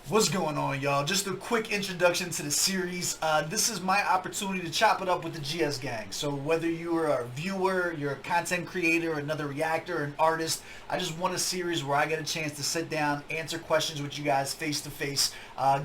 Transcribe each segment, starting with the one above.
What's going on, y'all? Just a quick introduction to the series. This is my opportunity to chop it up with the GSGang. So whether you're a viewer, you're a content creator, another reactor, an artist, I just want a series where I get a chance to sit down, answer questions with you guys face to face,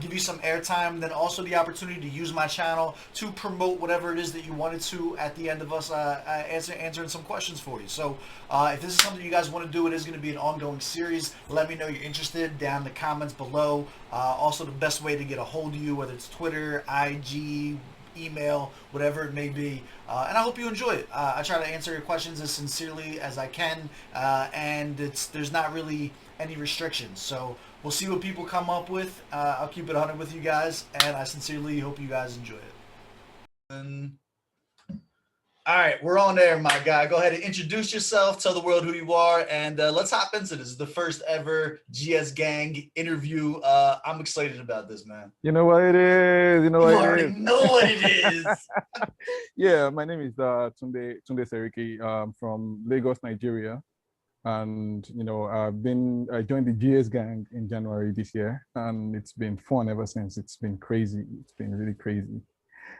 give you some airtime, and then also the opportunity to use my channel to promote whatever it is that you wanted to at the end of us answering some questions for you. So if this is something you guys want to do, it is going to be an ongoing series. Let me know you're interested down in the comments below. Also, the best way to get a hold of you, whether it's Twitter, IG, email, whatever it may be. And I hope you enjoy it. I try to answer your questions as sincerely as I can, and there's not really any restrictions. So we'll see what people come up with. I'll keep it 100 with you guys, and I sincerely hope you guys enjoy it. And all right, we're on there, my guy. Go ahead and introduce yourself, tell the world who you are, and let's hop into this. This is the first ever GSGang interview. I'm excited about this, man. You know what it is. You know You what it already is. know what it is. Yeah, my name is Tunde Seriki from Lagos, Nigeria. And I joined the GS gang in January this year, and it's been fun ever since. It's been crazy. It's been really crazy.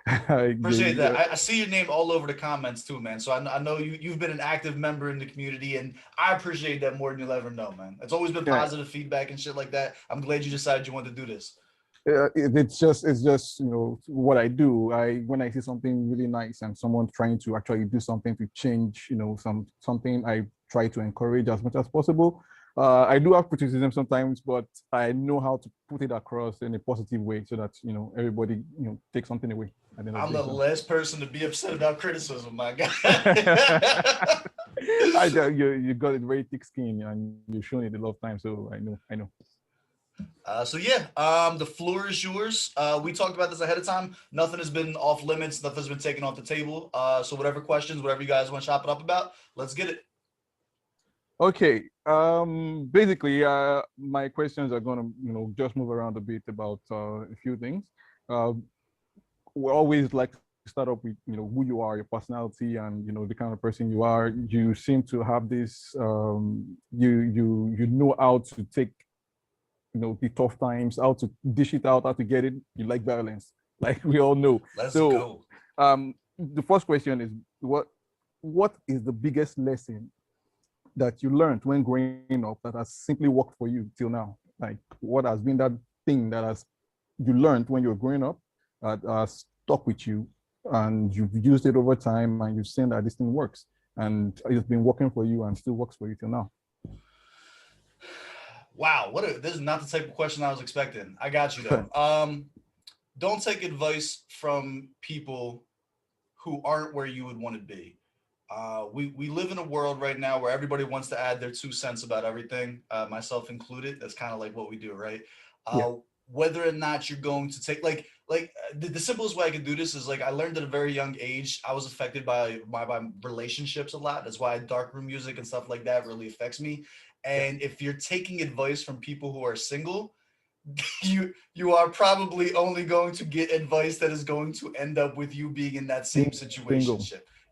Appreciate Yeah, that. I see your name all over the comments too, man. So I know you've been an active member in the community, and I appreciate that more than you'll ever know, man. It's always been yeah. positive feedback and shit like that. I'm glad you decided you wanted to do this. It's just what I do. When I see something really nice and someone trying to actually do something to change, something, I try to encourage as much as possible. I do have criticism sometimes, but I know how to put it across in a positive way so that everybody takes something away at the end of I'm the day. the So last person to be upset about criticism, my guy. you got it very thick skin and you've shown it a lot of times, so I know. So yeah, the floor is yours. We talked about this ahead of time. Nothing has been off limits. Nothing's been taken off the table. So whatever questions, whatever you guys want to chop it up about, let's get it. Okay. Basically, my questions are gonna, just move around a bit about a few things. Uh, we always like to start up with, who you are, your personality, and the kind of person you are. You seem to have this, you know how to take, the tough times, how to dish it out, how to get it. You like violence, like we all know. Let's So, go. the first question is, what is the biggest lesson that you learned when growing up that has simply worked for you till now? Like, what has been that thing that has you learned when you were growing up that has stuck with you, and you've used it over time, and you've seen that this thing works, and it's been working for you and still works for you till now? Wow, this is not the type of question I was expecting. I got you though. Don't take advice from people who aren't where you would want to be. We live in a world right now where everybody wants to add their 2 cents about everything, myself included. That's kind of like what we do, right? Yeah. Uh, Whether or not you're going to take the simplest way I could do this is like I learned at a very young age. I was affected by relationships a lot. That's why darkroom music and stuff like that really affects me. Yeah. And if you're taking advice from people who are single, you are probably only going to get advice that is going to end up with you being in that same situation. Bingo.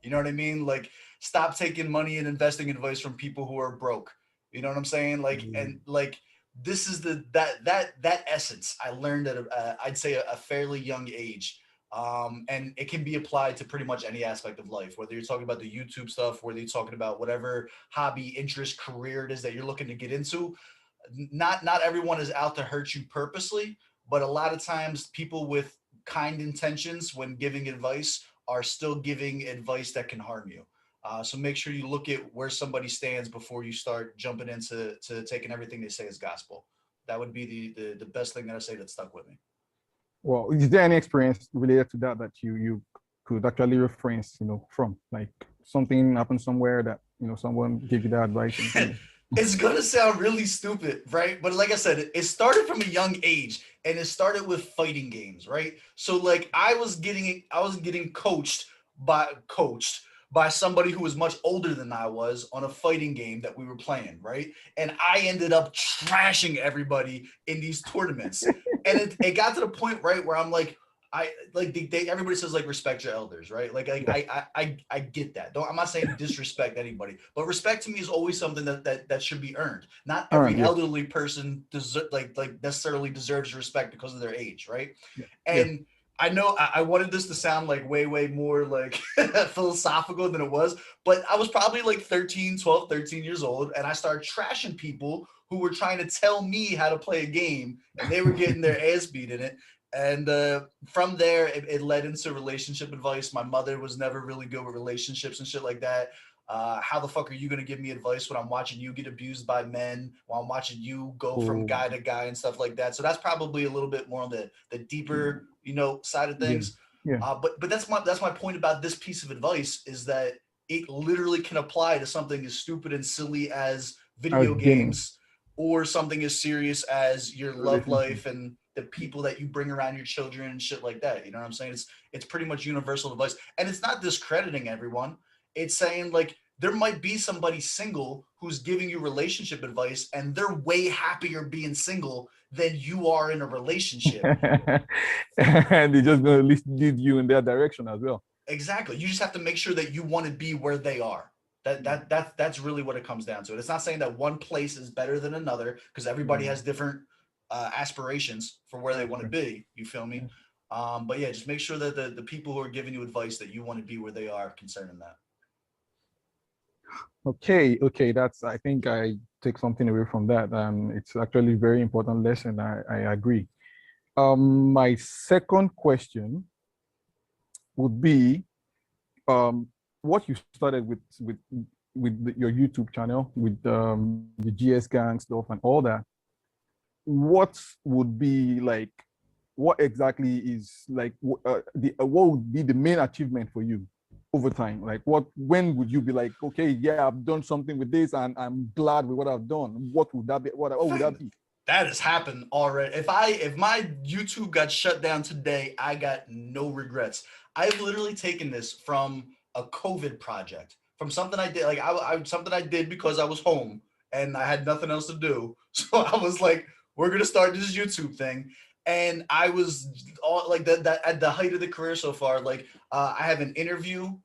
You know what I mean? Like, stop taking money and investing advice from people who are broke. You know what I'm saying? Like, and like, this is that essence I learned at I'd say a fairly young age. And it can be applied to pretty much any aspect of life, whether you're talking about the YouTube stuff, whether you're talking about whatever hobby, interest, career it is that you're looking to get into. Not everyone is out to hurt you purposely, but a lot of times people with kind intentions when giving advice are still giving advice that can harm you. So make sure you look at where somebody stands before you start jumping into taking everything they say as gospel. That would be the best thing that I say that stuck with me. Well, is there any experience related to that that you could actually reference, from, like, something happened somewhere that someone gave you that advice and It's gonna sound really stupid, right? But like I said, it started from a young age, and it started with fighting games, right? So like I was getting coached by somebody who was much older than I was on a fighting game that we were playing, right? And I ended up trashing everybody in these tournaments. And it got to the point, right, where I'm like, I like everybody says like respect your elders, right? Like Yes. I get that. Don't I'm not saying disrespect anybody, but respect to me is always something that should be earned. Not All right. every Yes. elderly person like necessarily deserves respect because of their age, right? Yeah. Yes. And I know I wanted this to sound like way more like philosophical than it was, but I was probably like 13 years old, and I started trashing people who were trying to tell me how to play a game, and they were getting their ass beat in it. And from there, it led into relationship advice. My mother was never really good with relationships and shit like that. How the fuck are you gonna give me advice when I'm watching you get abused by men, while I'm watching you go from Oh, guy to guy and stuff like that? So that's probably a little bit more on the deeper, side of yeah. things. Yeah. But that's my point about this piece of advice is that it literally can apply to something as stupid and silly as I was video gaming games, or something as serious as your love relationship. life and the people that you bring around your children and shit like that. You know what I'm saying? It's pretty much universal advice. And it's not discrediting everyone. It's saying like there might be somebody single who's giving you relationship advice and they're way happier being single than you are in a relationship. And they're just going to lead you in that direction as well. Exactly. You just have to make sure that you want to be where they are. Yeah. That's really what it comes down to. It's not saying that one place is better than another because everybody Yeah. has different aspirations for where they That's want to true. be. You feel me? Yeah. But yeah, just make sure that the people who are giving you advice that you want to be where they are concerning that. Okay. Okay. I think I take something away from that. It's actually a very important lesson. I agree. My second question would be, what you started with your YouTube channel, with the GSGang stuff and all that. What would be like, what exactly is like what would be the main achievement for you over time? Like when would you be like, okay, yeah, I've done something with this and I'm glad with what I've done? What would that be? What would that be? That has happened already. If my YouTube got shut down today, I got no regrets. I've literally taken this from a COVID project, from something I did, like something I did because I was home and I had nothing else to do. So I was like, we're gonna start this YouTube thing, and I was all like that at the height of the career so far. Like I have an interview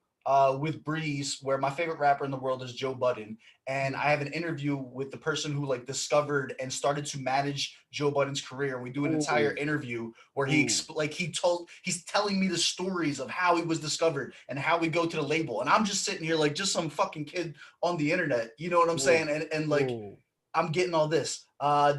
with Breeze, where my favorite rapper in the world is Joe Budden, and I have an interview with the person who like discovered and started to manage Joe Budden's career. We do an entire Oh, interview where oh, he's telling me the stories of how he was discovered and how we go to the label, and I'm just sitting here like just some fucking kid on the internet. You know what I'm oh, saying? And like oh. I'm getting all this.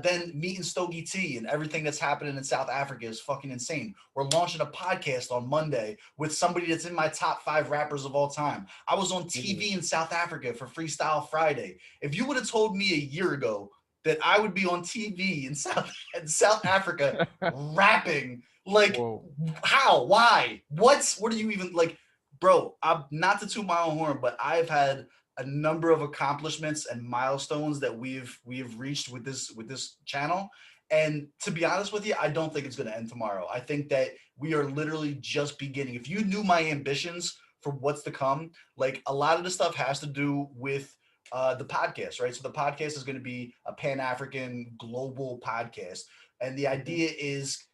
Then meeting Stogie T and everything that's happening in South Africa is fucking insane. We're launching a podcast on Monday with somebody that's in my top 5 rappers of all time. I was on Oh. TV in South Africa for Freestyle Friday. If you would have told me a year ago that I would be on TV in South Africa rapping, like Whoa. how, why, what are you even like, bro? I'm not to toot my own horn, but I've had a number of accomplishments and milestones that we've reached with this channel. And to be honest with you, I don't think it's going to end tomorrow. I think that we are literally just beginning. If you knew my ambitions for what's to come, like a lot of the stuff has to do with the podcast, right? So the podcast is going to be a Pan-African global podcast. And the Okay. idea is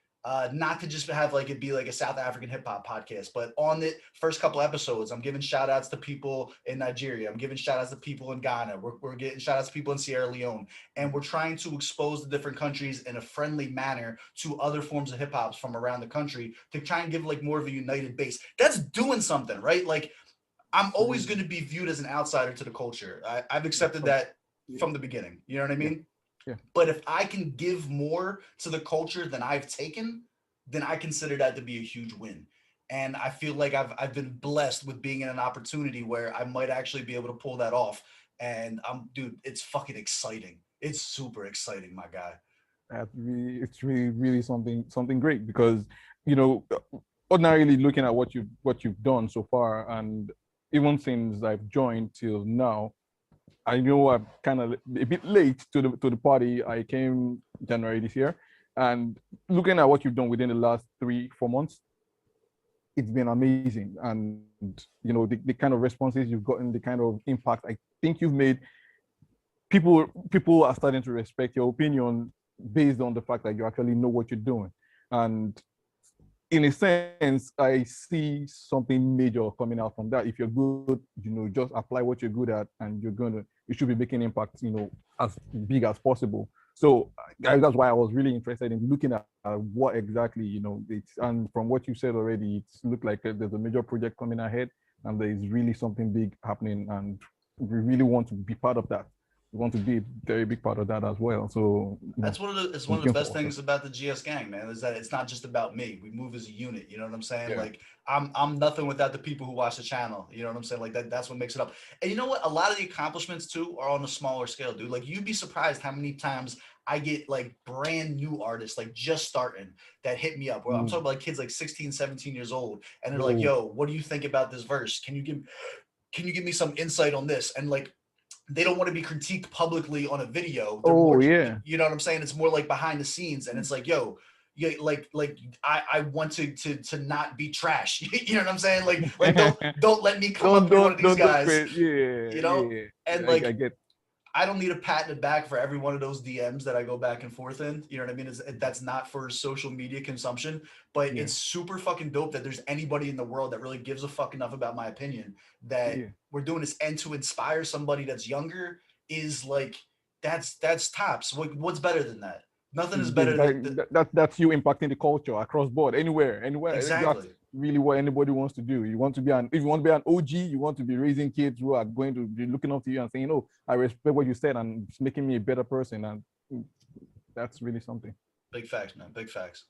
not to just have like it be like a South African hip hop podcast, but on the first couple episodes, I'm giving shout outs to people in Nigeria. I'm giving shout outs to people in Ghana. We're getting shout outs to people in Sierra Leone. And we're trying to expose the different countries in a friendly manner to other forms of hip hops from around the country to try and give like more of a united base. That's doing something, right? Like I'm It's always really, going to be viewed as an outsider to the culture. I've yeah, accepted that yeah, from the beginning. You know what I yeah, mean? yeah. But if I can give more to the culture than I've taken, then I consider that to be a huge win. And I feel like I've been blessed with being in an opportunity where I might actually be able to pull that off. And dude, it's fucking exciting. It's super exciting, my guy. It's really something great because you know ordinarily looking at what you've done so far, and even since I've joined till now, I know I'm kind of a bit late to the party. I came January this year, and looking at what you've done within the last 3-4 months, it's been amazing. And you know the kind of responses you've gotten, the kind of impact I think you've made. People are starting to respect your opinion based on the fact that you actually know what you're doing. And in a sense, I see something major coming out from that. If you're good, just apply what you're good at, and you should be making impact, as big as possible. So that's why I was really interested in looking at what exactly, it's, and from what you said already, it's looked like there's a major project coming ahead, and there is really something big happening, and we really want to be part of that. We want to be a very big part of that as well. So, That's it's one of the looking best forward to things about the GS gang, man, is that it's not just about me. We move as a unit. You know what I'm saying? yeah. Like I'm nothing without the people who watch the channel. You know what I'm saying? Like that's what makes it up. And you know what? A lot of the accomplishments too are on a smaller scale, dude. Like you'd be surprised how many times I get like brand new artists, like just starting, that hit me up. Well, I'm talking about like kids like 16, 17 years old, and they're like, Oh, "Yo, what do you think about this verse? Can you give me some insight on this?" And like they don't want to be critiqued publicly on a video. They're oh more, yeah. you know what I'm saying? It's more like behind the scenes, and it's like, yo, yeah, like I want to not be trash. You know what I'm saying? Like don't let me come up don't here one of don't these don't don't guys, create. Yeah, you know. yeah, And yeah. I like get. I don't need a pat in the back for every one of those DMs that I go back and forth in. You know what I mean? That's not for social media consumption, but Yeah, it's super fucking dope that there's anybody in the world that really gives a fuck enough about my opinion that yeah. we're doing this, and to inspire somebody that's younger is like that's tops. What's better than that? Nothing is better than That's you impacting the culture across board, anywhere. That's exactly. really what anybody wants to do. You want to be if you want to be an OG, you want to be raising kids who are going to be looking up to you and saying, "Oh, I respect what you said, and it's making me a better person." And that's really something. Big facts, man. Big facts.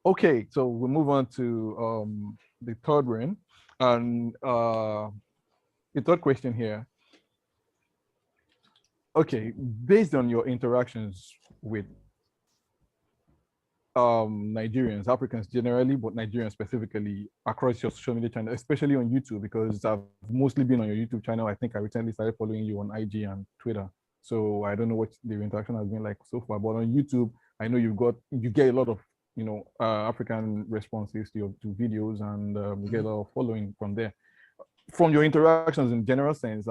Okay, so we'll move on to the third one, and the third question here. Okay, based on your interactions with Nigerians, Africans generally, but Nigerians specifically across your social media channel, especially on YouTube, because I've mostly been on your YouTube channel. I think I recently started following you on IG and Twitter. So I don't know what the interaction has been like so far, but on YouTube, I know you get a lot of African responses to videos, and you get a lot of following from there. From your interactions in general sense,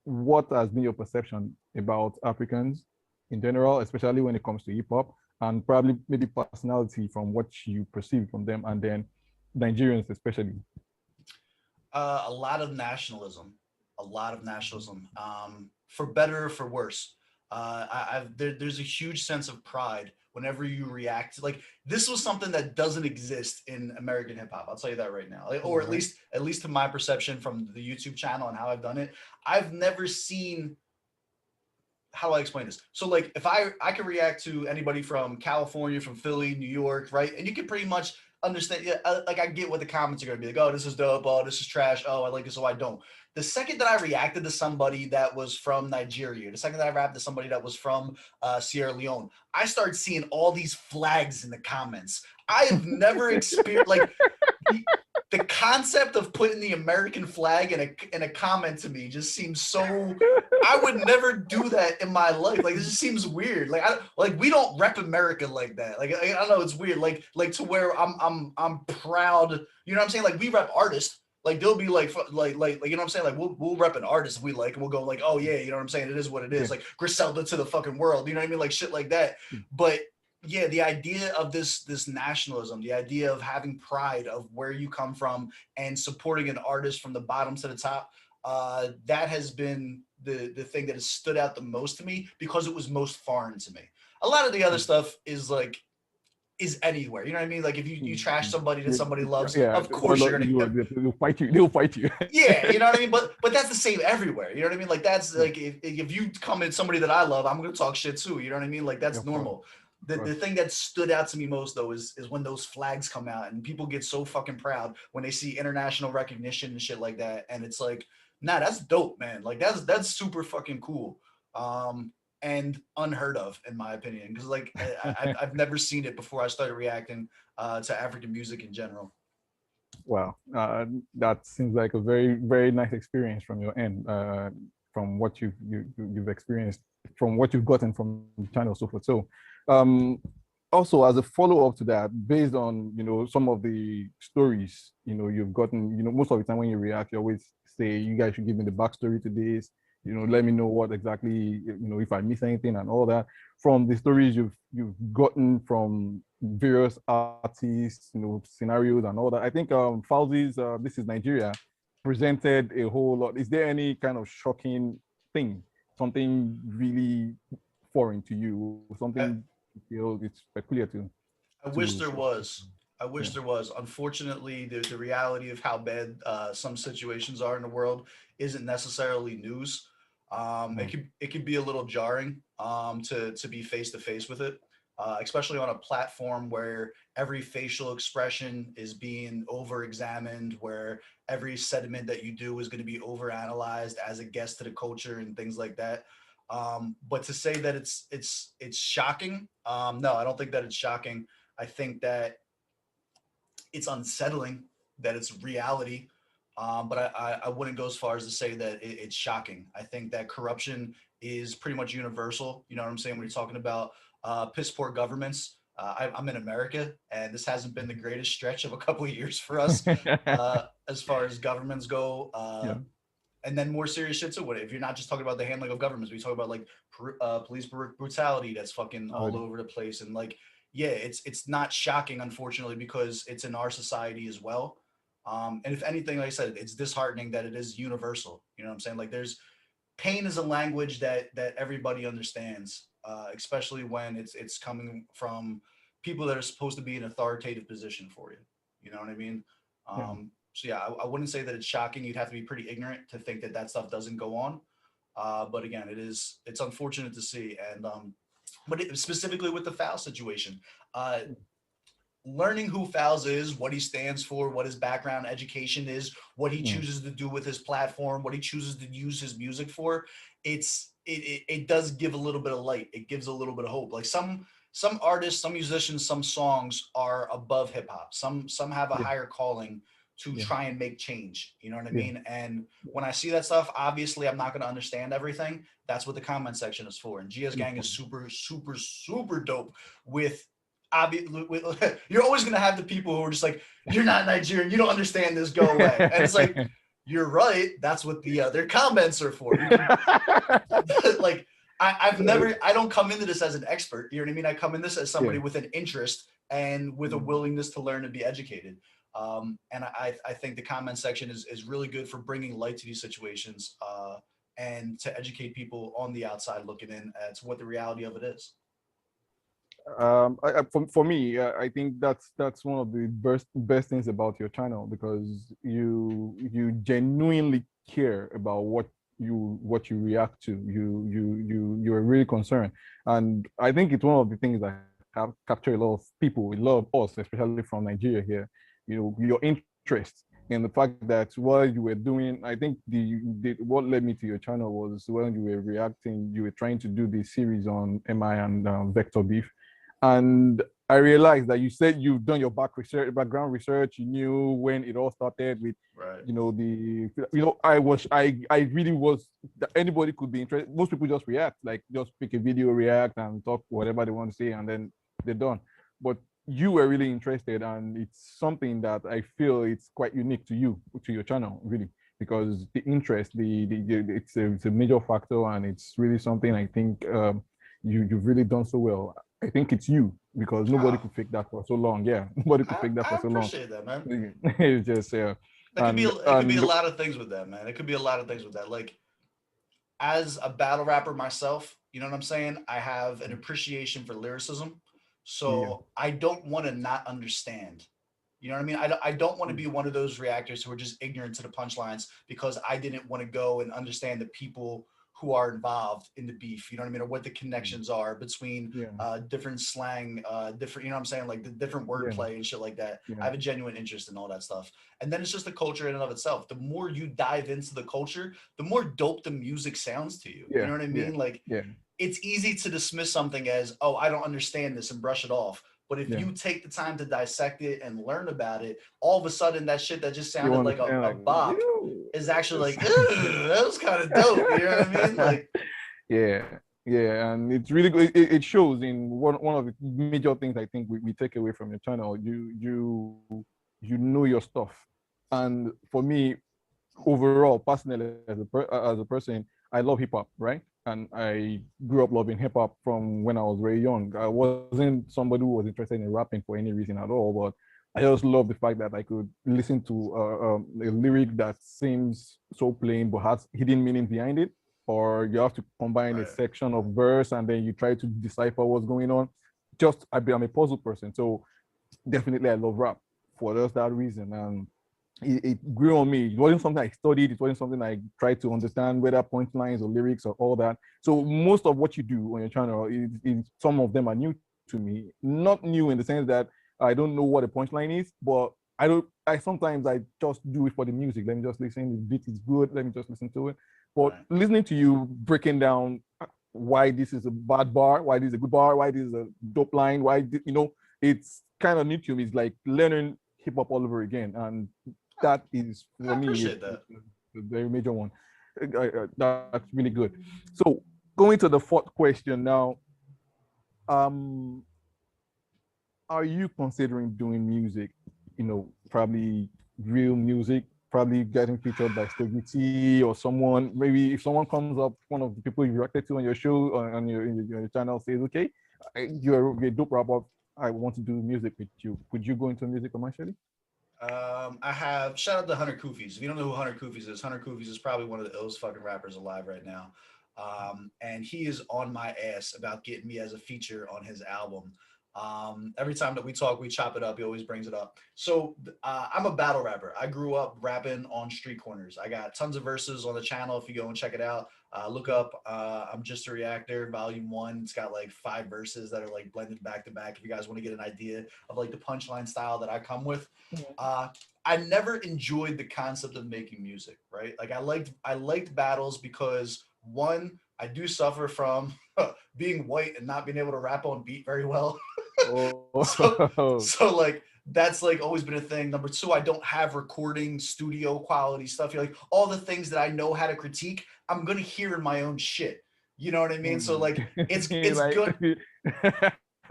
what has been your perception about Africans in general, especially when it comes to hip hop, and probably maybe personality from what you perceive from them, and then Nigerians especially. A lot of nationalism, a lot of nationalism, for better or for worse. There's a huge sense of pride whenever you react. Like this was something that doesn't exist in American hip hop. I'll tell you that right now, like, or All right. at least to my perception from the YouTube channel and how I've done it. I've never seen, how do I explain this? So like if I can react to anybody from California, from Philly, New York, right? And you can pretty much understand, yeah, like I get what the comments are gonna be like, oh, this is dope, oh, this is trash, oh, I like this, oh, I don't. The second that I reacted to somebody that was from Nigeria, the second that I reacted to somebody that was from Sierra Leone, I started seeing all these flags in the comments. I have never experienced like the, the concept of putting the American flag in a comment to me just seems so. I would never do that in my life. Like it just seems weird. Like we don't rep America like that. Like I don't know, it's weird. Like to where I'm proud. You know what I'm saying? Like we rep artists. Like they'll be like you know what I'm saying? Like we'll rep an artist if we like, and we'll go like, oh yeah, you know what I'm saying? It is what it is. Yeah. Like Griselda to the fucking world. You know what I mean? Like shit like that. But yeah, the idea of this nationalism, the idea of having pride of where you come from and supporting an artist from the bottom to the top, that has been the thing that has stood out the most to me because it was most foreign to me. A lot of the other stuff is anywhere. You know what I mean? Like if you trash somebody that somebody loves, Yeah, of course you're gonna. they'll fight you. They'll fight you. Yeah, you know what I mean. But that's the same everywhere. You know what I mean? Like that's like if you come at somebody that I love, I'm gonna talk shit too. You know what I mean? Like Yeah, that's of course, normal. of The course. thing that stood out to me most though is when those flags come out and people get so fucking proud when they see international recognition and shit like that. And it's like, nah, that's dope, man. Like that's super fucking cool. And unheard of in my opinion. Because like I've never seen it before I started reacting to African music in general. Wow, that seems like a very, very nice experience from your end, from what you've experienced, from what you've gotten from the channel, so forth. So, um, also as a follow up to that, based on some of the stories you've gotten, most of the time when you react, you always say, "You guys should give me the backstory to this. Let me know what exactly if I miss anything and all that." From the stories you've gotten from various artists, scenarios and all that. I think Fauzi's This is Nigeria presented a whole lot. Is there any kind of shocking thing, something really foreign to you, I, something you feel it's peculiar I wish to there was. I wish yeah. there was. Unfortunately, the reality of how bad some situations are in the world isn't necessarily news. Mm. It could be a little jarring to be face to face with it, especially on a platform where every facial expression is being over examined, where every sentiment that you do is going to be over analyzed as a guest to the culture and things like that. But to say that it's shocking, no, I don't think that it's shocking. I think that it's unsettling that it's reality. But I wouldn't go as far as to say that it's shocking. I think that corruption is pretty much universal. You know what I'm saying? When you're talking about piss poor governments, I'm in America, and this hasn't been the greatest stretch of a couple of years for us as far as governments go. Yeah. And then more serious shit too. What if you're not just talking about the handling of governments? We talk about like police brutality that's fucking all Already. over the place, and like yeah, it's not shocking, unfortunately, because it's in our society as well. And if anything, like I said, it's disheartening that it is universal. You know what I'm saying? Like there's pain is a language that everybody understands, especially when it's coming from people that are supposed to be in authoritative position for you. You know what I mean? Yeah. So yeah, I wouldn't say that it's shocking. You'd have to be pretty ignorant to think that that stuff doesn't go on. But again, it's unfortunate to see. And but specifically with the foul situation, uh, learning who Fouls is, what he stands for, what his background education is, what he Mm. chooses to do with his platform, what he chooses to use his music for, it does give a little bit of light. It gives a little bit of hope. Like some artists, some musicians, some songs are above hip hop. Some have a Yeah. higher calling to Yeah. try and make change. You know what I Yeah. mean? And when I see that stuff, obviously I'm not going to understand everything. That's what the comment section is for. And Yeah. GSGang is super, super, super dope with you're always going to have the people who are just like, you're not Nigerian, you don't understand this, go away. And it's like, you're right. That's what the other comments are for. You can like, I've never, I don't come into this as an expert. You know what I mean? I come in this as somebody Yeah. with an interest and with a Mm. willingness to learn and be educated. And I think the comment section is really good for bringing light to these situations and to educate people on the outside looking in to what the reality of it is. For me, I think that's one of the best things about your channel, because you genuinely care about what you react to. You're really concerned, and I think it's one of the things that have captured a lot of people, a lot of us, especially from Nigeria here. Your interest in the fact that what you were doing. I think the what led me to your channel was when you were reacting. You were trying to do this series on MI and Vector Beef, and I realized that you said you've done your background research. You knew when it all started with, Right. I really was, that anybody could be interested. Most people just react, like just pick a video, react and talk whatever they want to say, and then they're done. But you were really interested, and it's something that I feel it's quite unique to you, to your channel, really, because the interest, it's a major factor, and it's really something I think you've really done so well. I think it's you, because nobody Oh, could fake that for so long. Yeah, nobody could fake that for I so long. appreciate that, man. It's just It could be a lot of things with that, man. It could be a lot of things with that. Like as a battle rapper myself, you know what I'm saying? I have an appreciation for lyricism. yeah, So I don't want to not understand. You know what I mean? I don't want to be one of those reactors who are just ignorant to the punchlines because I didn't want to go and understand the people who are involved in the beef. You know what I mean? Or what the connections are between yeah, different slang, different, you know what I'm saying? Like the different yeah, wordplay and shit like that. I yeah, have a genuine interest in all that stuff. And then it's just the culture in and of itself. The more you dive into the culture, the more dope the music sounds to you. You yeah, know what I yeah, mean? Like yeah, it's easy to dismiss something as, oh, I don't understand this and brush it off. But if yeah. you take the time to dissect it and learn about it, all of a sudden that shit that just You sounded like understand, a like bop you. is actually like, that was kind of dope. You know what I mean? Like, Yeah, yeah, and it's really good. It shows in one of the major things I think we take away from your channel. You know your stuff, and for me, overall, personally, as a person, I love hip hop, right? and I grew up loving hip hop from when I was very young. I wasn't somebody who was interested in rapping for any reason at all, but I just love the fact that I could listen to a lyric that seems so plain but has hidden meaning behind it, or you have to combine a Right. section of verse and then you try to decipher what's going on. I'm a puzzle person, so definitely I love rap for just that reason. And it grew on me. It wasn't something I studied. It wasn't something I tried to understand, whether point lines or lyrics or all that. So most of what you do on your channel, some of them are new to me. Not new in the sense that I don't know what a punchline is, but I don't. I sometimes I just do it for the music. Let me just listen. The beat is good. Let me just listen to it. But Right. listening to you breaking down why this is a bad bar, why this is a good bar, why this is a dope line, it's kind of new to me. It's like learning hip hop all over again, and that is I for me appreciate that. a very major one. That's really good. So going to the fourth question now, um, are you considering doing music? Probably real music, probably getting featured by Stevie T or someone. Maybe if someone comes up, one of the people you reacted to on your show on your channel says, "Okay, you're a dope rapper. I want to do music with you. Would you go into music commercially?" I have shout out to Hunter Kufis. If you don't know who Hunter Kufis is probably one of the illest fucking rappers alive right now. And he is on my ass about getting me as a feature on his album. Every time that we talk, we chop it up. He always brings it up. So I'm a battle rapper. I grew up rapping on street corners. I got tons of verses on the channel. If you go and check it out, look up I'm Just a Reactor, Volume 1. It's got like 5 verses that are like blended back to back. If you guys want to get an idea of like the punchline style that I come with. Uh, I never enjoyed the concept of making music, right? Like I liked battles because one, I do suffer from being white and not being able to rap on beat very well. so Oh, so like that's like always been a thing. Number two, I don't have recording studio quality stuff. You're like all the things that I know how to critique, I'm gonna hear in my own shit. You know what I mean? So like it's like good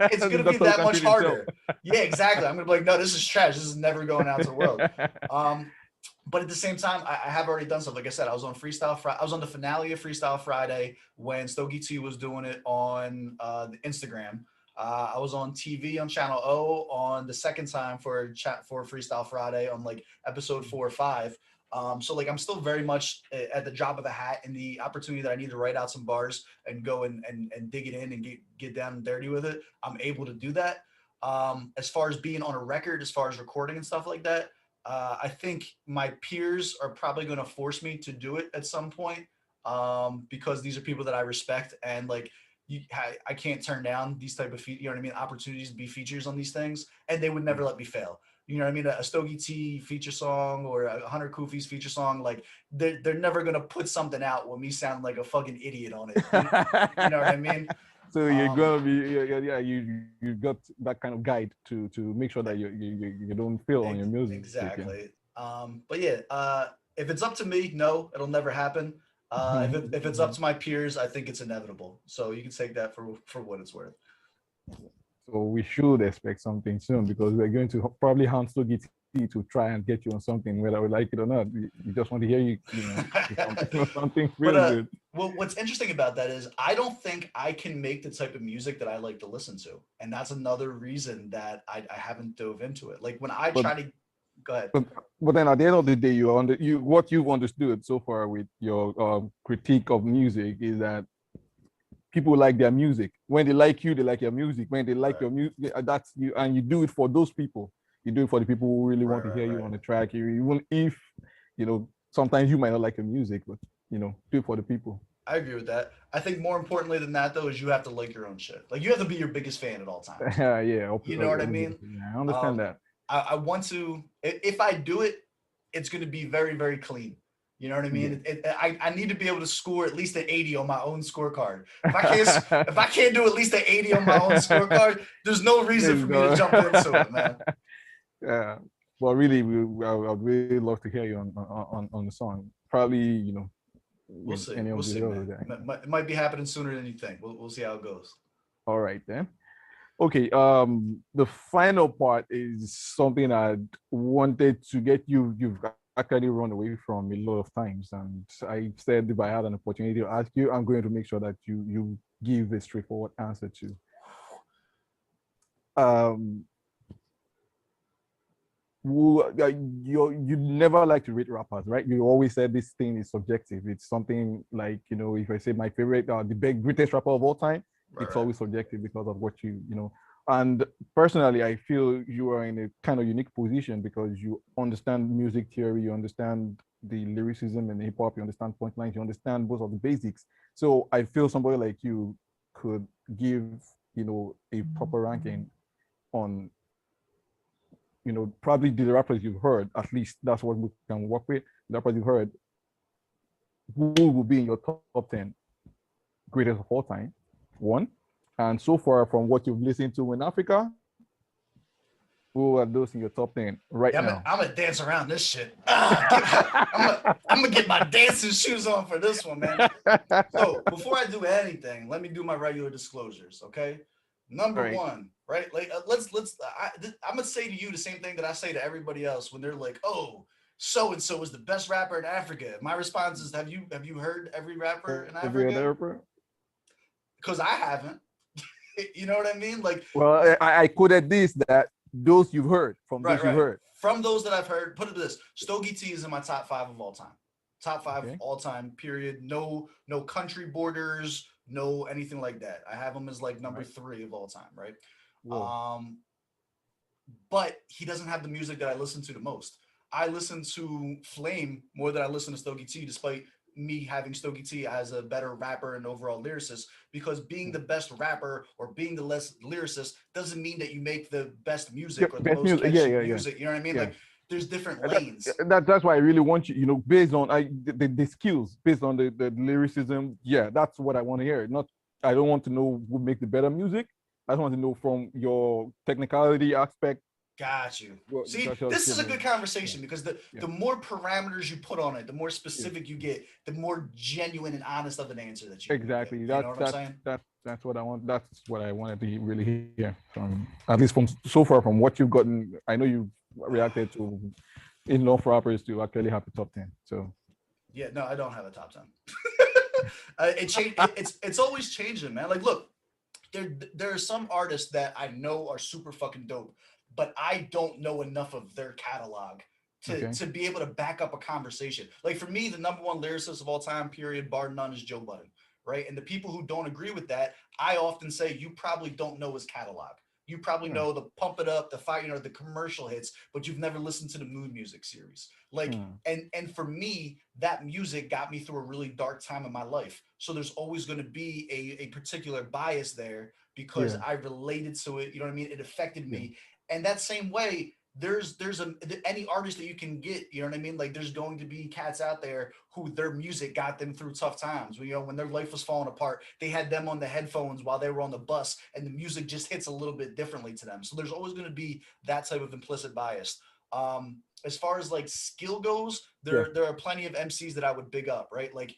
it's the gonna be doctor who that can't much treat himself. harder. Yeah, exactly. I'm gonna be like, no, this is trash. This is never going out to the world. Um, but at the same time, I have already done stuff. Like I said, I was on Freestyle Friday. I was on the finale of Freestyle Friday when Stogie T was doing it on the Instagram. I was on TV on Channel O on the second time for Freestyle Friday on like episode 4 or 5. So like I'm still very much at the drop of a hat and the opportunity that I need to write out some bars and go and dig it in and get down and dirty with it. I'm able to do that. As far as being on a record, as far as recording and stuff like that, I think my peers are probably going to force me to do it at some point because these are people that I respect and like I can't turn down these type of you know what I mean opportunities to be features on these things, and they would never let me fail. You know what I mean? A Stogie T feature song or a Hunter Kufi's feature song, like they're never gonna put something out with me sounding like a fucking idiot on it. You know what I mean? So you're Um, gonna be yeah, you got that kind of guide to make sure that you don't fail on your music. Yeah. exactly. But yeah, if it's up to me, no, it'll never happen. If it's up to my peers, I think it's inevitable. So you can take that for what it's worth. So we should expect something soon because we're going to probably hunt Sogiti to try and get you on something, whether we like it or not. We just want to hear you do something, something but real good. well, what's interesting about that is I don't think I can make the type of music that I like to listen to, and that's another reason that I haven't dove into it. Like when I But try to go ahead. but but then at the end of the day, what you've understood so far with your critique of music is that people like their music. When they like you, they like your music. When they like Right, your music, that's you, and you do it for those people. You do it for the people who really right, want to right, hear you right. on the track. Even if sometimes you might not like your music, but do it for the people. I agree with that. I think more importantly than that though is you have to like your own shit. Like you have to be your biggest fan at all times. Yeah, You know what I mean? obviously. Yeah, I understand Um, that. I want to if I do it, it's going to be very very clean. You know what I Yeah. mean? I need to be able to score at least an 80 on my own scorecard. If I can't do at least an 80 on my own scorecard, there's no reason There's for me to no. jump into it, man. Yeah. Well, really, I'd really love to hear you on the song. Probably, We'll in see. any We'll of see, the man. others. Yeah. It might be happening sooner than you think. We'll see how it goes. All right then. Okay. The final part is something I wanted to get you. You've actually run away from a lot of times. And I said if I had an opportunity to ask you, I'm going to make sure that you give a straightforward answer to. Um, you never like to rate rappers, right? You always said this thing is subjective. It's something like, if I say my favorite, the big greatest rapper of all time, it's always subjective because of what you know. And personally, I feel you are in a kind of unique position because you understand music theory, you understand the lyricism and hip hop, you understand punchlines, you understand most of the basics. So I feel somebody like you could give, a proper ranking on probably the rappers you've heard, at least that's what we can work with. The rappers you've heard, who will be in your top 10 greatest of all time? One. And so far, from what you've listened to in Africa, who are those in your top 10 right now? I'm gonna dance around this shit. I'm gonna get my dancing shoes on for this one, man. So before I do anything, let me do my regular disclosures, okay? Number Right. one, right? Like, I'm gonna say to you the same thing that I say to everybody else when they're like, "Oh, so and so is the best rapper in Africa." My response is, "Have you heard every rapper in Every other Africa?" rapper? Because I haven't. You know what I mean? Like, Well, I quoted this that those you've heard from those you've right. heard. From those that I've heard, put it this: Stogie T is in my top 5 of all time. Top 5 Okay. all time. Period. No country borders. No anything like that. I have him as like number 3 of all time. Right. Whoa. But he doesn't have the music that I listen to the most. I listen to Flame more than I listen to Stogie T, despite me having Stogie T as a better rapper and overall lyricist, because being the best rapper or being the less lyricist doesn't mean that you make the best music or the Best most music. catchy Yeah. music. You know what I mean? Yeah. Like, there's different That, lanes. that's why I really want you, based on the skills, based on the lyricism. Yeah, that's what I want to hear. Not, I don't want to know who make the better music. I just want to know from your technicality aspect. Got you. Well, See, just this give is a me. good Yeah, conversation because yeah, the more parameters you put on it, the more yeah. specific you get, the more genuine and honest of an answer that you get. Exactly. You know what I'm saying? That's what I want. That's what I wanted to really hear from, at least from so far from what you've gotten. I know you reacted to enough rappers to actually have a top 10. So Yeah, no, I don't have a top 10. It's always changing, man. Like, look, there are some artists that I know are super fucking dope, but I don't know enough of their catalog okay. to be able to back up a conversation. Like, for me, the number one lyricist of all time, period, bar none, is Joe Budden, right? And the people who don't agree with that, I often say you probably don't know his catalog. You probably Hmm. know the Pump It Up, the Fire, the commercial hits, but you've never listened to the Mood Music series. Like, Hmm. and for me, that music got me through a really dark time in my life. So there's always going to be a particular bias there because Yeah. I related to it. You know what I mean? It affected Yeah. me. And that same way, there's any artist that you can get. You know what I mean? Like, there's going to be cats out there who their music got them through tough times. When their life was falling apart, they had them on the headphones while they were on the bus, and the music just hits a little bit differently to them. So there's always going to be that type of implicit bias. As far as like skill goes, Yeah. there are plenty of MCs that I would big up, right? Like,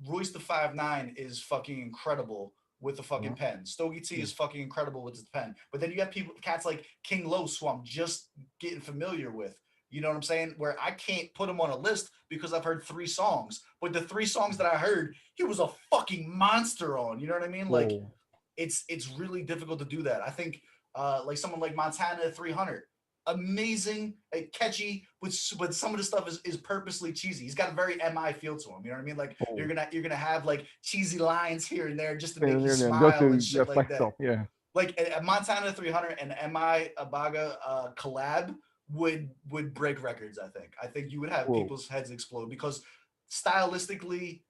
Royce the 5'9" is fucking incredible with the fucking Yeah. pen. Stogie T Yeah. is fucking incredible with his pen. But then you have cats like King Los, who I'm just getting familiar with. You know what I'm saying? Where I can't put him on a list because I've heard 3 songs. But the 3 songs that I heard, he was a fucking monster on. You know what I mean? Like, Whoa. it's really difficult to do that. I think like someone like Montana 300, amazing, catchy, but some of the stuff is purposely cheesy. He's got a very MI feel to him. You know what I mean? Like, Oh. you're gonna have like cheesy lines here and there just to make you Yeah. Just smile and to shit like spice it that. up. Yeah. Like a Montana 300 and MI Abaga collab would break records. I think you would have Whoa. people's heads explode because stylistically,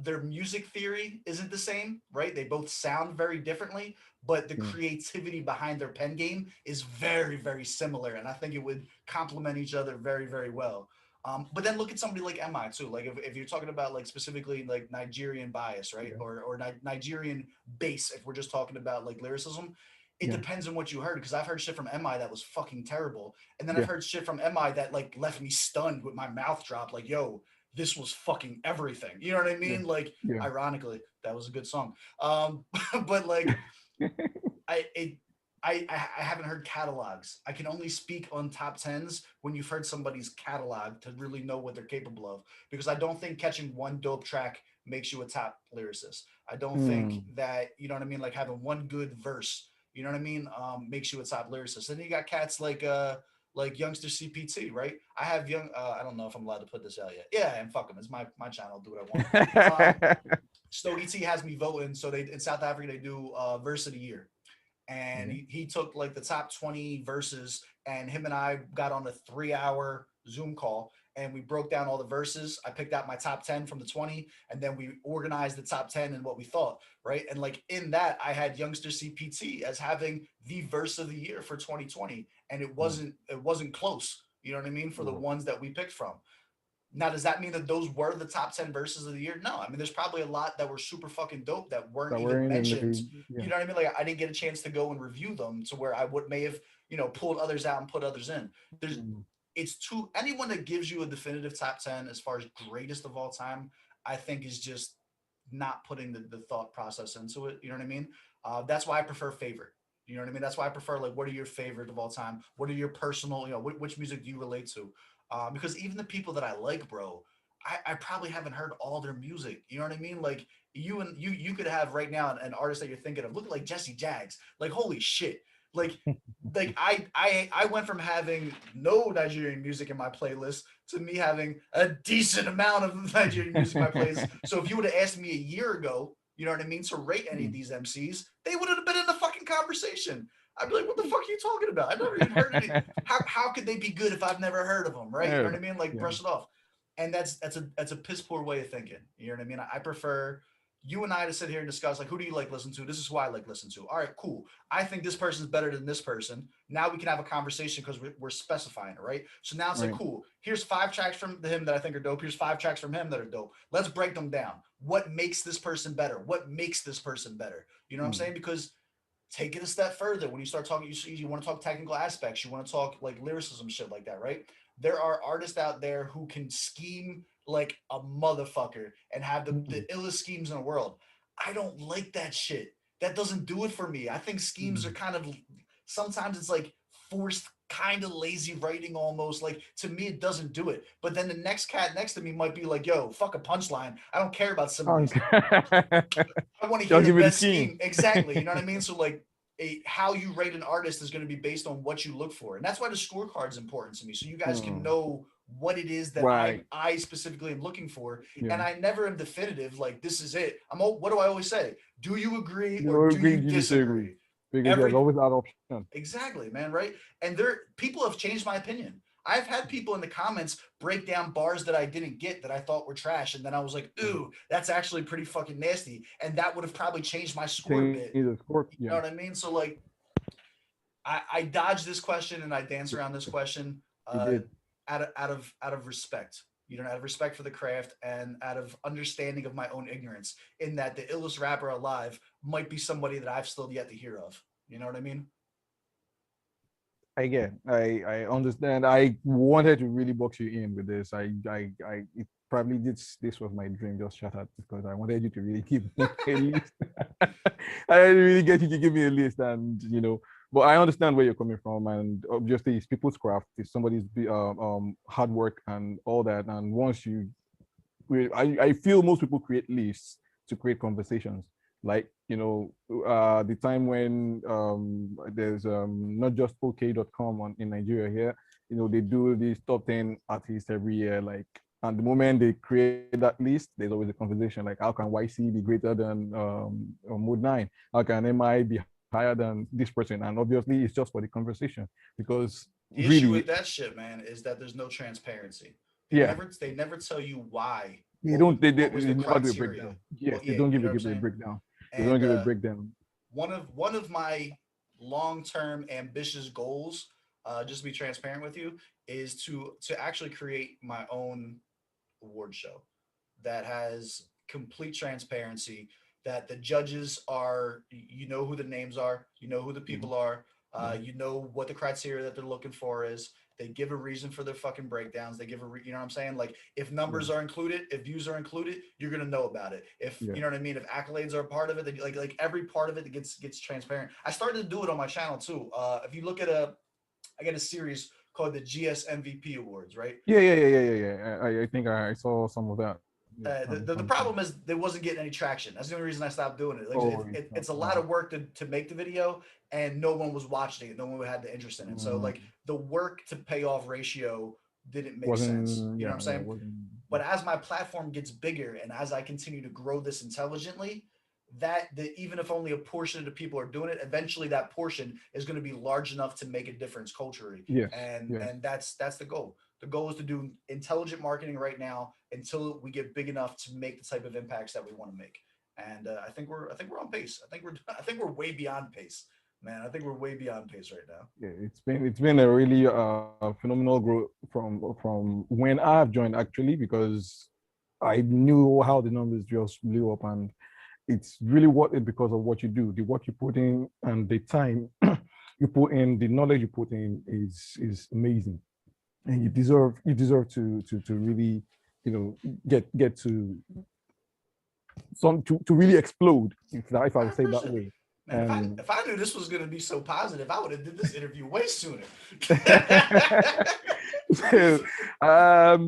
their music theory isn't the same, right? They both sound very differently, but the Yeah. creativity behind their pen game is very, very similar, and I think it would complement each other very, very well. But then look at somebody like MI too. Like, if you're talking about like specifically like Nigerian bias, right, Yeah. or Nigerian bass, if we're just talking about like lyricism, it Yeah. depends on what you heard. Because I've heard shit from MI that was fucking terrible, and then I've Yeah. heard shit from MI that like left me stunned with my mouth dropped. Like, yo, this was fucking everything. You know what I Yeah. mean? Like, Yeah. ironically, that was a good song. But like, I it I haven't heard catalogs. I can only speak on top tens when you've heard somebody's catalog to really know what they're capable of. Because I don't think catching one dope track makes you a top lyricist. I don't think Mm. that, you know what I mean, like having one good verse, you know what I mean, makes you a top lyricist. And then you got cats like youngster CPT, right? I have young. I don't know if I'm allowed to put this out yet. Yeah, and fuck them. It's my channel. I'll do what I want. Stogie T has me voting. So they in South Africa they do verse of the year, and Okay. he took like the top 20 verses, and him and I got on a 3 hour Zoom call, and we broke down all the verses. I picked out my top 10 from the 20, and then we organized the top 10 and what we thought, right? And like in that I had youngster CPT as having the verse of the year for 2020, and Mm. it wasn't close, you know what I mean, for the Wow. ones that we picked from. Now, does that mean that those were the top 10 verses of the year? No. I mean, there's probably a lot that were super fucking dope that weren't That even we're in mentioned. the yeah. You know what I mean? Like, I didn't get a chance to go and review them to where I would may have, you know, pulled others out and put others in. There's, Mm. it's too, anyone that gives you a definitive top 10 as far as greatest of all time, I think is just not putting the thought process into it. You know what I mean? That's why I prefer favorite. You know what I mean? That's why I prefer like, what are your favorite of all time? What are your personal, you know, which music do you relate to? Because even the people that I like, bro, I probably haven't heard all their music. You know what I mean? Like you could have right now an artist that you're thinking of look like Jesse Jags. Like holy shit. Like I went from having no Nigerian music in my playlist to me having a decent amount of Nigerian music in my playlist. So if you would have asked me a year ago, you know what I mean, to rate any of Mm. these MCs, they would have been in the fucking conversation. I'd be like, what the fuck are you talking about? I've never even heard any. How could they be good if I've never heard of them? Right? You know Yeah. what I mean? Like Yeah. brush it off. And that's a piss poor way of thinking. You know what I mean? I prefer you and I to sit here and discuss like who do you like listen to? This is who I like listen to. All right, cool. I think this person's better than this person. Now we can have a conversation because we're specifying it, right? So now it's like, Right. cool. Here's 5 tracks from him that I think are dope. Here's 5 tracks from him that are dope. Let's break them down. What makes this person better? What makes this person better? You know what I'm Mm. saying? Because take it a step further. When you start talking, you want to talk technical aspects. You want to talk like lyricism, shit like that, right? There are artists out there who can scheme like a motherfucker and have the Mm. illest schemes in the world. I don't like that shit. That doesn't do it for me. I think schemes are Mm. kind of sometimes it's like forced kind of lazy writing almost like to me it doesn't do it, but then the next cat next to me might be like, yo, fuck a punchline, I don't care about similes, Okay. I want to hear Just the give me the best scheme. scheme. Exactly. You know what I mean? So like how you rate an artist is going to be based on what you look for. And that's why the scorecard is important to me. So you guys can Mm. know what it is that Right. I specifically am looking for. Yeah. And I never am definitive. Like this is it. What do I always say? Do you agree You or know, do agree, you you disagree. disagree? Because there's Every always that option. Exactly, man, right? And there people have changed my opinion. I've had people in the comments break down bars that I didn't get that I thought were trash, and then I was like, Mm. "Ooh, that's actually pretty fucking nasty," and that would have probably changed my score a Change bit. the score. You know Yeah. what I mean? So like, I dodge this question and I dance around this question You did. out of respect. You know, out of respect for the craft and out of understanding of my own ignorance, in that the illest rapper alive might be somebody that I've still yet to hear of. You know what I mean? I get. I understand. I wanted to really box you in with this. I it probably this was my dream just shattered because I wanted you to really give me a list. I didn't really get you to give me a list, and but I understand where you're coming from, and obviously it's people's craft, it's somebody's hard work and all that. And once you I feel most people create lists to create conversations. Like, the time when there's not just OK.com in Nigeria here, they do these top 10 artists every year. Like, and the moment they create that list, there's always a conversation like, how can YC be greater than Mode 9? How can MI be higher than this person? And obviously, it's just for the conversation because The issue with really, that shit, man, is that there's no transparency. yeah, They never tell you why. they don't What was they the never do a criteria? breakdown. Yes, What they yeah, don't you give know a, what I'm give a saying? breakdown. They don't And give a breakdown. one of my long term ambitious goals, just to be transparent with you, is to actually create my own award show that has complete transparency, that the judges are, you know who the names are, you know who the Mhm. people are. You know what the criteria that they're looking for is. They give a reason for their fucking breakdowns. They give you know what I'm saying? Like if numbers are included, if views are included, you're gonna know about it. If you know what I mean, if accolades are a part of it, then like every part of it that gets transparent. I started to do it on my channel too. If you look at I get a series called the GS MVP Awards, right? Yeah. I think I saw some of that. Yeah, The problem is they wasn't getting any traction. That's the only reason I stopped doing it. Like it's a lot of work to make the video, and no one was watching it. No one had the interest in it. So like the work to payoff ratio didn't make sense. You know what I'm saying? But as my platform gets bigger and as I continue to grow this intelligently, even if only a portion of the people are doing it, eventually that portion is going to be large enough to make a difference culturally. And that's the goal. The goal is to do intelligent marketing right now until we get big enough to make the type of impacts that we want to make. And I think we're on pace. I think we're way beyond pace, man. I think we're way beyond pace right now. Yeah, it's been a really phenomenal growth from when I've joined actually, because I knew how the numbers just blew up, and it's really worth it because of what you do, the work you put in, and the time you put in, the knowledge you put in is amazing. And you deserve to really, you know, get to to really explode, if I would say that way. Man, if I knew this was going to be so positive, I would have did this interview way sooner. So, I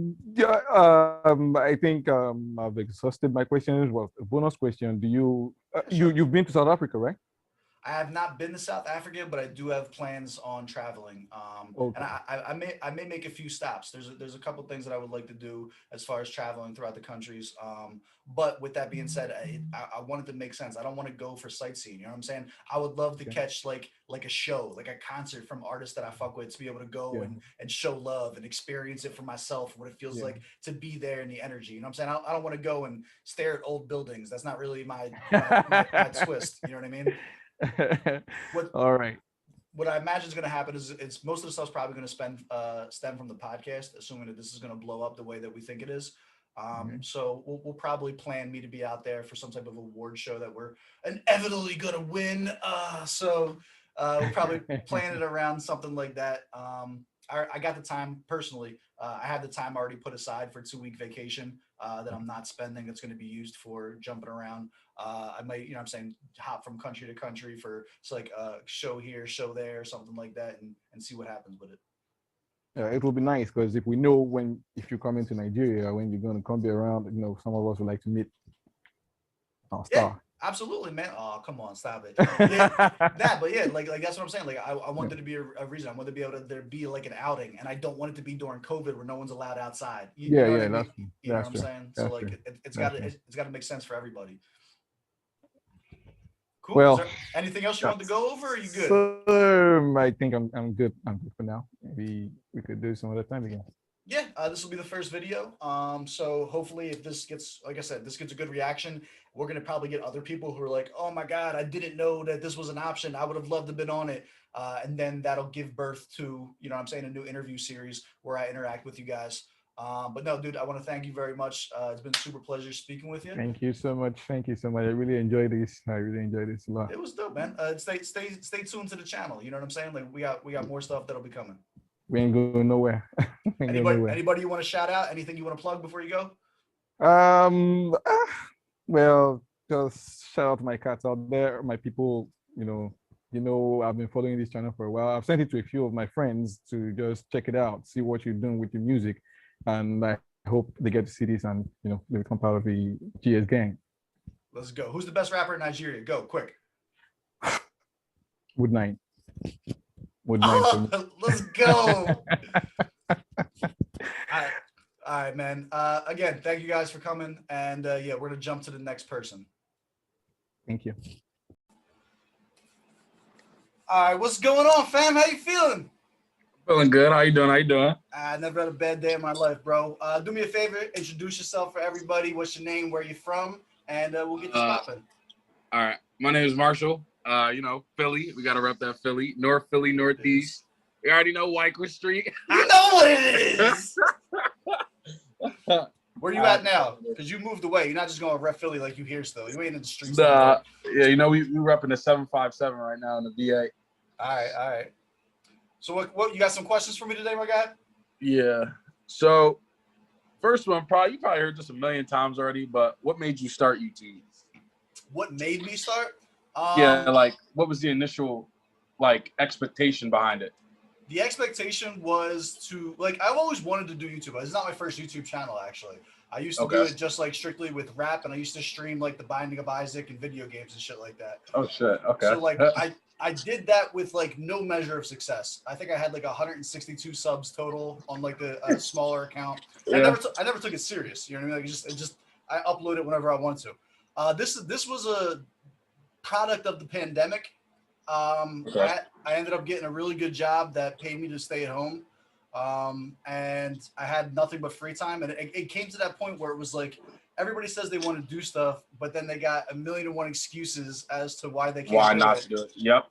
think I've exhausted my questions. Well, a bonus question: do you've been to South Africa, right? I have not been to South Africa, but I do have plans on traveling. Okay. And I may make a few stops. There's a couple things that I would like to do as far as traveling throughout the countries. But with that being said, I want it to make sense. I don't want to go for sightseeing. You know what I'm saying? I would love to catch like a show, like a concert from artists that I fuck with, to be able to go and show love and experience it for myself, what it feels like to be there in the energy. You know what I'm saying? I don't want to go and stare at old buildings. That's not really my twist. You know what I mean? All right. What I imagine is going to happen is it's most of the stuff's probably going to stem from the podcast, assuming that this is going to blow up the way that we think it is. So we'll probably plan me to be out there for some type of award show that we're inevitably going to win. So we'll probably plan it around something like that. I got the time personally. I have the time already put aside for a 2-week vacation that I'm not spending. That's going to be used for jumping around. I might, you know what I'm saying, hop from country to country for like a show here, show there, something like that, and see what happens with it. Yeah, it will be nice because if you come into Nigeria, when you're going to come be around, you know, some of us would like to meet our star. Yeah, absolutely, man. Oh, come on, stop it. Yeah, but yeah, like that's what I'm saying. Like I want there to be a reason. I want to be able to there be like an outing, and I don't want it to be during COVID where no one's allowed outside. You know what I mean? You know what I'm saying? So like it's got to make sense for everybody. Cool. Well, is there anything else you want to go over? Or are you good? So, I think I'm good. I'm good for now. Maybe we could do some other time again. Yeah, this will be the first video. So hopefully if this gets, like I said, this gets a good reaction, we're going to probably get other people who are like, oh my God, I didn't know that this was an option. I would have loved to have been on it. And then that'll give birth to, you know what I'm saying, a new interview series where I interact with you guys. But no, dude, I want to thank you very much. It's been a super pleasure speaking with you. Thank you so much. Thank you so much. I really enjoyed this. I really enjoyed this a lot. It was dope, man. Stay tuned to the channel. You know what I'm saying? Like we got more stuff that'll be coming. We ain't going nowhere. Anybody you want to shout out? Anything you want to plug before you go? Well, just shout out to my cats out there, my people. You know, I've been following this channel for a while. I've sent it to a few of my friends to just check it out, see what you're doing with your music, and I hope they get to see this and you know they become part of the GSGang. Let's go. Who's the best rapper in Nigeria? Go quick. Good night. Good night. Let's go. All right, man. Again, thank you guys for coming, and yeah, we're gonna jump to the next person. Thank you. All right, what's going on, fam? How you feeling? Feeling good. How you doing? I never had a bad day in my life, bro. Do me a favor, introduce yourself for everybody. What's your name? Where you from? And we'll get this popping. All right, my name is Marshall. You know, Philly. We gotta rep that Philly. North Philly, Northeast. You already know Wyckoff Street. You know what it is. Where you at now? Because you moved away. You're not just going to rep Philly like you here still. You ain't in the streets. Yeah, you know, we repping the 757 right now in the VA. All right. So what you got some questions for me today, my guy? Yeah. So first one, you probably heard this a million times already, but what made you start YouTube? What made me start? Yeah, like what was the initial like expectation behind it? The expectation was to like I've always wanted to do YouTube. It's not my first YouTube channel actually. I used to do Okay. it just like strictly with rap, and I used to stream like the Binding of Isaac and video games and shit like that. Oh shit. Okay. So like I did that with like no measure of success. I think I had like 162 subs total on like a smaller account. And Yeah. I never took it serious. You know what I mean? Like it just I upload it whenever I want to. This was a product of the pandemic. Okay. I ended up getting a really good job that paid me to stay at home. And I had nothing but free time. And it came to that point where it was like, everybody says they want to do stuff, but then they got a million and one excuses as to why they can't Why do not it. to do it? Yep.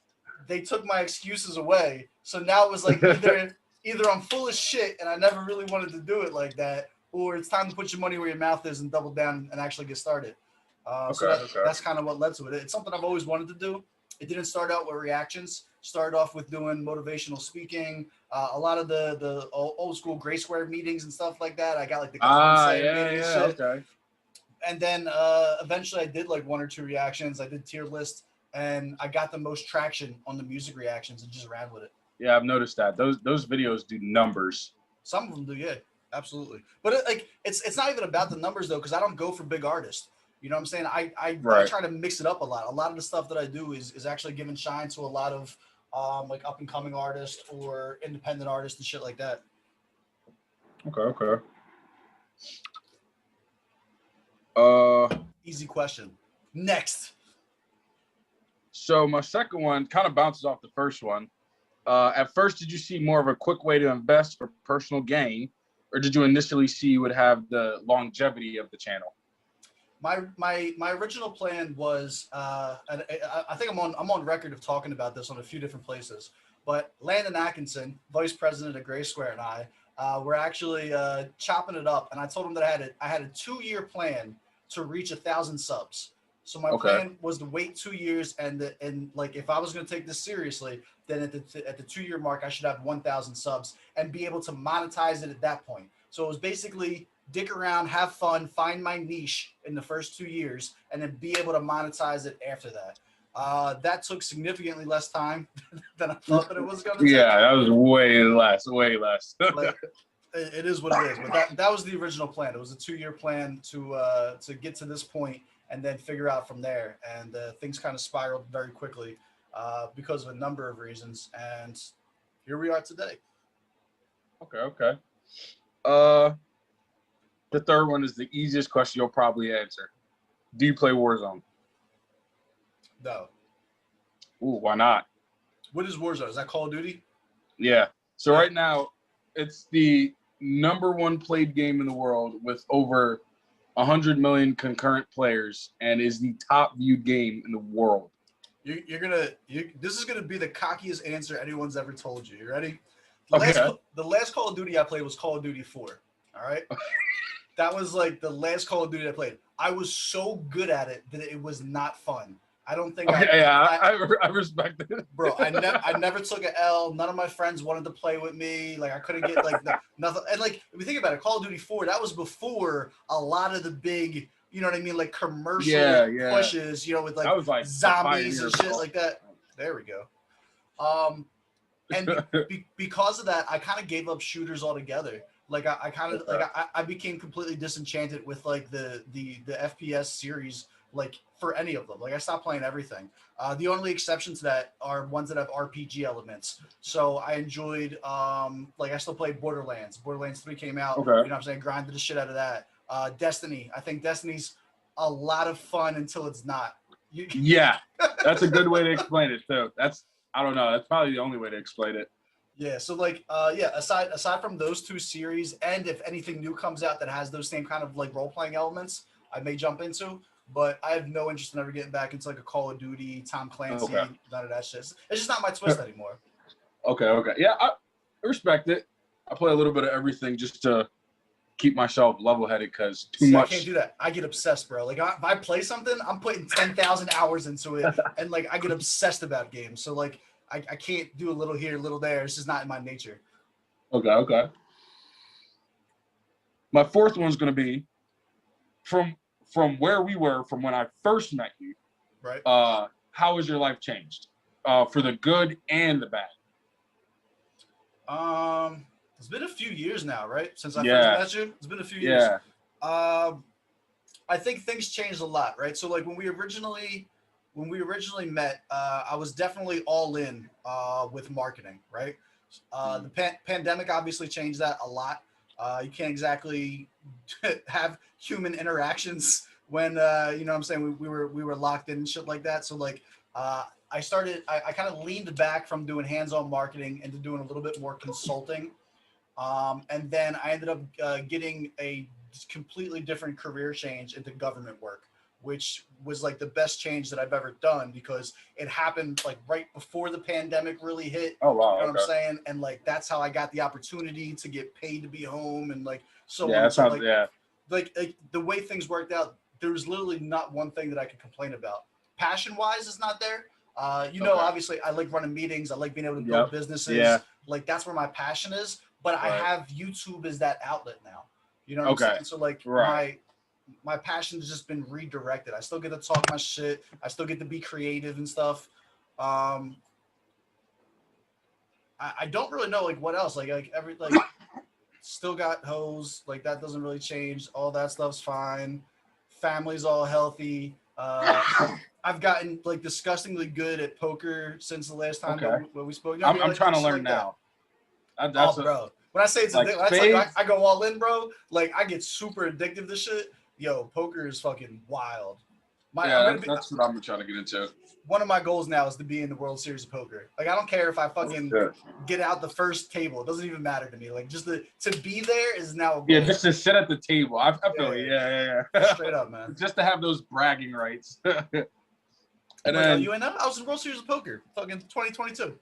They took my excuses away. So now it was like either I'm full of shit and I never really wanted to do it like that, or it's time to put your money where your mouth is and double down and actually get started. That's kind of what led to it. It's something I've always wanted to do. It didn't start out with reactions. Started off with doing motivational speaking, a lot of the old school Gray Square meetings and stuff like that. I got like the meeting and shit. Okay. And then eventually I did like one or two reactions. I did tier lists, and I got the most traction on the music reactions and just ran with it. Yeah, I've noticed that. Those videos do numbers. Some of them do, yeah, absolutely. But it's not even about the numbers though, because I don't go for big artists. You know what I'm saying? I try to mix it up a lot. A lot of the stuff that I do is actually giving shine to a lot of like up and coming artists or independent artists and shit like that. Okay. Easy question. Next. So my second one kind of bounces off the first one. At first, did you see more of a quick way to invest for personal gain, or did you initially see you would have the longevity of the channel? My original plan was, and I think I'm on record of talking about this on a few different places, but Landon Atkinson, vice president of Gray Square, and I were actually chopping it up, and I told him that I had a 2-year plan to reach 1,000 subs. So my plan was to wait 2 years, and like if I was going to take this seriously, then at the 2-year mark, I should have 1,000 subs and be able to monetize it at that point. So it was basically dick around, have fun, find my niche in the first 2 years, and then be able to monetize it after that. That took significantly less time than I thought that it was going to take. Yeah, that was way less. Like, it is what it is. But that was the original plan. It was a 2-year plan to get to this point and then figure out from there. And things kind of spiraled very quickly because of a number of reasons. And here we are today. Okay. The third one is the easiest question you'll probably answer. Do you play Warzone? No. Ooh, why not? What is Warzone? Is that Call of Duty? Yeah. So right now, it's the #1 played game in the world with over 100 million concurrent players, and is the top viewed game in the world. This is gonna be the cockiest answer anyone's ever told you. You ready? The last Call of Duty I played was Call of Duty 4. All right. That was like the last Call of Duty I played. I was so good at it that it was not fun. I don't think. I respect it, bro. I never took an L. None of my friends wanted to play with me. Like I couldn't get like nothing. And like if you think about it, Call of Duty 4, that was before a lot of the and like commercial pushes. With like zombies and shit like that. There we go. And because of that, I kind of gave up shooters altogether. Like I became completely disenchanted with like the FPS series, like for any of them. Like I stopped playing everything. The only exception to that are ones that have RPG elements. So I enjoyed like I still play Borderlands. Borderlands 3 came out. Okay. You know what I'm saying? Grinded the shit out of that. Destiny. I think Destiny's a lot of fun until it's not. Yeah, that's a good way to explain it too. I don't know. That's probably the only way to explain it. Yeah, so like aside from those two series, and if anything new comes out that has those same kind of like role-playing elements, I may jump into, but I have no interest in ever getting back into like a Call of Duty, Tom Clancy, none of that shit. It's just not my twist anymore. Okay. Yeah, I respect it. I play a little bit of everything just to keep myself level-headed because too much. I can't do that. I get obsessed, bro. Like if I play something, I'm putting 10,000 hours into it, and like I get obsessed about games. So like I can't do a little here, a little there. It's just not in my nature. Okay. My fourth one's gonna be from where we were from when I first met you. Right. How has your life changed? For the good and the bad. It's been a few years now, right? Since I Yeah. first met you. It's been a few years. Yeah. I think things changed a lot, right? So like when we originally met, I was definitely all in with marketing, right? The pandemic obviously changed that a lot. You can't exactly have human interactions when you know what I'm saying, we were locked in and shit like that. So like I kind of leaned back from doing hands-on marketing into doing a little bit more consulting. And then I ended up getting a completely different career change into government work, which was like the best change that I've ever done because it happened like right before the pandemic really hit. Oh wow. You know what I'm saying? And like that's how I got the opportunity to get paid to be home and like so Yeah, on. that sounds, Like the way things worked out, there was literally not one thing that I could complain about. Passion wise, it's not there. Obviously I like running meetings. I like being able to build businesses. Yeah. Like that's where my passion is. But I have YouTube as that outlet now. You know what I'm saying? So like my passion has just been redirected. I still get to talk my shit. I still get to be creative and stuff. I don't really know like what else. Like still got hoes. Like that doesn't really change. All that stuff's fine. Family's all healthy. I've gotten like disgustingly good at poker since the last time that we spoke. You know I'm trying to learn now. Bro. When I say it's addictive, I tell you, I go all in, bro. Like I get super addictive to shit. Yo, poker is fucking wild. That's what I'm trying to get into. One of my goals now is to be in the World Series of Poker. Like I don't care if I fucking get out the first table. It doesn't even matter to me. Like just to be there is now a goal. Yeah, just to sit at the table. I feel yeah. Straight up, man. Just to have those bragging rights. And like, then you in that? I was in the World Series of Poker, fucking 2022.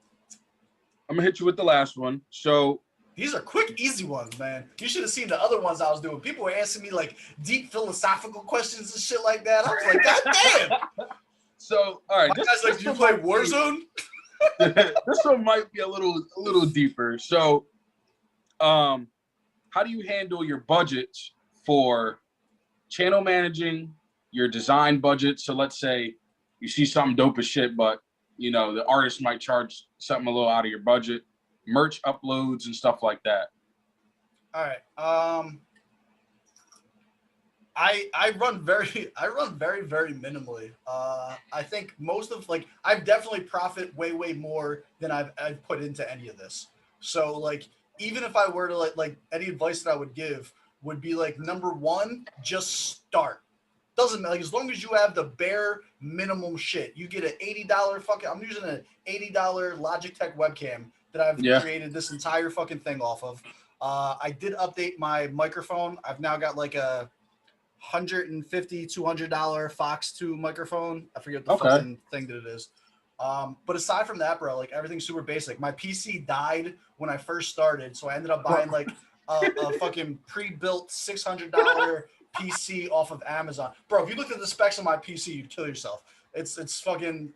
I'm gonna hit you with the last one. So these are quick, easy ones, man. You should have seen the other ones I was doing. People were asking me like deep philosophical questions and shit like that. I was like, God damn. So, all right. My guy's like, do you play Warzone? This one might be a little deeper. So, how do you handle your budget for channel managing, your design budget? So let's say you see something dope as shit, but you know the artist might charge something a little out of your budget. Merch uploads and stuff like that. All right. I run very minimally. I think most of like I've definitely profit way more than I've put into any of this. So like even if I were to like any advice that I would give would be like number one, just start. Doesn't matter, like as long as you have the bare minimum shit. You get an $80 fucking. I'm using an $80 Logitech webcam that I've created this entire fucking thing off of. I did update my microphone. I've now got like a $150, $200 Fox 2 microphone. I forget the fucking thing that it is. But aside from that, bro, like everything's super basic. My PC died when I first started, so I ended up buying like a fucking pre-built $600 PC off of Amazon. Bro, if you looked at the specs of my PC, you'd kill yourself. It's fucking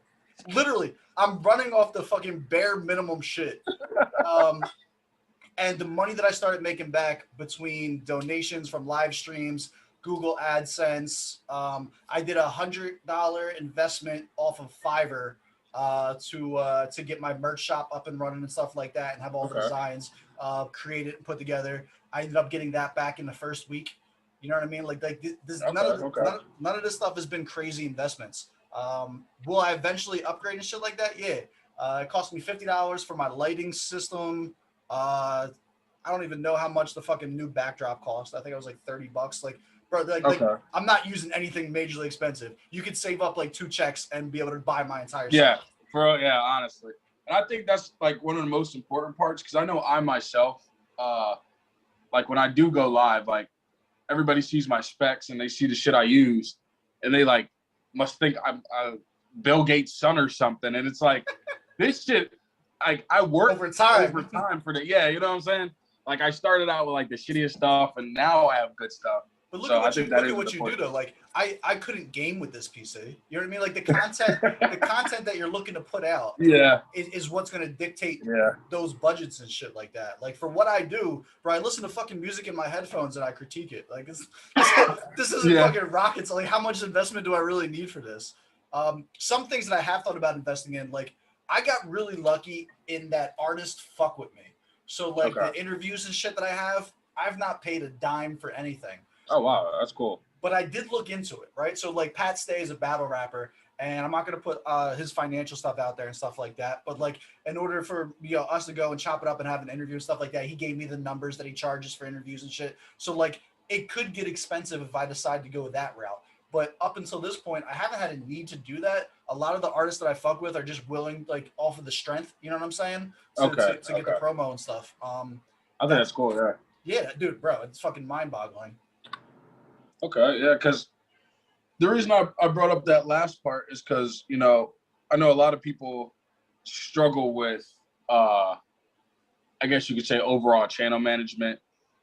literally, I'm running off the fucking bare minimum shit. And the money that I started making back between donations from live streams, Google AdSense, I did $100 investment off of Fiverr to get my merch shop up and running and stuff like that and have all the designs created and put together. I ended up getting that back in the first week. You know what I mean? Like this, none of this stuff has been crazy investments. Will I eventually upgrade and shit like that? Yeah. It cost me $50 for my lighting system. I don't even know how much the fucking new backdrop cost. I think it was like $30. Like, bro, like I'm not using anything majorly expensive. You could save up like 2 checks and be able to buy my entire stuff. Honestly. And I think that's like one of the most important parts because I know I myself, like when I do go live, like everybody sees my specs and they see the shit I use and they like must think I'm Bill Gates' son or something. And it's like this shit, like I work over time for that. Yeah, you know what I'm saying? Like I started out with like the shittiest stuff and now I have good stuff. But look So at I what you think that look is at what the you point. do though. Like I couldn't game with this PC. You know what I mean? Like the content that you're looking to put out Yeah, is what's gonna dictate yeah, those budgets and shit like that. Like for what I do, bro, I listen to fucking music in my headphones and I critique it. Like this isn't Yeah. fucking rockets. Like how much investment do I really need for this? Some things that I have thought about investing in, like I got really lucky in that artists fuck with me. So like Okay. the interviews and shit that I have, I've not paid a dime for anything. Oh wow, that's cool. But I did look into it, right? So like Pat Stay is a battle rapper, and I'm not gonna put his financial stuff out there and stuff like that. But like in order for us to go and chop it up and have an interview and stuff like that, he gave me the numbers that he charges for interviews and shit. So like it could get expensive if I decide to go that route. But up until this point, I haven't had a need to do that. A lot of the artists that I fuck with are just willing, like off of the strength, you know what I'm saying? To get the promo and stuff. I think that's cool. Yeah. Yeah, dude, bro, it's fucking mind-boggling. Okay. Yeah, because the reason I brought up that last part is because I know a lot of people struggle with I guess you could say overall channel management,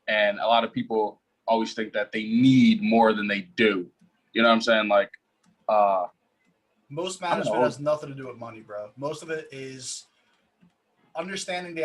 and a lot of people always think that they need more than they do. You know what I'm saying? Like most management has nothing to do with money, bro. Most of it is understanding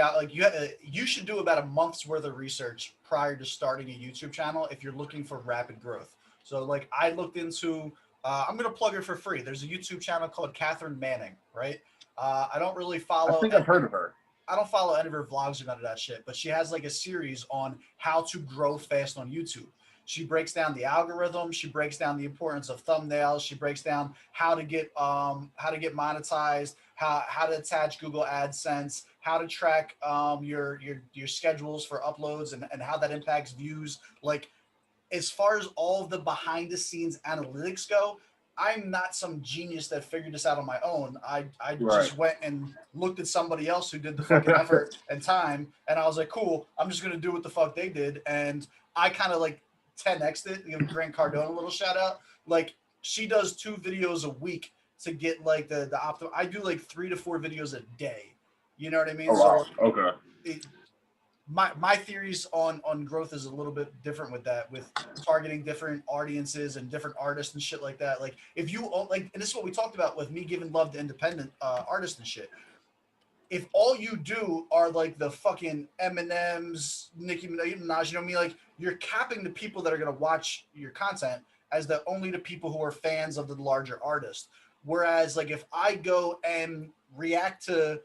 you should do about a month's worth of research prior to starting a YouTube channel if you're looking for rapid growth. So like I looked into I'm gonna plug her for free. There's a YouTube channel called Catherine Manning, right? I don't really follow. I think I've heard of her. I don't follow any of her vlogs or none of that shit, but she has like a series on how to grow fast on YouTube. She breaks down the algorithm. She breaks down the importance of thumbnails. She breaks down how to get monetized, how to attach Google AdSense, how to track your schedules for uploads and how that impacts views. Like as far as all of the behind the scenes analytics go, I'm not some genius that figured this out on my own. I just went and looked at somebody else who did the fucking effort and time, and I was like, cool, I'm just gonna do what the fuck they did, and I kind of like 10x'd it. Give Grant Cardone a little shout out. Like she does 2 videos a week to get like the optimal. I do like 3 to 4 videos a day. You know what I mean? Oh, wow. So okay. My theories on growth is a little bit different with that, with targeting different audiences and different artists and shit like that. Like if you like, and this is what we talked about with me giving love to independent artists and shit. If all you do are like the fucking Eminems, Nicki Minaj, you know what I mean? Like you're capping the people that are gonna watch your content as the only the people who are fans of the larger artist. Whereas like if I go and react to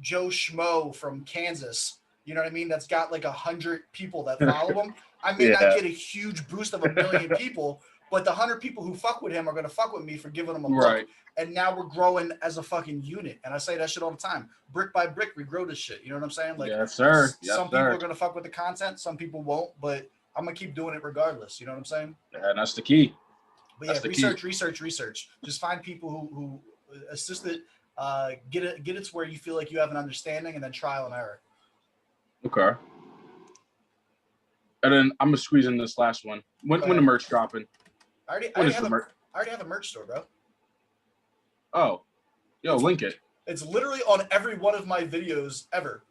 Joe Schmo from Kansas, you know what I mean? That's got like 100 people that follow him. I may not get a huge boost of 1 million people, but the 100 people who fuck with him are gonna fuck with me for giving him a look. And now we're growing as a fucking unit. And I say that shit all the time. Brick by brick, we grow this shit. You know what I'm saying? Like, yes, sir. Some people are gonna fuck with the content, some people won't, but I'm gonna keep doing it regardless. You know what I'm saying? Yeah, and that's the key. But yeah, research. Just find people who assist it. Get it to where you feel like you have an understanding, and then trial and error. Okay. And then I'm gonna squeeze in this last one. When the merch dropping? I already have a merch store, bro. Oh, link it. It's literally on every one of my videos ever.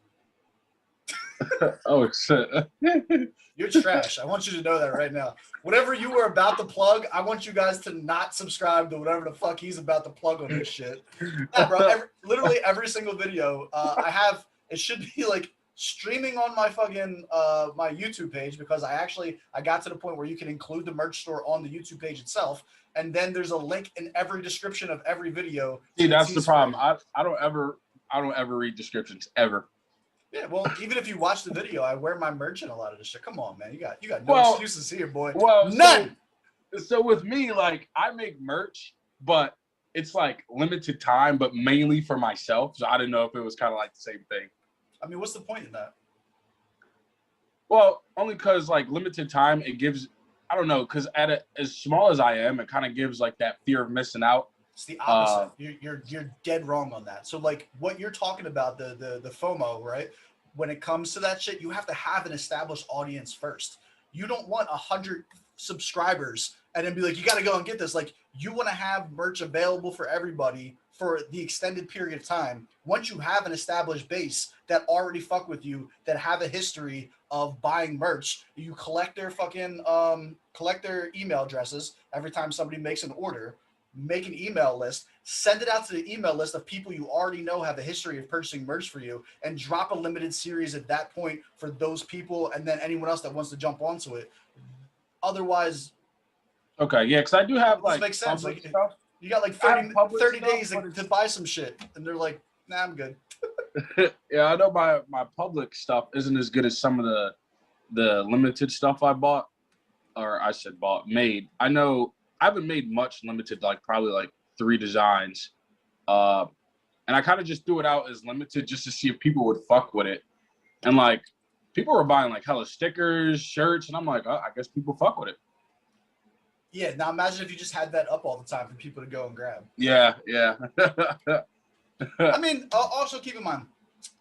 Oh shit. You're trash. I want you to know that right now. Whatever you were about to plug, I want you guys to not subscribe to whatever the fuck he's about to plug on this shit. Yeah, bro. Literally every single video I have, it should be like streaming on my fucking my YouTube page, because I got to the point where you can include the merch store on the YouTube page itself, and then there's a link in every description of every video. See, that's the problem. I don't ever read descriptions ever. Yeah, well, even if you watch the video, I wear my merch in a lot of this shit. Come on, man, you got no excuses here, boy. Well, none. So with me, like I make merch, but it's like limited time, but mainly for myself. So I didn't know if it was kind of like the same thing. I mean, what's the point in that? Well, only because like limited time, it gives, I don't know, because as small as I am, it kind of gives like that fear of missing out. It's the opposite. You're dead wrong on that. So like what you're talking about, the FOMO, right? When it comes to that shit, you have to have an established audience first. You don't want 100 subscribers and then be like, you got to go and get this. Like you want to have merch available for everybody for the extended period of time. Once you have an established base that already fuck with you, that have a history of buying merch, you collect their fucking collect their email addresses every time somebody makes an order, make an email list, send it out to the email list of people you already know have a history of purchasing merch for you, and drop a limited series at that point for those people, and then anyone else that wants to jump onto it. Otherwise, Okay, yeah, because I do have this like makes sense. public Like stuff. you got like I have 30, public 30 stuff, days but to buy some shit, and they're like, nah, I'm good. Yeah, I know my public stuff isn't as good as some of the limited stuff I bought, or I said bought, made. I know I haven't made much limited, like probably like 3 designs. And I kind of just threw it out as limited just to see if people would fuck with it. And like people were buying like hella stickers, shirts, and I'm like, oh, I guess people fuck with it. Yeah, now imagine if you just had that up all the time for people to go and grab. Yeah, yeah. I mean, also keep in mind,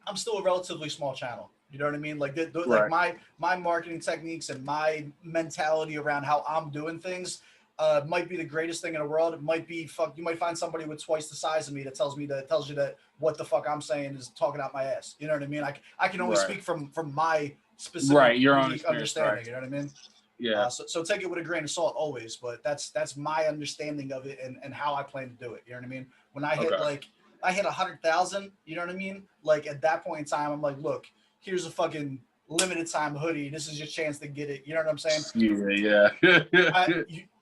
I'm still a relatively small channel. You know what I mean? Like, Right. like my marketing techniques and my mentality around how I'm doing things might be the greatest thing in the world. It might be you might find somebody with twice the size of me that tells you that what the fuck I'm saying is talking out my ass. You know what I mean? I can only Right. speak from my specific Right, your own unique experience, understanding. right. You know what I mean? Yeah. So take it with a grain of salt always, but that's my understanding of it and how I plan to do it. You know what I mean? When I hit Okay. I hit 100,000, you know what I mean? Like at that point in time, I'm like, look, here's a fucking limited time hoodie. This is your chance to get it. You know what I'm saying? Yeah.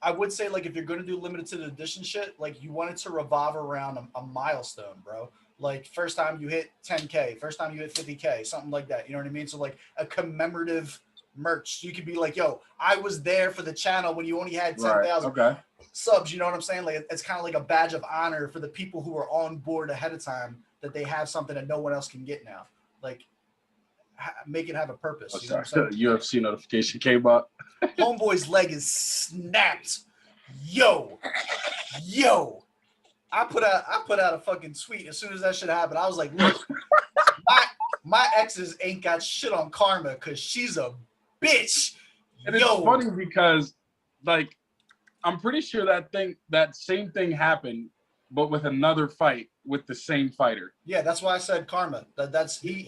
I would say like if you're gonna do limited edition shit, like you want it to revolve around a milestone, bro. Like first time you hit 10K, first time you hit 50K, something like that. You know what I mean? So like a commemorative merch. So you could be like, yo, I was there for the channel when you only had 10,000 Okay. subs. You know what I'm saying? Like it's kind of like a badge of honor for the people who are on board ahead of time that they have something that no one else can get now. Like make it have a purpose. You know what I'm saying? UFC notification came up. Homeboy's leg is snapped. Yo. I put out a fucking tweet as soon as that shit happened. I was like, look, my exes ain't got shit on Karma because she's a bitch. And it's funny because like I'm pretty sure that same thing happened, but with another fight with the same fighter. Yeah, that's why I said Karma. That's he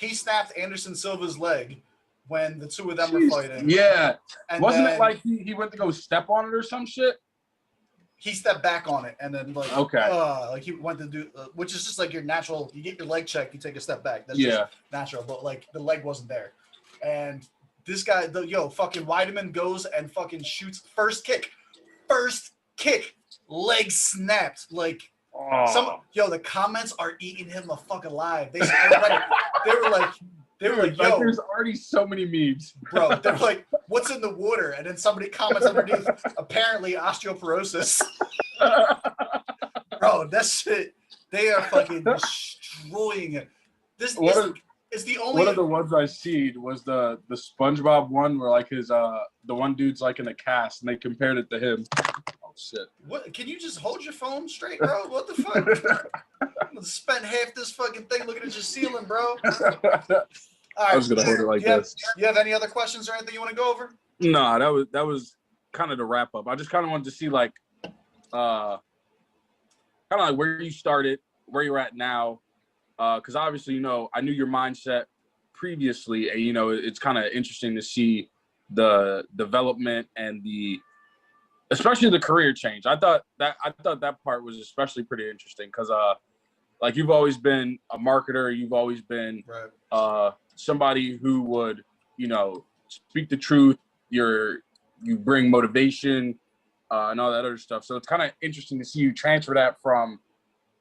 snapped Anderson Silva's leg when the two of them were fighting. Yeah. And wasn't then it like he went to go step on it or some shit? He stepped back on it and then like like he went to do which is just like your natural. You get your leg checked, you take a step back. That's just natural. But like the leg wasn't there, and this guy, fucking Weideman goes and fucking shoots first kick, leg snapped. Like the comments are eating him a fucking alive. They were like, yo, there's already so many memes, bro. They're like, what's in the water? And then somebody comments underneath, apparently osteoporosis. Bro, that shit, they are fucking destroying it. This is the only. One of the ones I seen was the SpongeBob one where like his the one dude's like in a cast and they compared it to him. Oh shit! What? Can you just hold your phone straight, bro? What the fuck? I'm gonna spend half this fucking thing looking at your ceiling, bro. All right, I was gonna hold it like this. You have any other questions or anything you want to go over? No, that was kind of the wrap up. I just kind of wanted to see like kind of like where you started, where you're at now, because obviously I knew your mindset previously, and it's kind of interesting to see the development and especially the career change. I thought that part was especially pretty interesting because like you've always been a marketer, you've always been somebody who would speak the truth. You bring motivation and all that other stuff. So it's kind of interesting to see you transfer that from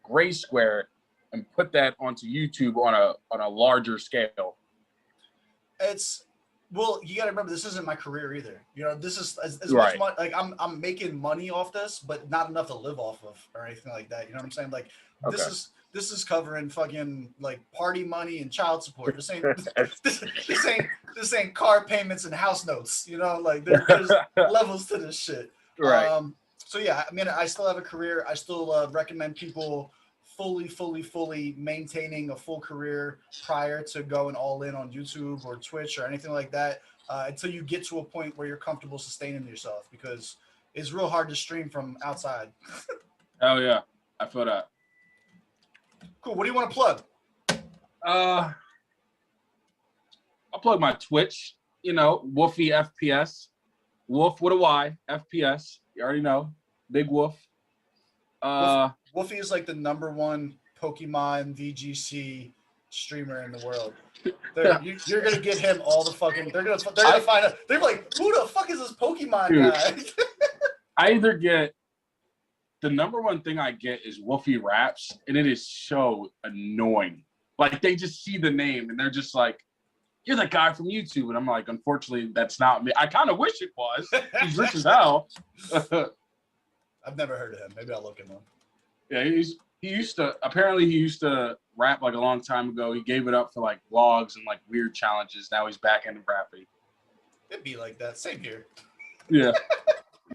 Gray Square and put that onto YouTube on a larger scale. Well, you got to remember, this isn't my career either. This is as Right. much money. Like I'm making money off this, but not enough to live off of or anything like that. You know what I'm saying? Like this is covering fucking like party money and child support. This ain't car payments and house notes. Like there's levels to this shit. Right. So yeah, I mean, I still have a career. I still recommend people fully maintaining a full career prior to going all in on YouTube or Twitch or anything like that until you get to a point where you're comfortable sustaining yourself, because it's real hard to stream from outside. Hell yeah, I feel that. Cool. What do you want to plug? I'll plug my Twitch. You know, Woofy FPS. Wolf with a Y. FPS. You already know. Big Wolf. Woofy is like the #1 Pokemon VGC streamer in the world. You're gonna get him all the fucking. They're gonna find out. They're like, who the fuck is this Pokemon guy? I either get the #1 thing I get is Woofy raps, and it is so annoying. Like they just see the name and they're just like, "You're that guy from YouTube," and I'm like, "Unfortunately, that's not me." I kind of wish it was. He's rich as hell. I've never heard of him. Maybe I'll look him up. Yeah, he used to rap like a long time ago. He gave it up for like vlogs and like weird challenges. Now he's back into rapping. It'd be like that. Same here. Yeah.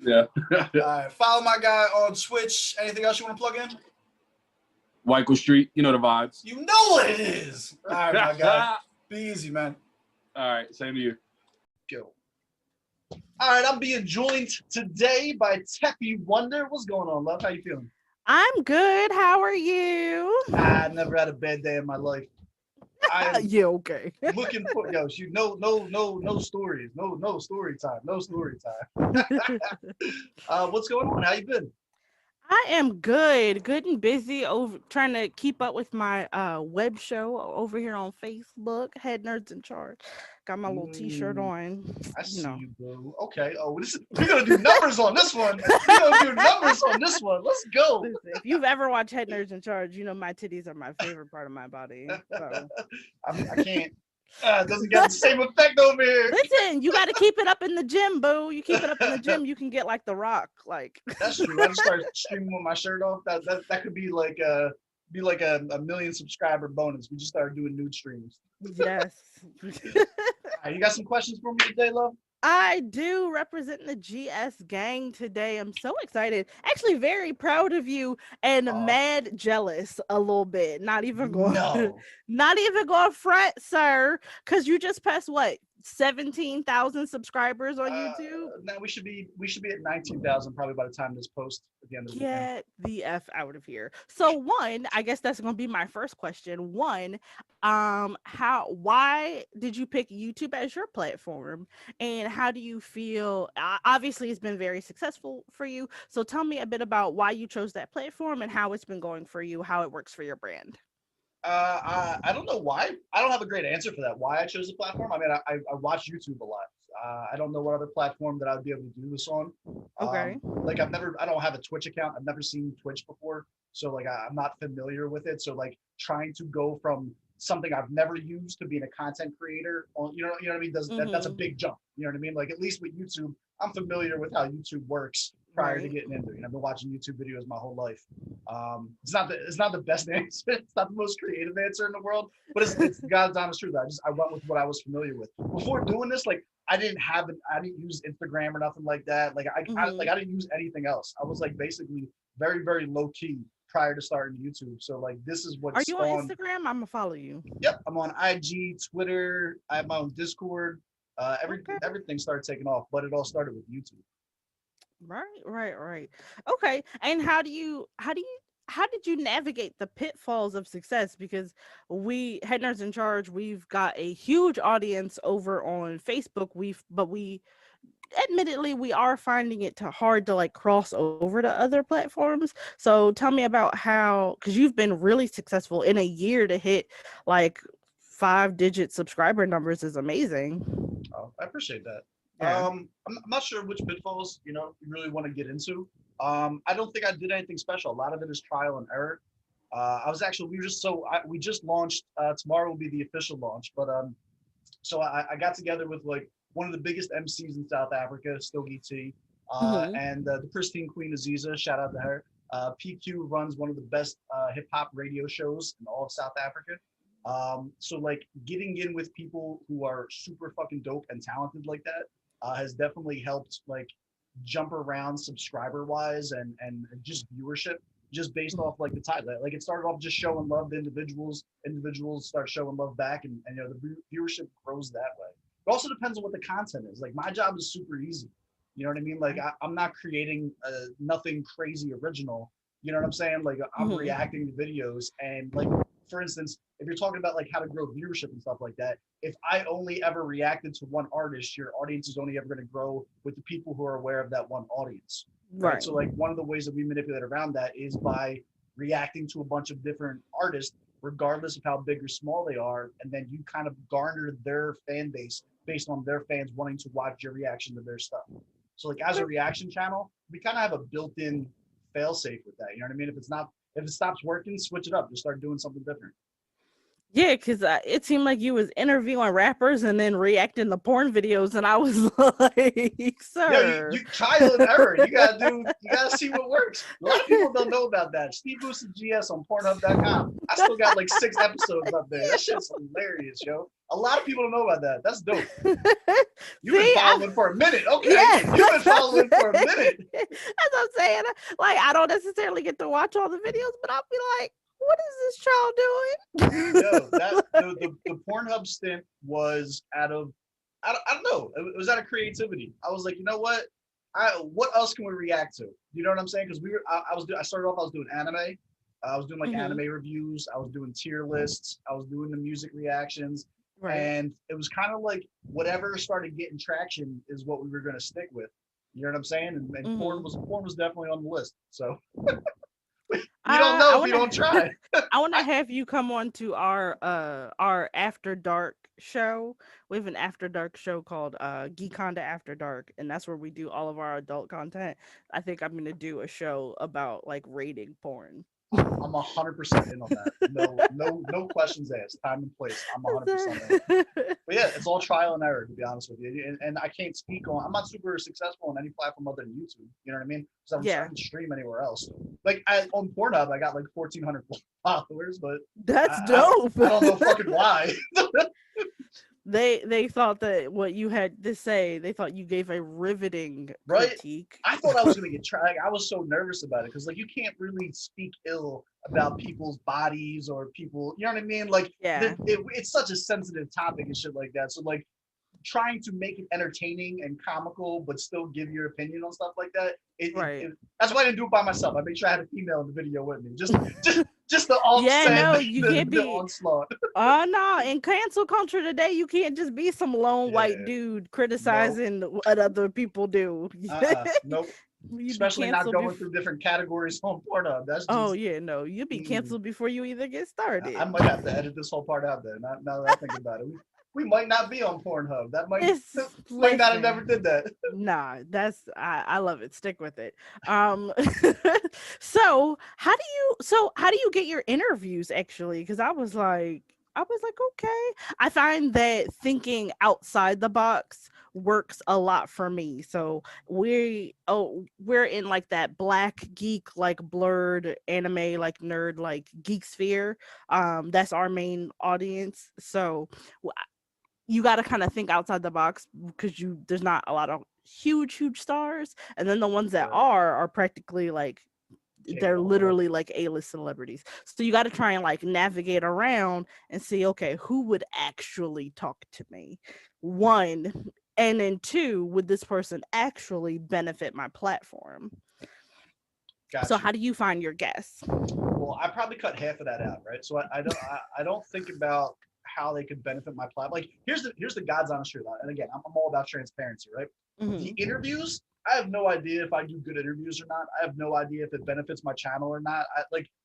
Yeah. All right, follow my guy on Twitch. Anything else you want to plug in? Wyco Street, you know the vibes. You know what it is. All right, my guy. Be easy, man. All right, same to you. Go. All right, I'm being joined today by Teppy Wonder. What's going on, love? How you feeling? I'm good. How are you? I never had a bad day in my life. Yeah, okay. Looking for no stories, no story time. What's going on? How you been? I am good and busy over trying to keep up with my web show over here on Facebook. Head Nerds in Charge. Got my little t-shirt on. I see you, boo. Okay. Oh, we're gonna do numbers on this one. Let's go. Listen, if you've ever watched Head Nerds in Charge, you know my titties are my favorite part of my body. So. I can't. It doesn't get the same effect over here. Listen, you got to keep it up in the gym, boo. You keep it up in the gym, you can get like The Rock. Like that's true. I just start streaming with my shirt off. That could be like a million subscriber bonus. We just started doing nude streams. Yes. You got some questions for me today, love? I do, representing the GSGang today. I'm so excited. Actually, very proud of you and mad jealous a little bit. Not even going front, sir, because you just passed what? 17,000 subscribers on YouTube. No, we should be at 19,000 probably by the time this post at the end of the weekend. Get the F out of here. So one, I guess that's going to be my first question. One, why did you pick YouTube as your platform, and how do you feel? Obviously, it's been very successful for you. So tell me a bit about why you chose that platform and how it's been going for you, how it works for your brand. I don't know why. I don't have a great answer for that. Why I chose the platform. I mean, I watch YouTube a lot. I don't know what other platform that I would be able to do this on. Okay. Like I don't have a Twitch account. I've never seen Twitch before. So like, I'm not familiar with it. So like trying to go from something I've never used to being a content creator on, you know what I mean? That's a big jump. You know what I mean? Like at least with YouTube, I'm familiar with how YouTube works prior to getting into it. And I've been watching YouTube videos my whole life. It's not the best answer. It's not the most creative answer in the world, but it's God's honest truth. I went with what I was familiar with. Before doing this, like I didn't use Instagram or nothing like that. Like I didn't use anything else. I was like basically very, very low key prior to starting YouTube. So like this is what. Are you on Instagram? I'm gonna follow you. Yep, I'm on IG, Twitter. I have my own Discord. Everything started taking off, but it all started with YouTube. Right. Okay. And how did you navigate the pitfalls of success? Because we Head Nerds in Charge, we've got a huge audience over on Facebook. But admittedly we are finding it hard to like cross over to other platforms. So tell me about how, because you've been really successful in a year to hit like 5-digit subscriber numbers is amazing. Oh, I appreciate that. Yeah. I'm not sure which pitfalls you really want to get into. I don't think I did anything special. A lot of it is trial and error. We just launched. Tomorrow will be the official launch, but so I got together with like one of the biggest MCs in South Africa, Stogie T, and the pristine Queen Aziza. Shout out to her. PQ runs one of the best hip hop radio shows in all of South Africa. So like getting in with people who are super fucking dope and talented like that has definitely helped like jump around subscriber wise and just viewership just based off like the title. Like it started off just showing love to individuals start showing love back and the viewership grows that way. It also depends on what the content is. Like my job is super easy. You know what I mean? Like I'm not creating nothing crazy original. You know what I'm saying? Like I'm Mhm. reacting to videos, and like for instance, if you're talking about like how to grow viewership and stuff like that, if I only ever reacted to one artist, your audience is only ever going to grow with the people who are aware of that one audience, right? Right. So like one of the ways that we manipulate around that is by reacting to a bunch of different artists, regardless of how big or small they are, and then you kind of garner their fan base based on their fans wanting to watch your reaction to their stuff. So like as a reaction channel, we kind of have a built-in fail-safe with that. You know what I mean? If it stops working, switch it up. Just start doing something different. Yeah, because it seemed like you was interviewing rappers and then reacting to porn videos, and I was like, Yeah, sir. you trial and error. You gotta see what works. A lot of people don't know about that. SteveBussaGS on Pornhub.com. I still got like 6 episodes up there. That shit's hilarious, yo. A lot of people don't know about that. That's dope. You've been following for a minute. Okay. Yeah, You've been following for a minute. That's what I'm saying. Like, I don't necessarily get to watch all the videos, but I'll be like, what is this child doing? Yo, the Pornhub stint was out of I don't know. It was out of creativity. I was like, you know what? What else can we react to? You know what I'm saying? Because I started off. I was doing anime. I was doing like Mhm. anime reviews. I was doing tier lists. I was doing the music reactions, Right. and it was kind of like whatever started getting traction is what we were going to stick with. You know what I'm saying? And porn was definitely on the list. So you don't know if you don't try. I want to have you come on to our After Dark show. We have an After Dark show called Geekonda After Dark, and that's where we do all of our adult content. I think I'm gonna do a show about like rating porn. I'm 100% in on that. No questions asked. Time and place. I'm 100% in. But yeah, it's all trial and error, to be honest with you. And I can't speak on. I'm not super successful on any platform other than YouTube. You know what I mean? Because I don't stream anywhere else. Like on Pornhub, I got like 1,400 followers, but That's dope. I don't know fucking why. They thought that what you had to say, they thought you gave a riveting Right? critique. I thought I was gonna get tried. I was so nervous about it because like you can't really speak ill about people's bodies or people. You know what I mean? Like Yeah. it's such a sensitive topic and shit like that. So like trying to make it entertaining and comical, but still give your opinion on stuff like that. That's why I didn't do it by myself. I made sure I had a female in the video with me. Just the onset, you can't be the onslaught. Oh no! In cancel culture today, you can't just be some lone white dude criticizing what other people do. Nope. Especially not going through different categories on Pornhub. That's just, you'll be canceled before you even get started. I might have to edit this whole part out there. Now that I think about it, we might not be on Pornhub. That might not have never did that. Nah, I love it. Stick with it. So how do you get your interviews actually? Because I was like, okay. I find that thinking outside the box works a lot for me. So we're in like that black geek, like blurred anime, like nerd, like geek sphere. That's our main audience. So you got to kind of think outside the box because there's not a lot of huge stars, and then the ones that are practically like they're literally like A-list celebrities. So you got to try and like navigate around and see, okay, who would actually talk to me? One, and then two, would this person actually benefit my platform? Gotcha. So how do you find your guests? Well, I probably cut half of that out, right? So I don't think about how they could benefit my platform. Like here's the God's honest truth. And again, I'm all about transparency, right? Mm-hmm. The interviews, I have no idea if I do good interviews or not. I have no idea if it benefits my channel or not.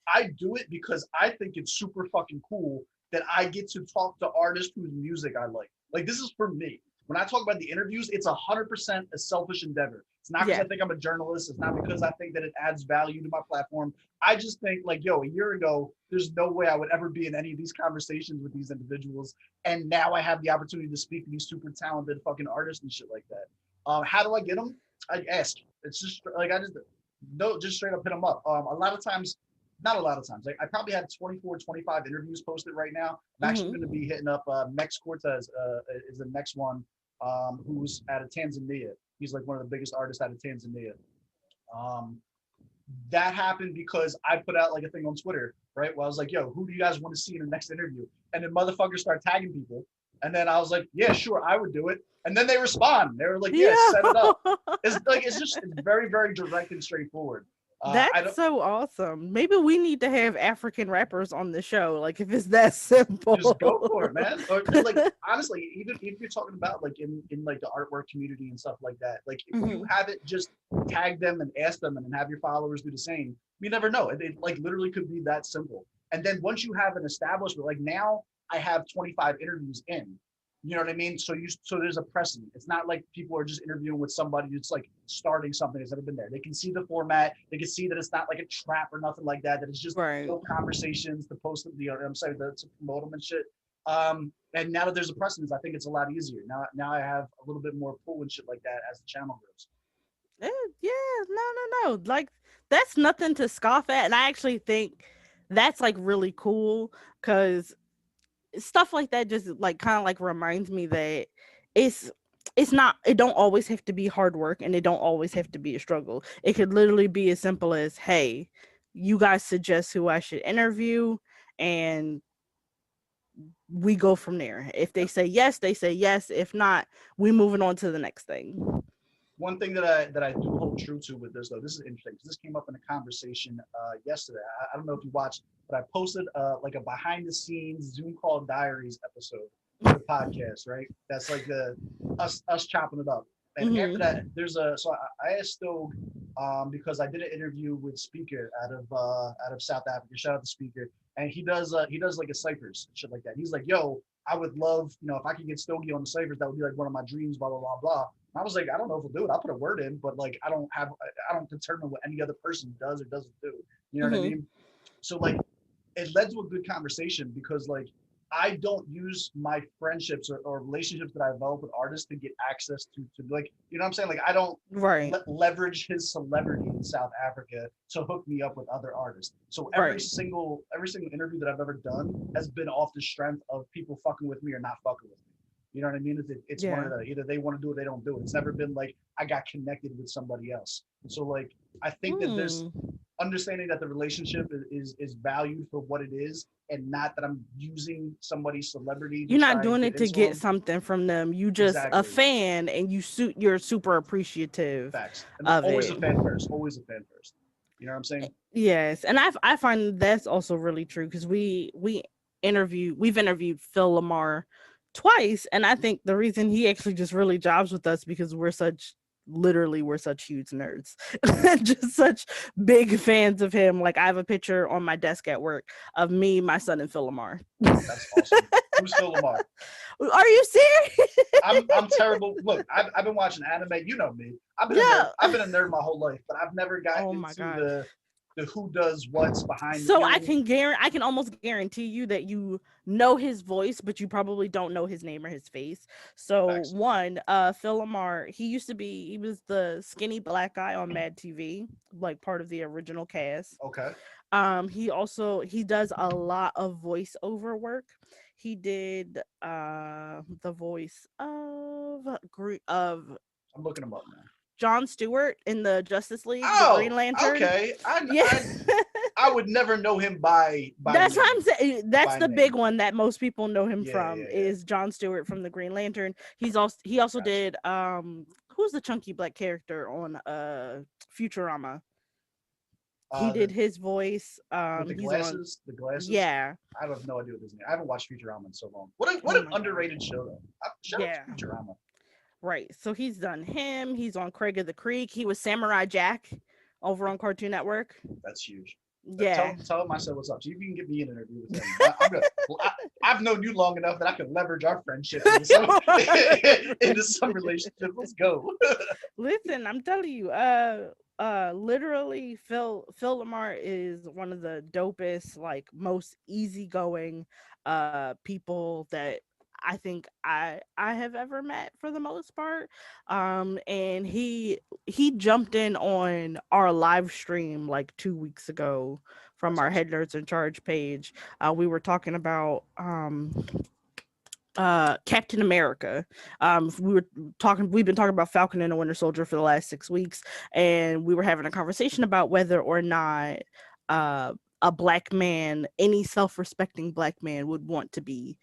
I do it because I think it's super fucking cool that I get to talk to artists whose music I like. Like this is for me. When I talk about the interviews, it's 100% a selfish endeavor. It's not because I think I'm a journalist. It's not because I think that it adds value to my platform. I just think like, a year ago, there's no way I would ever be in any of these conversations with these individuals. And now I have the opportunity to speak to these super talented fucking artists and shit like that. How do I get them? I ask. It's just like, just straight up hit them up. Not a lot of times. Like I probably have 24, 25 interviews posted right now. I'm actually going to be hitting up Mex Cortez is the next one, who's out of Tanzania. He's like one of the biggest artists out of Tanzania. That happened because I put out like a thing on Twitter, right? Where I was like, who do you guys want to see in the next interview? And then motherfuckers start tagging people. And then I was like, yeah, sure, I would do it. And then they respond. They were like, set it up. It's very, very direct and straightforward. I That's don't so awesome. Maybe we need to have African rappers on the show, like if it's that simple. just go for it, man. Or and, like honestly, even if you're talking about like in like the artwork community and stuff like that, like if you haven't just tag them and ask them and then have your followers do the same, you never know. It like literally could be that simple. And then once you have an establishment, like now I have 25 interviews in. You know what I mean? So there's a precedent. It's not like people are just interviewing with somebody who's like starting something that's never been there. They can see the format. They can see that it's not like a trap or nothing like that. That it's just real conversations to post the I'm sorry, to promote them and shit. And now that there's a precedent, I think it's a lot easier. Now I have a little bit more pull and shit like that as the channel grows. Yeah, no. Like that's nothing to scoff at, and I actually think that's like really cool because stuff like that just like kind of like reminds me that it's not, it don't always have to be hard work and it don't always have to be a struggle. It could literally be as simple as, hey, you guys suggest who I should interview and we go from there. If they say yes, they say yes. If not, we moving on to the next thing. One thing that I do hold true to with this though, this is interesting because this came up in a conversation yesterday. I don't know if you watched, but I posted like a behind the scenes Zoom call diaries episode for the podcast, right? That's like the us chopping it up. And after that, so I asked Stoke because I did an interview with Speaker out of South Africa. Shout out to Speaker, and he does like a ciphers and shit like that. He's like, yo, I would love, if I could get Stogie on the ciphers, that would be like one of my dreams, blah blah blah blah. And I was like, I don't know if we'll do it. I'll put a word in, but like I don't determine what any other person does or doesn't do. You know what I mean? So like it led to a good conversation because like I don't use my friendships or relationships that I develop with artists to get access to like, you know what I'm saying? Like I don't leverage his celebrity in South Africa to hook me up with other artists. So every single interview that I've ever done has been off the strength of people fucking with me or not fucking with me. You know what I mean? It's one of the, either they want to do it or they don't do it. It's never been like I got connected with somebody else. So like I think that there's understanding that the relationship is valued for what it is and not that I'm using somebody's celebrity. You're not doing it to get something from them. You just a fan and you're super appreciative. Facts. And of always it. a fan first. Always a fan first. You know what I'm saying? Yes. And I find that's also really true because we've interviewed Phil Lamar twice, and I think the reason he actually just really jobs with us because we're such huge nerds. Just such big fans of him. Like I have a picture on my desk at work of me, my son, and Phil Lamar. That's awesome. Who's Phil Lamar? Are you serious? I'm terrible. Look, I've been watching anime. You know me. I've been a nerd my whole life, but I've never gotten into the who does what's behind. So I can almost guarantee you that you know his voice, but you probably don't know his name or his face. So Phil Lamar, he was the skinny black guy on Mad TV, like part of the original cast. Okay. He does a lot of voiceover work. He did the voice of I'm looking him up now. John Stewart in the Justice League, the Green Lantern. Okay. I would never know him by that's name. what I'm saying. That's the name. big one that most people know him from is John Stewart from the Green Lantern. He also did who's the chunky black character on Futurama? He did his voice. The glasses. Yeah. I have no idea what his name. I haven't watched Futurama in so long. What an underrated show though. Shout out to Futurama. Right. So he's done him. He's on Craig of the Creek. He was Samurai Jack over on Cartoon Network. That's huge. Yeah. Tell him I said what's up. So you can get me an interview with him. I'm good. I've known you long enough that I can leverage our friendship into some relationship. Let's go. Listen, I'm telling you, literally Phil Lamar is one of the dopest, like most easygoing people that I think I have ever met for the most part. And he jumped in on our live stream like 2 weeks ago from our Head Nerds in Charge page. We were talking about Captain America. We've been talking about Falcon and the Winter Soldier for the last 6 weeks, and we were having a conversation about whether or not a black man, any self-respecting black man would want to be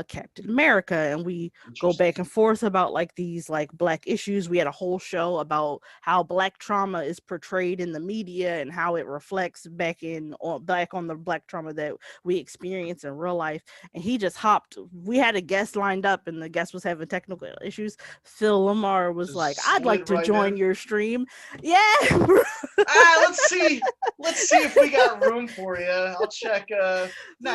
Captain America. And we go back and forth about like these like black issues. We had a whole show about how black trauma is portrayed in the media and how it reflects back on the black trauma that we experience in real life. And he just hopped. We had a guest lined up and the guest was having technical issues. Phil Lamar was Just like, I'd like slid to right join in. your stream. Yeah. Let's see if we got room for you. I'll check. Go ahead.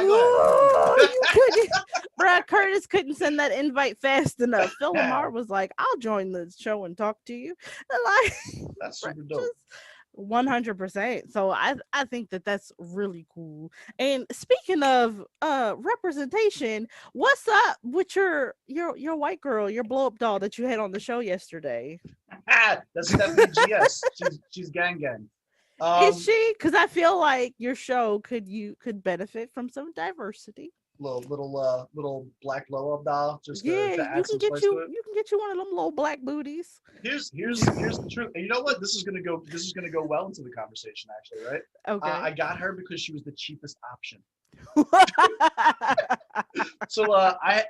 You couldn't, Brad Curtis couldn't send that invite fast enough. Phil Lamar was like, I'll join the show and talk to you. And like, That's super dope. 100%. So I think that's really cool. And speaking of representation, what's up with your white girl, your blow up doll that you had on the show yesterday? That's SteveBussaGS. She's gang. Is she? Because I feel like your show could benefit from some diversity. Little black blow up doll. Just to add you some can spice get to it. you can get you one of them little black booties. Here's the truth. And you know what? This is gonna go well into the conversation, actually, right? Okay. I got her because she was the cheapest option. So I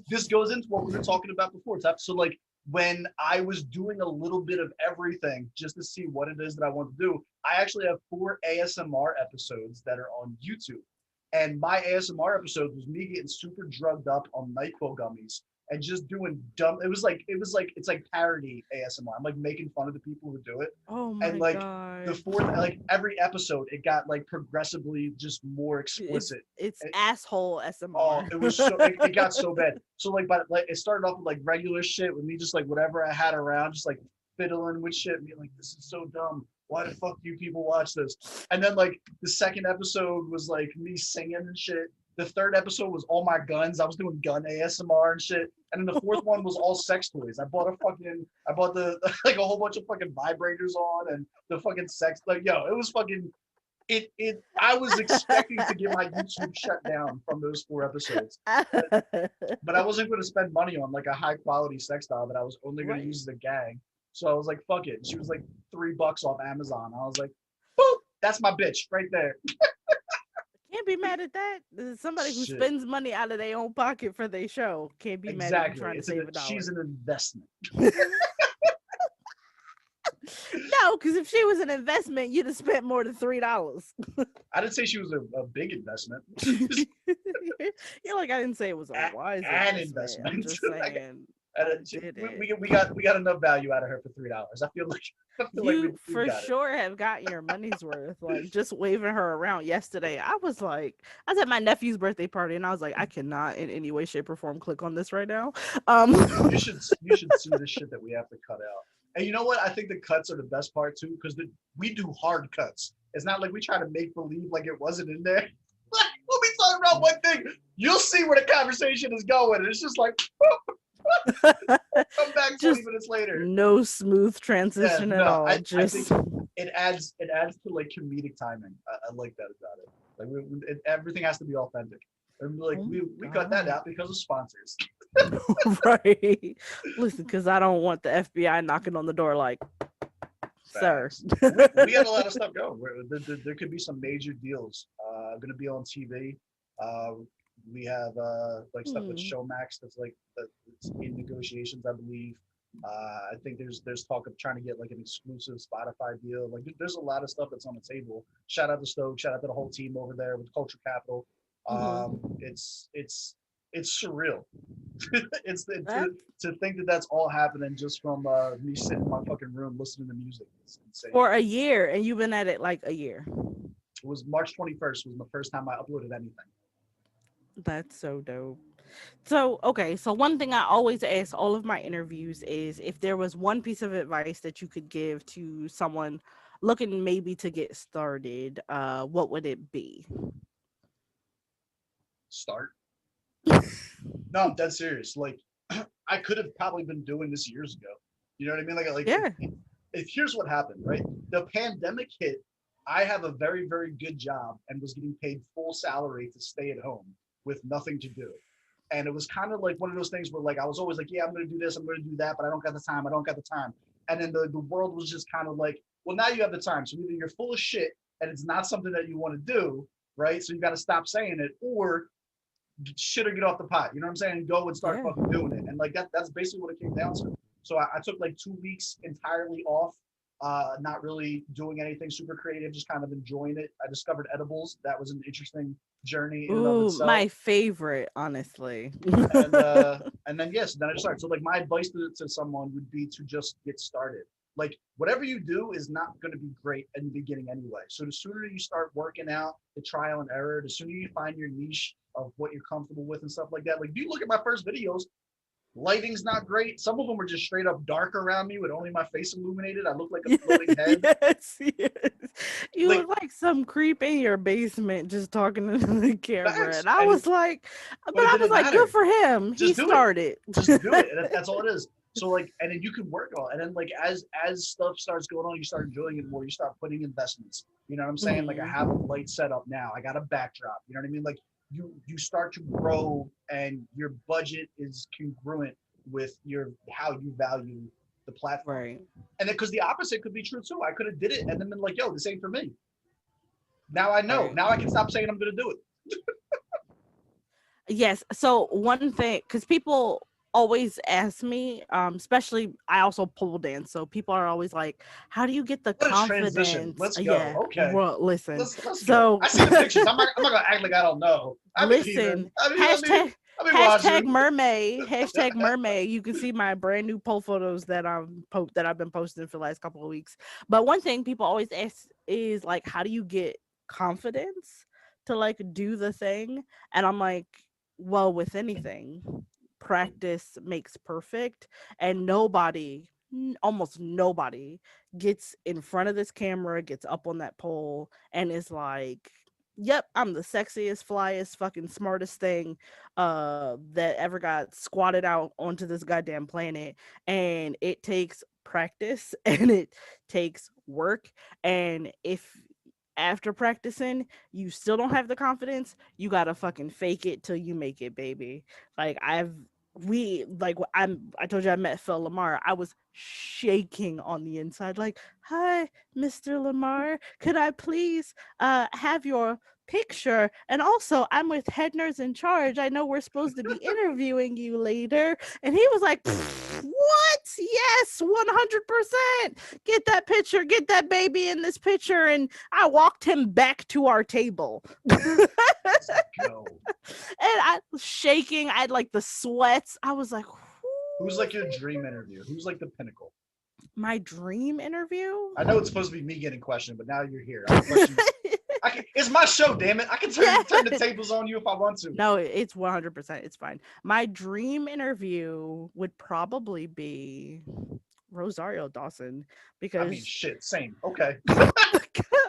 this goes into what we were talking about before. So like when I was doing a little bit of everything just to see what it is that I want to do, I actually have 4 ASMR episodes that are on YouTube. And my ASMR episode was me getting super drugged up on NyQuil gummies and just doing dumb. It's like parody ASMR. I'm like making fun of the people who do it. Oh my and like god. the 4th, like every episode, it got like progressively just more explicit. It's asshole SMR. Oh, it was so it got so bad. So like, but like it started off with like regular shit with me just like whatever I had around, just like fiddling with shit, and being like, this is so dumb. Why the fuck do you people watch this? And then like the 2nd episode was like me singing and shit. The 3rd episode was all my guns. I was doing gun ASMR and shit. And then the 4th one was all sex toys. I bought the like a whole bunch of fucking vibrators on and the fucking sex. Like, yo, it was fucking I was expecting to get my YouTube shut down from those 4 episodes. But I wasn't going to spend money on like a high quality sex doll that I was only going to use as a gag. So I was like, fuck it. She was like $3 off Amazon. I was like, boop, that's my bitch right there. Can't be mad at that. Somebody who spends money out of their own pocket for their show can't be mad at you trying to save $1. She's an investment. No, because if she was an investment, you'd have spent more than $3. I didn't say she was a big investment. You're like, I didn't say it was a wise investment. I'm just saying. We got enough value out of her for $3. I feel like you for sure have gotten your money's worth. Like just waving her around yesterday, I was at my nephew's birthday party, and I was like, I cannot in any way, shape, or form click on this right now. You should see the shit that we have to cut out. And you know what? I think the cuts are the best part too, because we do hard cuts. It's not like we try to make believe like it wasn't in there. We'll be talking about one thing. You'll see where the conversation is going. It's just like. Come back 20 minutes later. No smooth transition at all. I think it adds to like comedic timing. I like that about it. Like everything has to be authentic. And like we cut that out because of sponsors. Right. Listen, because I don't want the FBI knocking on the door like, sir. We got a lot of stuff going. There could be some major deals. Going to be on TV. We have like stuff with Showmax that's in negotiations, I believe. I think there's talk of trying to get like an exclusive Spotify deal. Like there's a lot of stuff that's on the table. Shout out to Stoke. Shout out to the whole team over there with Culture Capital. It's surreal. To think that that's all happening just from me sitting in my fucking room listening to music. It's insane. For a year, and you've been at it like a year. It was March 21st was the first time I uploaded anything. That's so dope. So, okay. So one thing I always ask all of my interviews is if there was one piece of advice that you could give to someone looking maybe to get started, what would it be? Start. No, I'm dead serious. Like I could have probably been doing this years ago. You know what I mean? Like yeah. If here's what happened, right? The pandemic hit. I have a very, very good job and was getting paid full salary to stay at home with nothing to do. And it was kind of like one of those things where like I was always like, yeah, I'm going to do this, I'm going to do that, but I don't got the time. And then the world was just kind of like, well, now you have the time. So either you're full of shit and it's not something that you want to do, right? So you got to stop saying it, or shit or get off the pot. You know what I'm saying? Go and start fucking doing it. And like that's basically what it came down to. So I took like 2 weeks entirely off, not really doing anything super creative, just kind of enjoying it. I discovered edibles. That was an interesting journey in and of itself. My favorite, honestly. And then yes, then I just started. So like my advice to someone would be to just get started. Like whatever you do is not going to be great in the beginning anyway. So the sooner you start working out, the trial and error, the sooner you find your niche of what you're comfortable with and stuff like that. Like, do you look at my first videos? Lighting's not great. Some of them were just straight up dark around me with only my face illuminated. I look like a floating head. Yes. You look like some creep in your basement just talking into the camera. And I was like, good for him. He started. Just do it. And that's all it is. So like, and then you can work on it. And then like, as stuff starts going on, you start enjoying it more. You start putting investments. You know what I'm saying? Mm-hmm. Like I have a light set up now. I got a backdrop. You know what I mean? Like you start to grow and your budget is congruent with how you value the platform. Right. And then because the opposite could be true too. I could have did it and then been like, yo, this ain't for me. Now I know. Right. Now I can stop saying I'm gonna do it. Yes. So one thing, because people always ask me, especially I also pole dance, so people are always like, how do you get the confidence? Transition. Let's go. Yeah. Okay. Well, listen. Let's so go. I see the pictures. I'm not gonna act like I don't know. Listen. Hashtag mermaid. You can see my brand new pole photos that I've been posting for the last couple of weeks. But one thing people always ask is like, how do you get confidence to like do the thing? And I'm like, well, with anything, practice makes perfect, and almost nobody gets in front of this camera, gets up on that pole and is like, yep, I'm the sexiest, flyest, fucking smartest thing that ever got squatted out onto this goddamn planet. And it takes practice and it takes work, and if after practicing you still don't have the confidence, you gotta fucking fake it till you make it, baby. Like I told you I met Phil Lamar. I was shaking on the inside, like, hi, Mr. Lamar, could I please have your picture? And also, I'm with Head Nerds in Charge. I know we're supposed to be interviewing you later. And he was like, what? Yes, 100%. Get that picture, get that baby in this picture. And I walked him back to our table. And I was shaking. I had like the sweats. I was like, who's like your dream interview? Who's like the pinnacle? My dream interview? I know it's supposed to be me getting questioned, but now you're here. It's my show, damn it. I can turn the tables on you if I want to. No, it's 100%. It's fine. My dream interview would probably be Rosario Dawson, because I mean, shit, same. Okay.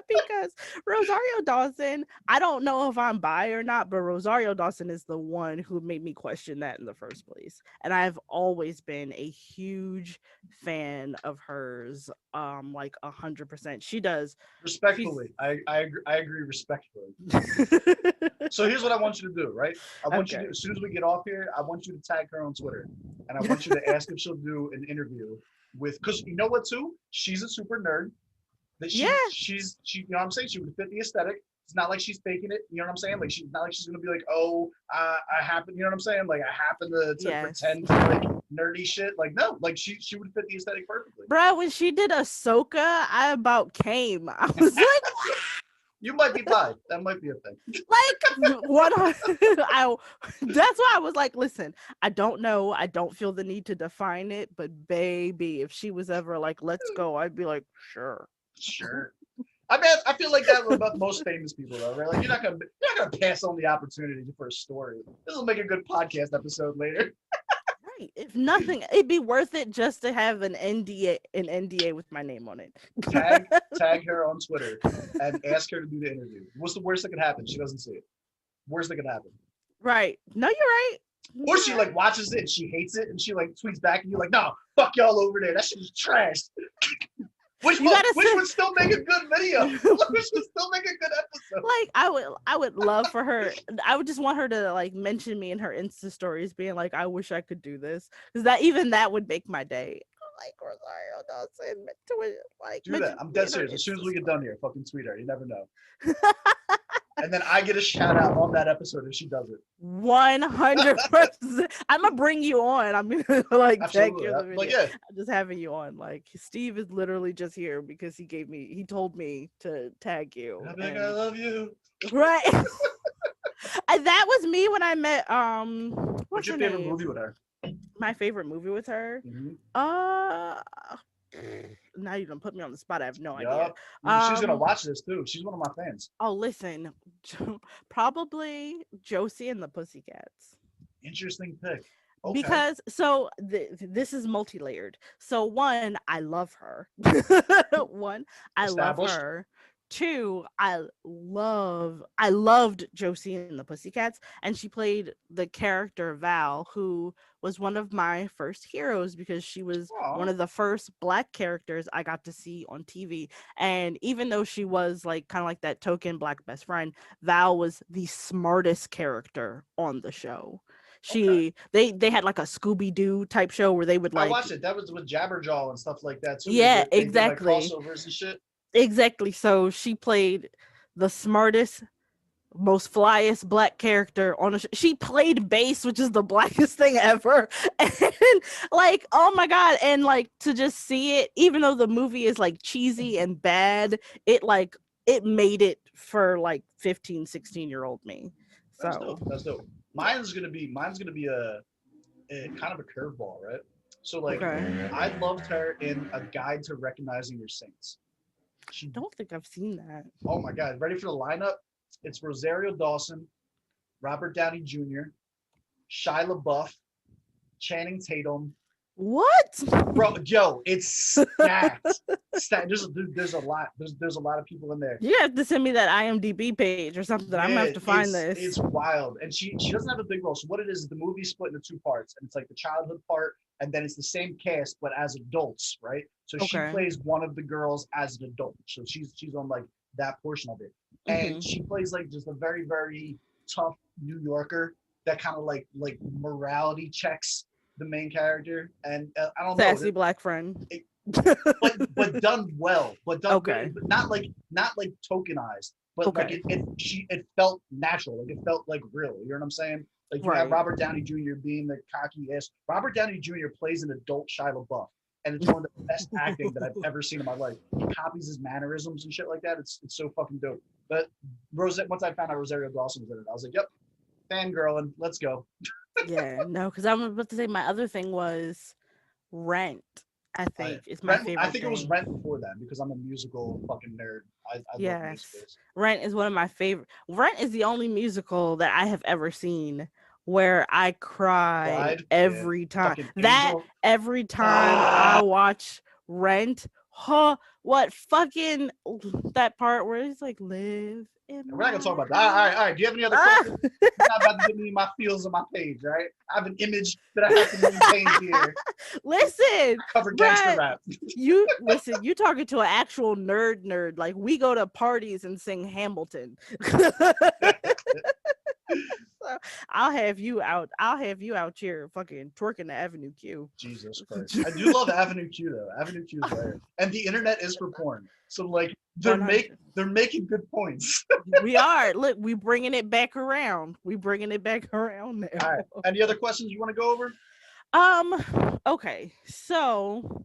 Because Rosario Dawson, I don't know if I'm bi or not, but Rosario Dawson is the one who made me question that in the first place. And I've always been a huge fan of hers, like 100%. She does. Respectfully, I agree respectfully. So here's what I want you to do, right? I want you to, as soon as we get off here, I want you to tag her on Twitter, and I want you to ask if she'll do an interview with, because you know what too? She's a super nerd. She, you know what I'm saying? She would fit the aesthetic. It's not like she's faking it. You know what I'm saying? Like she's not like she's gonna be like, oh, I happen. You know what I'm saying? Like I happen to pretend to like nerdy shit. Like no, like she would fit the aesthetic perfectly. Bro, when she did Ahsoka, I about came. I was like, you might be bi. That might be a thing. Like what? That's why I was like, listen, I don't know. I don't feel the need to define it, but baby, if she was ever like, let's go, I'd be like, sure. Sure. I mean, I feel like that about most famous people, though, right? Like you're not gonna pass on the opportunity for a story. This will make a good podcast episode later. Right. If nothing, it'd be worth it just to have an NDA with my name on it. Tag her on Twitter and ask her to do the interview. What's the worst that could happen? She doesn't see it. Worst that could happen. Right. No, you're right. Or she like watches it and she hates it and she like tweets back and you're like, no, fuck y'all over there. That shit is trash. Which would still make a good video. Which would still make a good episode. Like I would love for her. I would just want her to like mention me in her Insta stories, being like, I wish I could do this, because that would make my day. like Rosario Dawson. Do that. I'm dead serious. As soon as we get done here, fucking tweet her. You never know. And then I get a shout out on that episode if she does it. 100%. I'm gonna bring you on. I'm gonna like tag Absolutely. you in the video. Like, yeah. I'm just having you on. Like Steve is literally just here because he told me to tag you. I'm like, I love you. Right. And that was me when I met What's your favorite movie with her? My favorite movie with her? Now you done put me on the spot. I have no idea. She's gonna watch this too. She's one of my fans. Oh, listen, probably Josie and the Pussycats. Interesting pick. Okay. Because this is multi-layered. So one, I love her. I love her. Two, I loved Josie and the Pussycats, and she played the character Val, who was one of my first heroes because she was one of the first Black characters I got to see on TV. And even though she was like kind of like that token Black best friend, Val was the smartest character on the show. They had like a Scooby-Doo type show where they would like. I watched it. That was with Jabberjaw and stuff like that too. Yeah, they exactly. Did, like, crossovers and shit. Exactly. So she played the smartest, most flyest Black character on a she played bass, which is the Blackest thing ever. And like, oh my God. And like to just see it, even though the movie is like cheesy and bad, it made it for like 15, 16-year-old me. So that's dope. Mine's gonna be a kind of a curveball, right? So like I loved her in A Guide to Recognizing Your Saints. I don't think I've seen that. Oh my God. Ready for the lineup? It's Rosario Dawson, Robert Downey Jr., Shia LaBeouf, Channing Tatum. What? Bro, yo, it's stacked. There's a lot. There's a lot of people in there. You have to send me that IMDb page or something. I'm gonna have to find this. It's wild. And she doesn't have a big role. So what it is the movie's split into two parts. And it's like the childhood part, and then it's the same cast, but as adults, right? So she plays one of the girls as an adult. So she's on like that portion of it. And she plays like just a very, very tough New Yorker that kind of like morality checks the main character. And I don't know. Sassy Black friend. But done well. But done but not like tokenized. But like it felt natural. Like it felt like real. You know what I'm saying? Like you have Robert Downey Jr. being the cocky ass. Robert Downey Jr. plays an adult Shia LaBeouf. And it's one of the best acting that I've ever seen in my life. He copies his mannerisms and shit like that. It's so fucking dope. But once I found out Rosario Dawson was in it, I was like, yep, fangirling, let's go. Yeah, no, because I'm about to say my other thing was Rent. I think is my favorite. I think it was Rent before that because I'm a musical fucking nerd. I love musicals. Rent is one of my favorite. Rent is the only musical that I have ever seen where I cried every time. Every time I watch Rent, what fucking that part where it's like live. We're not gonna talk about that. All right. Do you have any other questions? You're not about to give me my feels on my page, right? I have an image that I have to maintain here. Listen, cover gangster rap. You talking to an actual nerd. Like we go to parties and sing Hamilton. So I'll have you out here fucking twerking the Avenue Q. Jesus Christ. I do love Avenue Q though. Avenue Q is there. And the internet is for porn. So like they're making good points. We are. Look, we bringing it back around. We bringing it back around now. All right. Any other questions you want to go over? Okay. So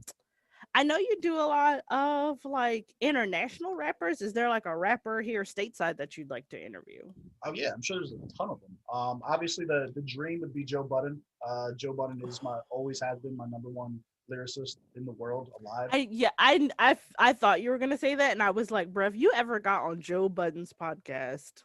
I know you do a lot of like international rappers. Is there like a rapper here stateside that you'd like to interview? Oh yeah, I'm sure there's a ton of them. Obviously the dream would be Joe Budden. Joe Budden is always has been my number one lyricist in the world alive. I thought you were gonna say that, and I was like, bruh, if you ever got on Joe Budden's podcast.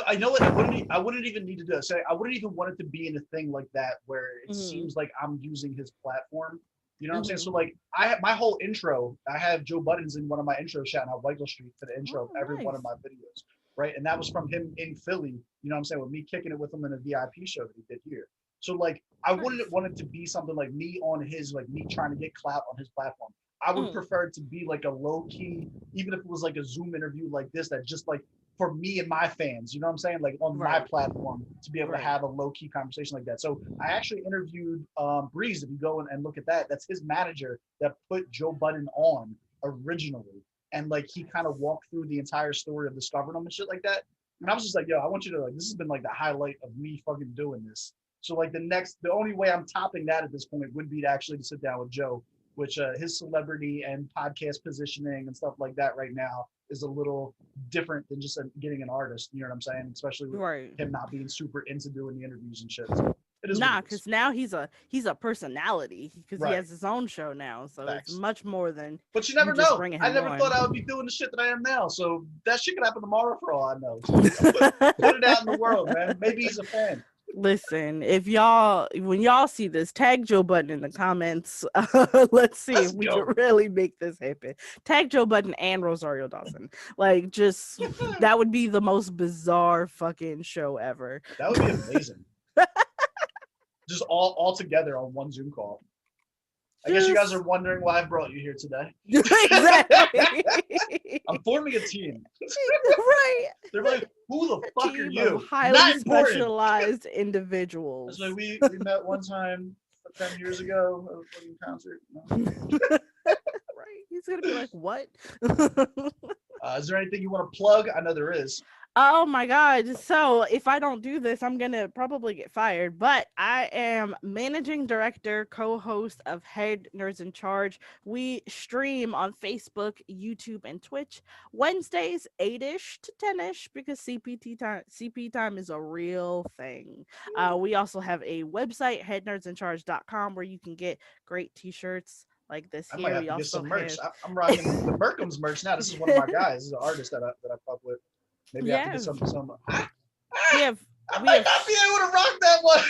I know what I wouldn't even need to do it. So I wouldn't even want it to be in a thing like that where it seems like I'm using his platform. You know what I'm saying? So like I have my whole intro, I have Joe Budden's in one of my intros shouting out Michael Street for the intro of every one of my videos. Right. And that was from him in Philly, you know what I'm saying, with me kicking it with him in a VIP show that he did here. So like I wouldn't want it to be something like me on his, like me trying to get clout on his platform. I would prefer it to be like a low key, even if it was like a Zoom interview like this, that just like for me and my fans, you know what I'm saying? Like on my Right. platform to be able to Right. have a low-key conversation like that. So I actually interviewed Breeze. If you go and look at that, that's his manager that put Joe Budden on originally. And like he kind of walked through the entire story of discovering him and shit like that. And I was just like, yo, I want you to like, this has been like the highlight of me fucking doing this. So like the only way I'm topping that at this point would be to actually to sit down with Joe, which his celebrity and podcast positioning and stuff like that right now is a little different than just getting an artist. You know what I'm saying? Especially with Right. him not being super into doing the interviews and shit. So it is Nah, what it is. because now he's a personality because Right. he has his own show now, so Facts. it's much more than But you never just know. bringing I him never on. thought I would be doing the shit that I am now. So that shit could happen tomorrow for all I know. So put it out in the world, man. Maybe he's a fan. Listen, when y'all see this, tag Joe Budden in the comments. Let's see Let's if we go. can really make this happen. Tag Joe Budden and Rosario Dawson. Like, just that would be the most bizarre fucking show ever. That would be amazing. Just all together on one Zoom call. I guess you guys are wondering why I brought you here today. Exactly. I'm forming a team. Right. They're like, who the fuck are Team you? of highly Not important. specialized individuals. So we met one time 10 years ago at a fucking concert. No. Right. He's gonna be like, what? Is there anything you want to plug? I know there is. Oh my God. So if I don't do this, I'm going to probably get fired. But I am managing director, co-host of Head Nerds in Charge. We stream on Facebook, YouTube, and Twitch Wednesdays, 8-ish to 10-ish, because CP time is a real thing. We also have a website, headnerdsincharge.com, where you can get great t-shirts like this I here. might have We to get also some merch. have... I'm rocking the Merkham's merch now. This is one of my guys. This is an artist that I fuck with. Maybe I have to get some. We have I might not be able to rock that one.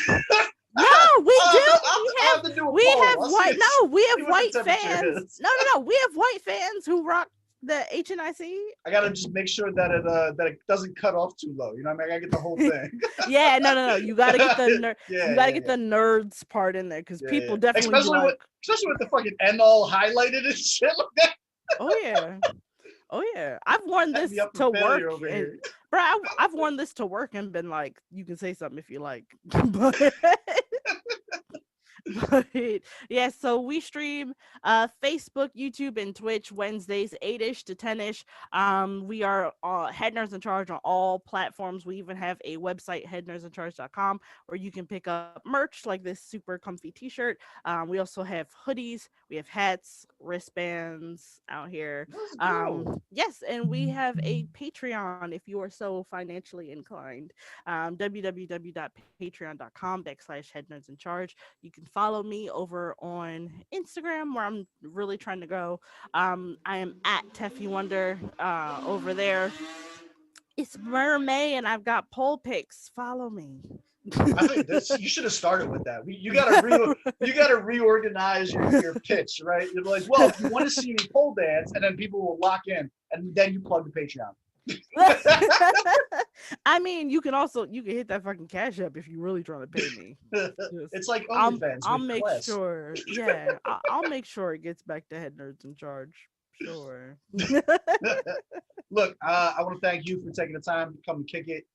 No, we do. I'll have to do a We poll. have I'll white. see No, we see have what the white temperature fans. is. No. We have white fans who rock the HNIC. I gotta just make sure that it doesn't cut off too low. You know what I mean? I gotta get the whole thing. Yeah, no. You gotta get the Yeah, the nerds part in there because people definitely especially be like, especially with the fucking end all highlighted and shit like that. oh yeah. I've worn this Set me up to for failure work, over and, here. bro, I've worn this to work and been like, you can say something if you like, but. But yeah, so we stream Facebook, YouTube, and Twitch Wednesdays 8-ish to 10-ish. We are Head Nerds in Charge on all platforms. We even have a website, headnerdsincharge.com, where you can pick up merch like this super comfy t-shirt. We also have hoodies, we have hats, wristbands out here. Yes, and we have a Patreon if you are so financially inclined. www.patreon.com/headnerdsincharge. You can follow me over on Instagram, where I'm really trying to go. I am at Teffy Wonder over there. It's Mermaid, and I've got poll pics. Follow me. I think you should have started with that. You gotta reorganize your pitch, right? You're like, well, if you want to see me pole dance, and then people will lock in, and then you plug the Patreon. I mean, you can hit that fucking Cash App if you're really trying to pay me. It's like OnlyFans. I'll make sure. Yeah, I'll make sure it gets back to Head Nerds in Charge. Sure. Look, I want to thank you for taking the time to come and kick it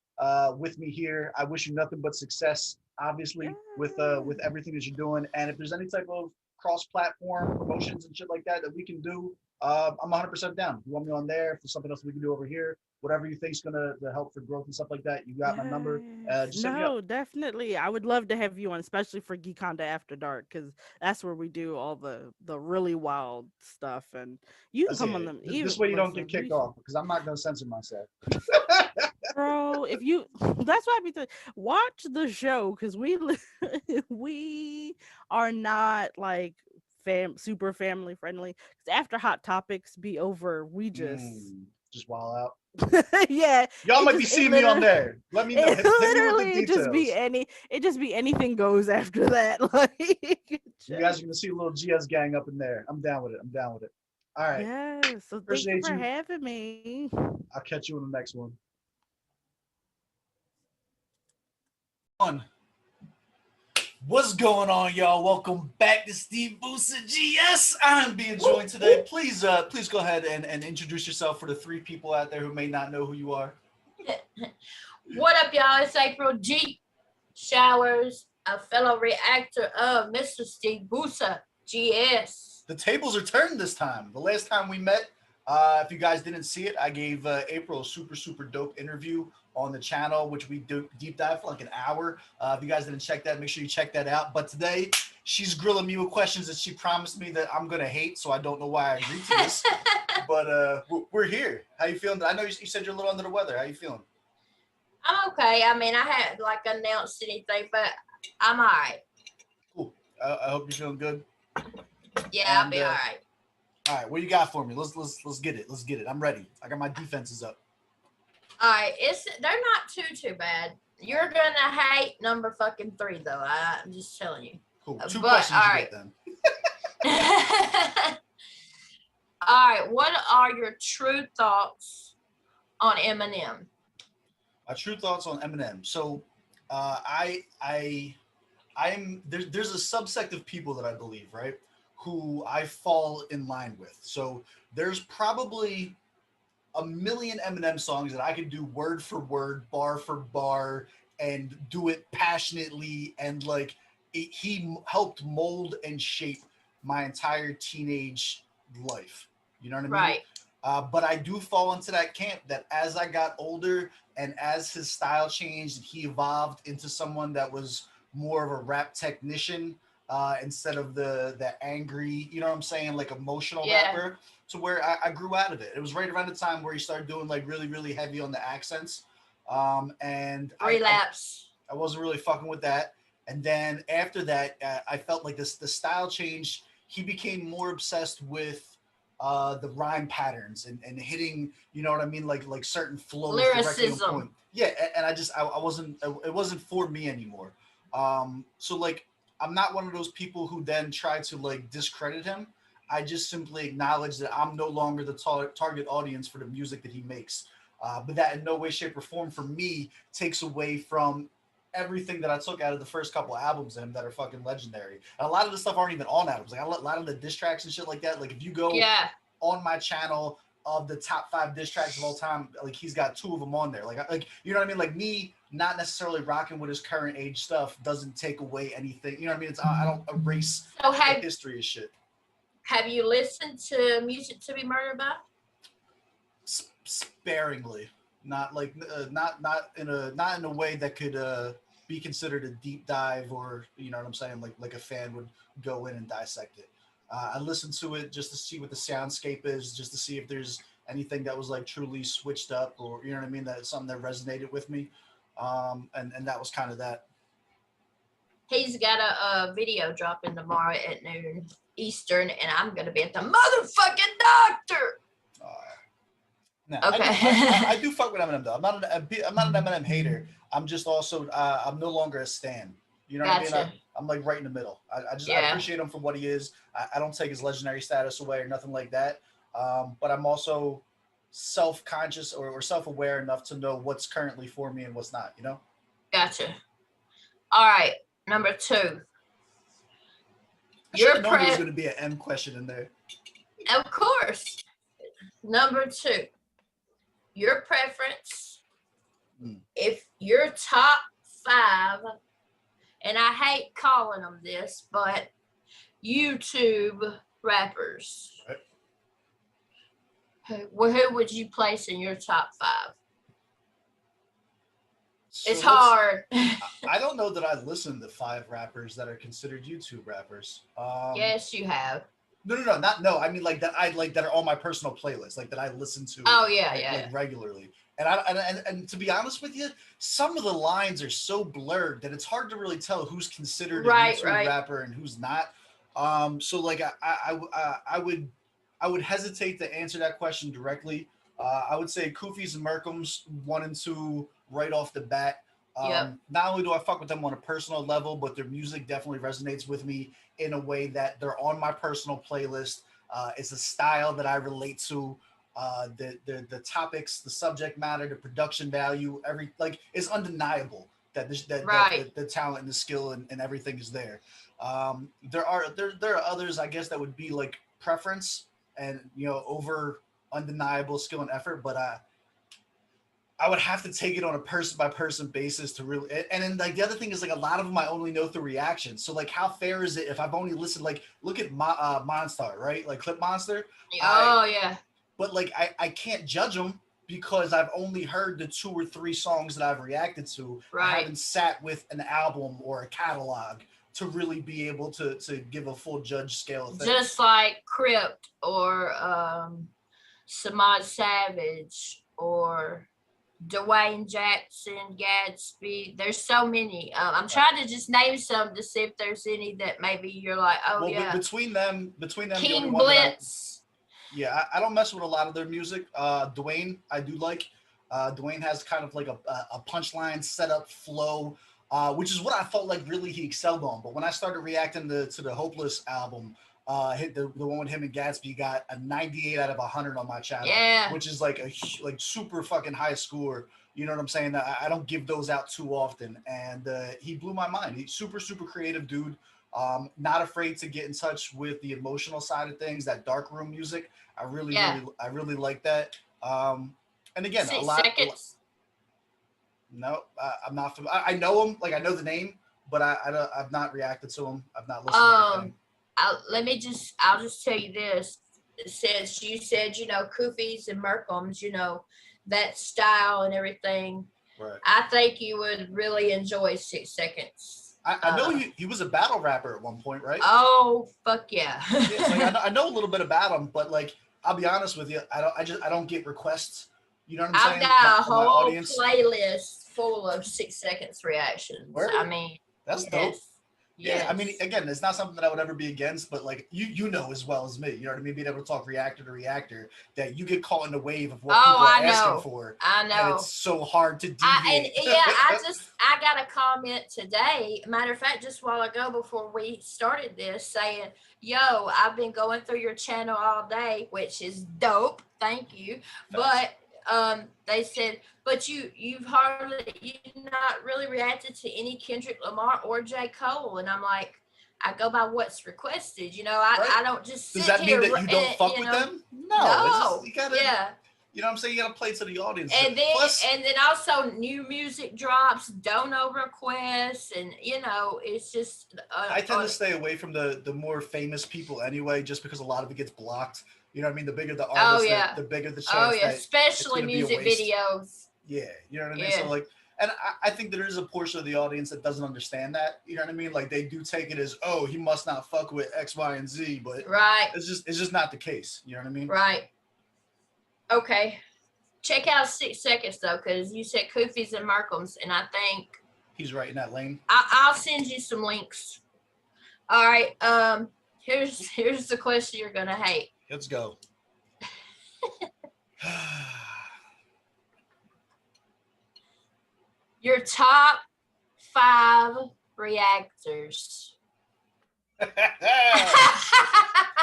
with me here. I wish you nothing but success, obviously, with everything that you're doing. And if there's any type of cross-platform promotions and shit like that we can do, I'm 100% down. If you want me on there, if there's something else we can do over here, whatever you think's gonna help for growth and stuff like that, you got my number. Just hit me up. Definitely. I would love to have you on, especially for Geekonda After Dark, because that's where we do all the really wild stuff. And you can come on them. This way you don't get kicked off, because I'm not gonna censor myself. Bro, if you, that's why I be watch the show, because we are not like super family friendly. Because after Hot Topics be over, we just wild out. Yeah, y'all might be seeing me on there. Let me know. Literally, it just be anything goes after that. Like, you guys are gonna see a little GSGang up in there. I'm down with it. All right. Yeah. So thank you for having me. I'll catch you in the next one. What's going on, y'all? Welcome back to SteveBussaGS. I'm being joined today. Please go ahead and introduce yourself for the 3 people out there who may not know who you are. What up, y'all? It's April G. Showers, a fellow reactor of Mr. SteveBussaGS. The tables are turned this time. The last time we met, if you guys didn't see it, I gave April a super dope interview on the channel, which we do deep dive for like an hour. If you guys didn't check that, make sure you check that out. But today, she's grilling me with questions that she promised me that I'm gonna hate, so I don't know why I agreed to this. But we're here. How you feeling? I know you said you're a little under the weather. How you feeling? I'm okay. I mean, I hadn't like announced anything, but I'm all right. Cool. I hope you're feeling good. Yeah, I'll be all right. All right, what you got for me? Let's get it. Let's get it. I'm ready. I got my defenses up. All right, they're not too bad. You're gonna hate number fucking 3 though. I'm just telling you. Cool. 2 But, questions all you right. get then. All right, what are your true thoughts on Eminem? My true thoughts on Eminem. So, there's a subsect of people that I believe, right, who I fall in line with. So there's probably a million Eminem songs that I could do word for word, bar for bar, and do it passionately. And like he helped mold and shape my entire teenage life. You know what I mean? Right. But I do fall into that camp that as I got older and as his style changed, he evolved into someone that was more of a rap technician instead of the angry, you know what I'm saying, like emotional rapper, to where I grew out of it. It was right around the time where he started doing like really heavy on the accents. And Relapse. I wasn't really fucking with that. And then after that, I felt like the style changed. He became more obsessed with the rhyme patterns and hitting, you know what I mean, like certain flows directly on point. Yeah, and I wasn't, it wasn't for me anymore. So like I'm not one of those people who then try to like discredit him. I just simply acknowledge that I'm no longer the target audience for the music that he makes. But that in no way, shape, or form for me takes away from everything that I took out of the first couple albums of him that are fucking legendary. And a lot of the stuff aren't even on albums. Like a lot of the diss tracks and shit like that. Like if you go on my channel of the top 5 diss tracks of all time, like he's got 2 of them on there. Like you know what I mean? Like me not necessarily rocking with his current age stuff doesn't take away anything. You know what I mean? It's I don't erase the history of shit. Have you listened to Music to Be Murdered By? Sparingly, not like not in a way that could be considered a deep dive, or you know what I'm saying, like a fan would go in and dissect it. I listened to it just to see what the soundscape is, just to see if there's anything that was like truly switched up, or you know what I mean, that's something that resonated with me. And that was kind of that. He's got a video dropping tomorrow at noon Eastern, and I'm gonna be at the motherfucking doctor. No, okay. I do fuck with Eminem though. I'm not an Eminem hater. I'm just also I'm no longer a stan. You know what I mean? I'm like right in the middle. I appreciate him for what he is. I don't take his legendary status away or nothing like that. But I'm also self-conscious or self-aware enough to know what's currently for me and what's not, you know? Gotcha. All right, number 2. I should have known there was going to be an M question in there. Of course. Number 2. Your preference, if your top 5, and I hate calling them this, but YouTube rappers, who would you place in your top 5? So it's hard. I don't know that I listened to 5 rappers that are considered YouTube rappers. Yes, you have. No. I mean like that that are on my personal playlist, like that I listen to. Like regularly. And to be honest with you, some of the lines are so blurred that it's hard to really tell who's considered a YouTube rapper and who's not. So like I would hesitate to answer that question directly. I would say Koofies and Merkham's 1 and 2 right off the bat. Not only do I fuck with them on a personal level, but their music definitely resonates with me in a way that they're on my personal playlist. It's a style that I relate to. The topics, the subject matter, the production value, it's undeniable that the talent and the skill and everything is there. There are others, I guess, that would be like preference and over undeniable skill and effort, but I would have to take it on a person by person basis to really, and then like the other thing is like a lot of them I only know through reactions. So like, how fair is it if I've only listened, like, look at Monster, right? Like Clip Monster. Oh yeah. But like, I can't judge them because I've only heard the 2 or 3 songs that I've reacted to. I Right. haven't sat with an album or a catalog to really be able to give a full judge scale of things. Just like Crypt or Samad Savage or Dwayne Jackson, Gatsby. There's so many. I'm trying to just name some to see if there's any that maybe you're like, oh Well, yeah. between them, the King only one that Blitz. yeah, I don't mess with a lot of their music. Dwayne, I do like. Dwayne has kind of like a punchline setup flow, which is what I felt like really he excelled on. But when I started reacting to the Hopeless album, hit the one with him and Gatsby got a 98 out of 100 on my channel, Yeah. which is like like super fucking high score. You know what I'm saying? I don't give those out too often, and he blew my mind. He's super creative dude. Not afraid to get in touch with the emotional side of things, that dark room music. I really like that. And again, 6 a lot. seconds. No, I'm not. I know him, like I know the name, but I've not reacted to him. I've not listened to anything. I'll just tell you this. Since you said, Kufis and Merkums, that style and everything, Right. I think you would really enjoy 6 seconds. I know he was a battle rapper at one point, right? Oh, fuck yeah. Yeah, like, I know a little bit about him, but like I'll be honest with you, I don't get requests. You know what I'm saying? I've got a From my whole audience. playlist full of 6 seconds reactions. Word? I mean, That's yes. dope. Yeah, I mean, Yes. again, it's not something that I would ever be against, but like you know as well as me, you know what I mean? Being able to talk reactor to reactor, that you get caught in the wave of what people are I asking know. for, I and know. it's so hard to And deviate. yeah, I got a comment today. Matter of fact, just a while ago before we started this, saying, "Yo, I've been going through your channel all day," which is dope. Thank you. But they said, "But you've not really reacted to any Kendrick Lamar or J. Cole," and I'm like, I go by what's requested. I don't just sit Does that here mean that you don't fuck with them? No. It's just, you gotta, yeah. You know what I'm saying? You gotta play to the audience. And then, Plus, also new music drops, dono requests, and it's just. I tend to stay away from the more famous people anyway, just because a lot of it gets blocked. You know what I mean? The bigger the artist, the bigger the chance. Oh yeah, that especially it's gonna be a music waste. videos. Yeah, you know what I mean? Yeah. So like, and I think there is a portion of the audience that doesn't understand that. You know what I mean? Like they do take it as, oh, he must not fuck with X, Y, and Z, but Right. it's just not the case. You know what I mean? Right. Okay. Check out 6 seconds though, because you said Kufis and Merkums, and I think He's right in that lane. I'll send you some links. All right. Here's the question you're gonna hate. Let's go. Your top 5 reactors.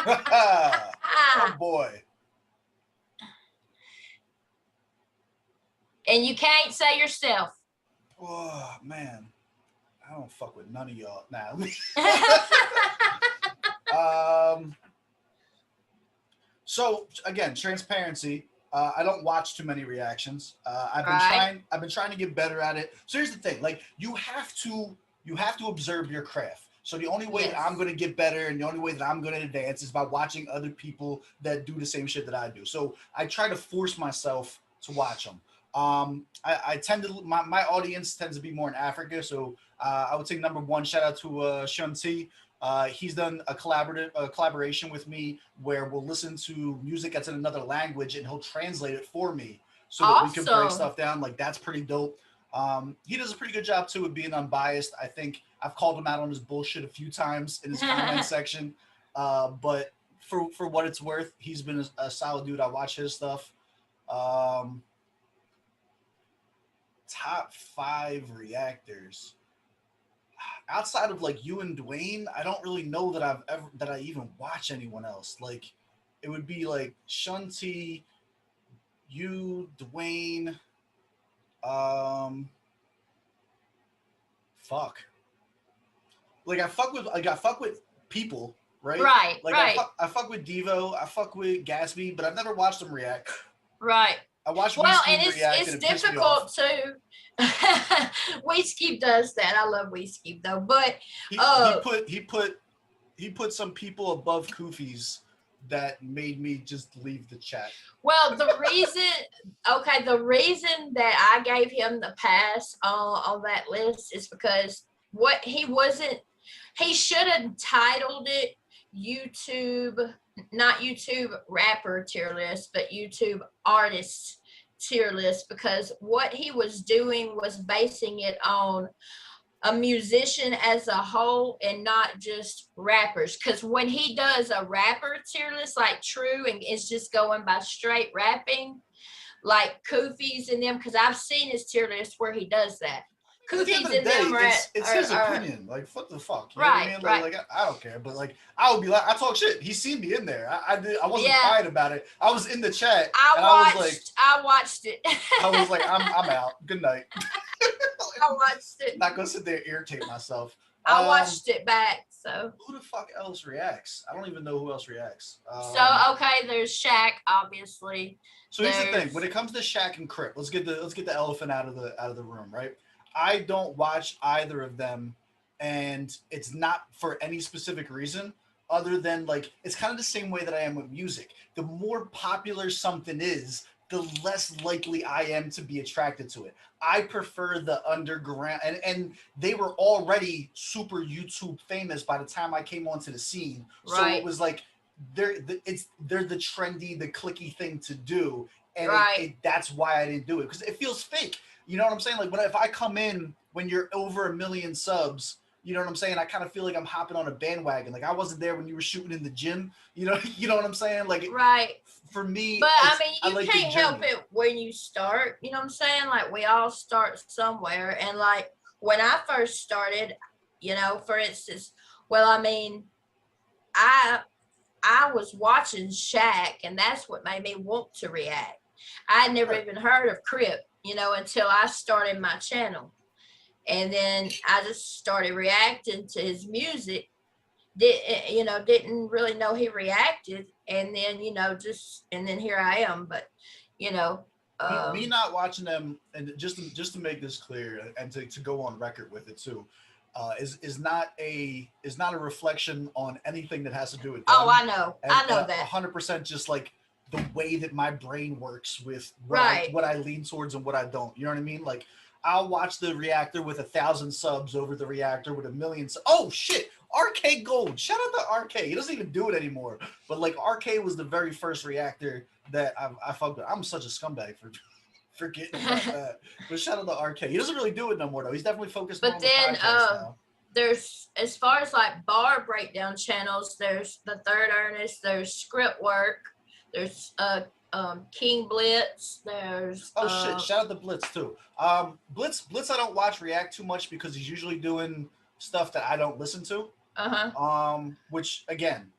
Oh boy. And you can't say yourself. Oh man. I don't fuck with none of y'all now. So again, transparency. I don't watch too many reactions. I've been trying to get better at it. So here's the thing: like you have to observe your craft. So the only way that I'm going to get better and the only way that I'm going to advance is by watching other people that do the same shit that I do. So I try to force myself to watch them. I tend to, my audience tends to be more in Africa. So I would say number 1, shout out to Shanti. He's done a collaboration with me where we'll listen to music that's in another language and he'll translate it for me so that we can break stuff down. Like that's pretty dope. He does a pretty good job too of being unbiased. I think I've called him out on his bullshit a few times in his comment section. But for what it's worth, he's been a solid dude. I watch his stuff. Top 5 reactors. Outside of like you and Dwayne, I don't really know that I even watch anyone else. Like it would be like Shanti, you, Dwayne, fuck. Like I fuck with people, right? Right. Like right. I fuck with Devo, I fuck with Gatsby, but I've never watched them react. Right. I watched Well, Weeskeep and react it's and it pissed me off. difficult to. Weeskeep does that. I love Weeskeep though, but He put some people above Koofies that made me just leave the chat. well, the reason that I gave him the pass on that list is because he should have titled it not YouTube rapper tier list, but YouTube artist tier list, because what he was doing was basing it on a musician as a whole and not just rappers. Because when he does a rapper tier list like True and it's just going by straight rapping, like Koofies and them, because I've seen his tier list where he does that. At the end of Koofies the and them day, it's his opinion. Like, what the fuck? You know what I mean? Like, I don't care. But like, I would be like, I talk shit. He seen me in there. I wasn't quiet about it. I was in the chat. I watched it. I was like, I'm out. Good night. I watched it. Not gonna sit there and irritate myself. I watched it back. So who the fuck else reacts? I don't even know who else reacts. Okay, there's Shaq, obviously. So here's the thing: when it comes to Shaq and Crip, let's get the elephant out of the room, right? I don't watch either of them, and it's not for any specific reason other than like it's kind of the same way that I am with music. The more popular something is, the less likely I am to be attracted to it. I prefer the underground, and they were already super YouTube famous by the time I came onto the scene. So Right. it was like they're the trendy, the clicky thing to do, and Right. that's why I didn't do it because it feels fake. You know what I'm saying? Like if I come in when you're over 1 million subs, you know what I'm saying? I kind of feel like I'm hopping on a bandwagon. Like I wasn't there when you were shooting in the gym. You know what I'm saying? Like Right. For me, But I mean, you like can't help it when you start. You know what I'm saying? Like we all start somewhere. And like when I first started, you know, for instance, well, I mean, I was watching Shaq, and that's what made me want to react. I had never even heard of Crip, you know, until I started my channel. And then I just started reacting to his music. Didn't really know he reacted. And then, and then here I am. But, me not watching them, and just to make this clear and to go on record with it too, is not a reflection on anything that has to do with them. Oh, I know. I know that. 100% just like the way that my brain works with what I lean towards and what I don't. You know what I mean? Like I'll watch the reactor with 1,000 subs over the reactor with 1 million. Oh shit! RK Gold. Shout out to RK. He doesn't even do it anymore. But like RK was the very first reactor that I fucked with. I'm such a scumbag for forgetting about that. But shout out to RK. He doesn't really do it no more though. He's definitely focused more on the podcast now. There's, as far as like bar breakdown channels, there's the Third Ernest, there's Script Work, there's King Blitz, there's shit, shout out to Blitz too. Blitz I don't watch react too much because he's usually doing stuff that I don't listen to. Which again,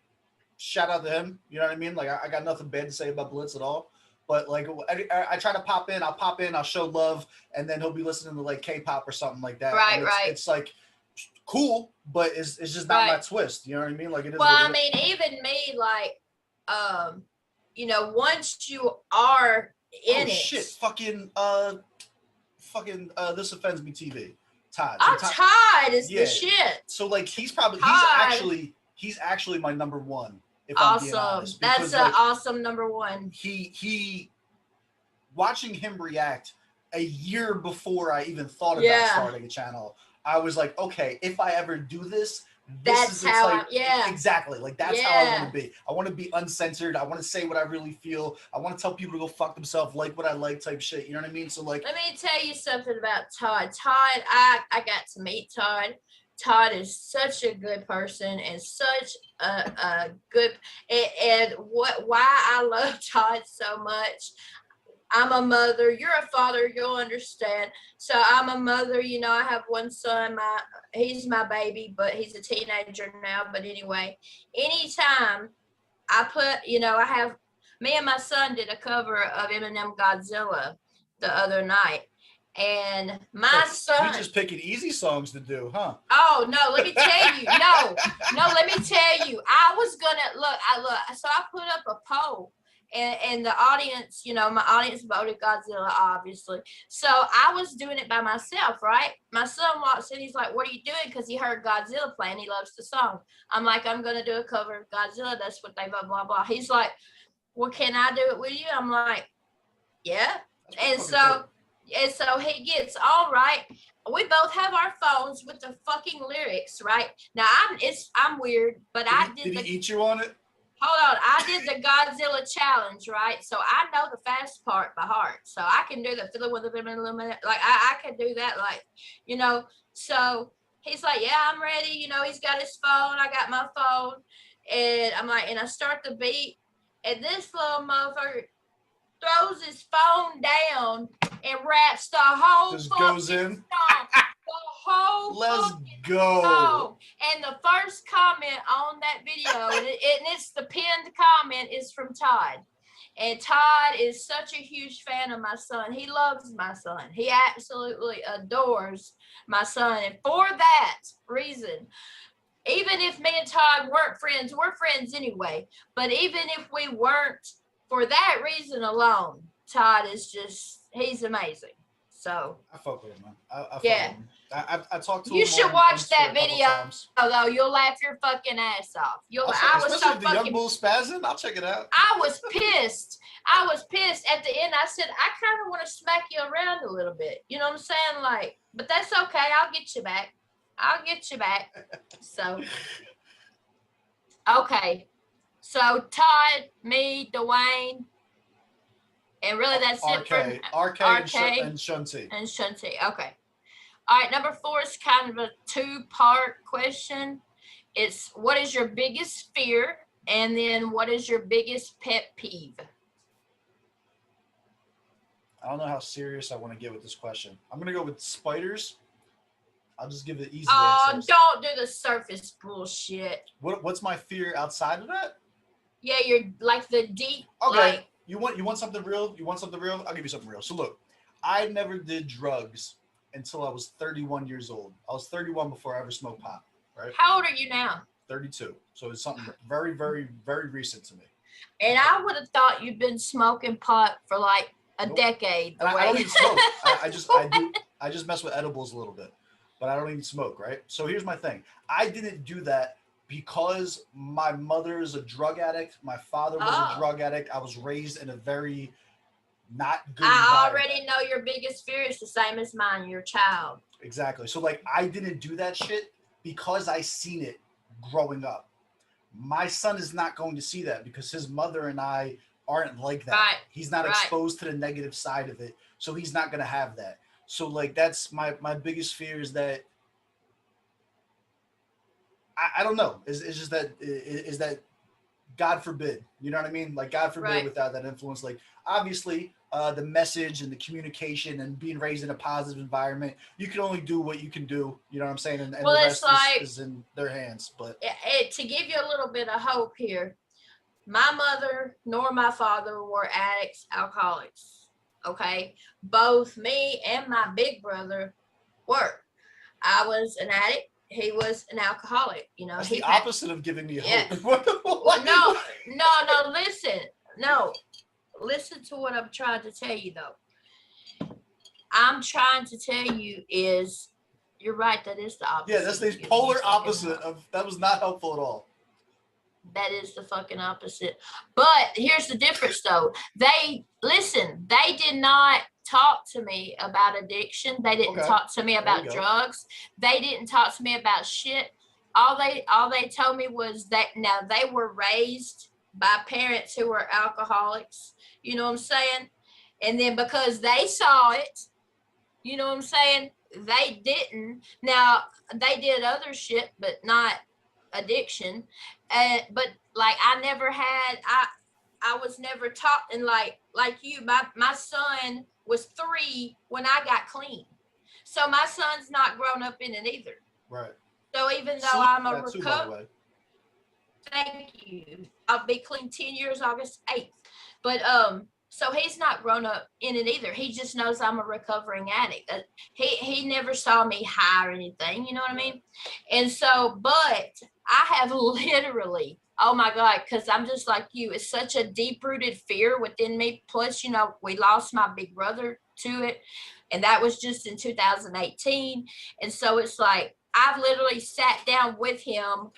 shout out to him. You know what I mean? Like I got nothing bad to say about Blitz at all. But like I try to pop in, I'll show love, and then he'll be listening to like K-pop or something like that. Right, It's like cool, but it's just not my twist. You know what I mean? Like it is. Well, I mean, even me, like, once you are in it. Shit, this offends me TV. Todd. Todd is the shit. So like he's actually my number one. If awesome. I'm being honest. That's an awesome number one. He watching him react a year before I even thought about starting a channel, I was like, okay, if I ever do this that's is the how type, exactly. Like that's how I want to be. I want to be uncensored. I want to say what I really feel. I want to tell people to go fuck themselves, like what I like type shit. You know what I mean? So like, let me tell you something about Todd. I got to meet Todd. Todd is such a good person and such a good, and why I love Todd so much. I'm a mother, you're a father, you'll understand. So I'm a mother, I have one son, he's my baby, but he's a teenager now. But anyway, anytime I put, me and my son did a cover of Eminem Godzilla the other night. And my son, you're just picking easy songs to do, huh? Oh no, let me tell you. No, let me tell you. I was gonna look. So I put up a poll, and the audience, you know, my audience voted Godzilla, obviously. So I was doing it by myself, right? My son walks in, he's like, what are you doing? Because he heard Godzilla playing, he loves the song. I'm like, I'm going to do a cover of Godzilla. That's what they vote, blah, blah. He's like, well, can I do it with you? I'm like, yeah. And so he gets, all right. We both have our phones with the fucking lyrics, right? Now I'm weird, but did he eat you on it? Hold on, I did the Godzilla challenge, right? So I know the fast part by heart. So I can do the fiddle with the minute, like I can do that, like, you know. So he's like, yeah, I'm ready. You know, he's got his phone. I got my phone, and I'm like, and I start the beat, and this little motherfucker throws his phone down and raps the whole Just fucking goes in. song. The whole Let's fucking go. song. And the first comment on that video, and it's the pinned comment, is from Todd. And Todd is such a huge fan of my son. He loves my son. He absolutely adores my son. And for that reason, even if me and Todd weren't friends, we're friends anyway. But even if we weren't, for that reason alone, Todd is just, he's amazing. So I fuck with him, man. I fuck yeah. with him. I talked to him. You should on watch that Instagram a couple video, times. though. You'll laugh your fucking ass off. I was so the young bull spazzing. I'll check it out. I was pissed. I was pissed at the end. I said, I kind of want to smack you around a little bit. You know what I'm saying? Like, but that's okay. I'll get you back. I'll get you back. So, okay. So Todd, me, Dwayne, and really that's it for RK and Shunty. And Shunty. Okay. All right. Number 4 is kind of a 2-part question. It's what is your biggest fear? And then what is your biggest pet peeve? I don't know how serious I want to get with this question. I'm going to go with spiders. I'll just give it easy answers. Don't do the surface bullshit. What's my fear outside of that? Yeah, you're like the deep. Okay. Like, you want something real? You want something real? I'll give you something real. So look, I never did drugs until I was 31 years old. I was 31 before I ever smoked pot, right? how old are you now? 32. So it's something very, very, very recent to me. And I would have thought you'd been smoking pot for like a Nope. decade. And I don't even smoke. I just mess with edibles a little bit, but I don't even smoke, right? So here's my thing. I didn't do that because my mother is a drug addict. My father was a drug addict. I was raised in a very not good I environment. already know your biggest fear is the same as mine, your child. Exactly. So like I didn't do that shit because I seen it growing up. My son is not going to see that because his mother and I aren't like that. Right. He's not Right. exposed to the negative side of it. So he's not going to have that. So like that's my biggest fear is that I don't know. It's just that is that God forbid, you know what I mean? Like God forbid Right. without that influence. Like obviously the message and the communication and being raised in a positive environment, you can only do what you can do. You know what I'm saying? And Well, the it's rest like- is in their hands. But To give you a little bit of hope here, my mother nor my father were addicts, alcoholics. Okay, both me and my big brother were. I was an addict. He was an alcoholic. You know, that's he the had- opposite of giving me Yeah. hope. Well, no, listen. No, listen to what I'm trying to tell you, though. I'm trying to tell you is, you're right, that is the opposite. Yeah, that's the of giving polar you fucking opposite hope. of that was not helpful at all. That is the fucking opposite. But here's the difference, though. They did not talk to me about addiction. They didn't Okay. talk to me about you go. drugs. They didn't talk to me about shit. All they told me was that now they were raised by parents who were alcoholics. You know what I'm saying? And then because they saw it, you know what I'm saying? They didn't. Now they did other shit, but not addiction. But like I never had, I was never taught, and like you, my son was 3 when I got clean. So my son's not grown up in it either. Right. So even though Sleep I'm a that too, by the way. thank you. I'll be clean 10 years August 8th. But so he's not grown up in it either. He just knows I'm a recovering addict. He never saw me high or anything, you know what I mean? And so, but I have literally, oh my God, because I'm just like you. It's such a deep-rooted fear within me. Plus, you know, we lost my big brother to it, and that was just in 2018. And so it's like, I've literally sat down with him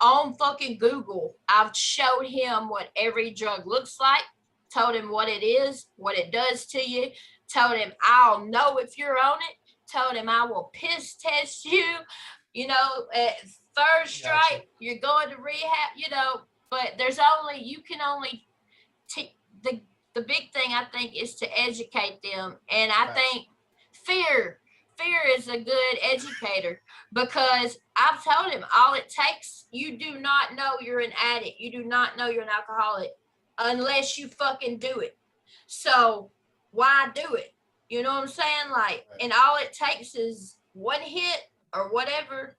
on fucking Google. I've showed him what every drug looks like, told him what it is, what it does to you, told him I'll know if you're on it, told him I will piss test you, you know, at third strike, you're going to rehab, you know, but you can only the big thing I think is to educate them. And I think fear is a good educator, because I've told him all it takes, you do not know you're an addict. You do not know you're an alcoholic unless you fucking do it. So why do it? You know what I'm saying? Like, and all it takes is one hit or whatever,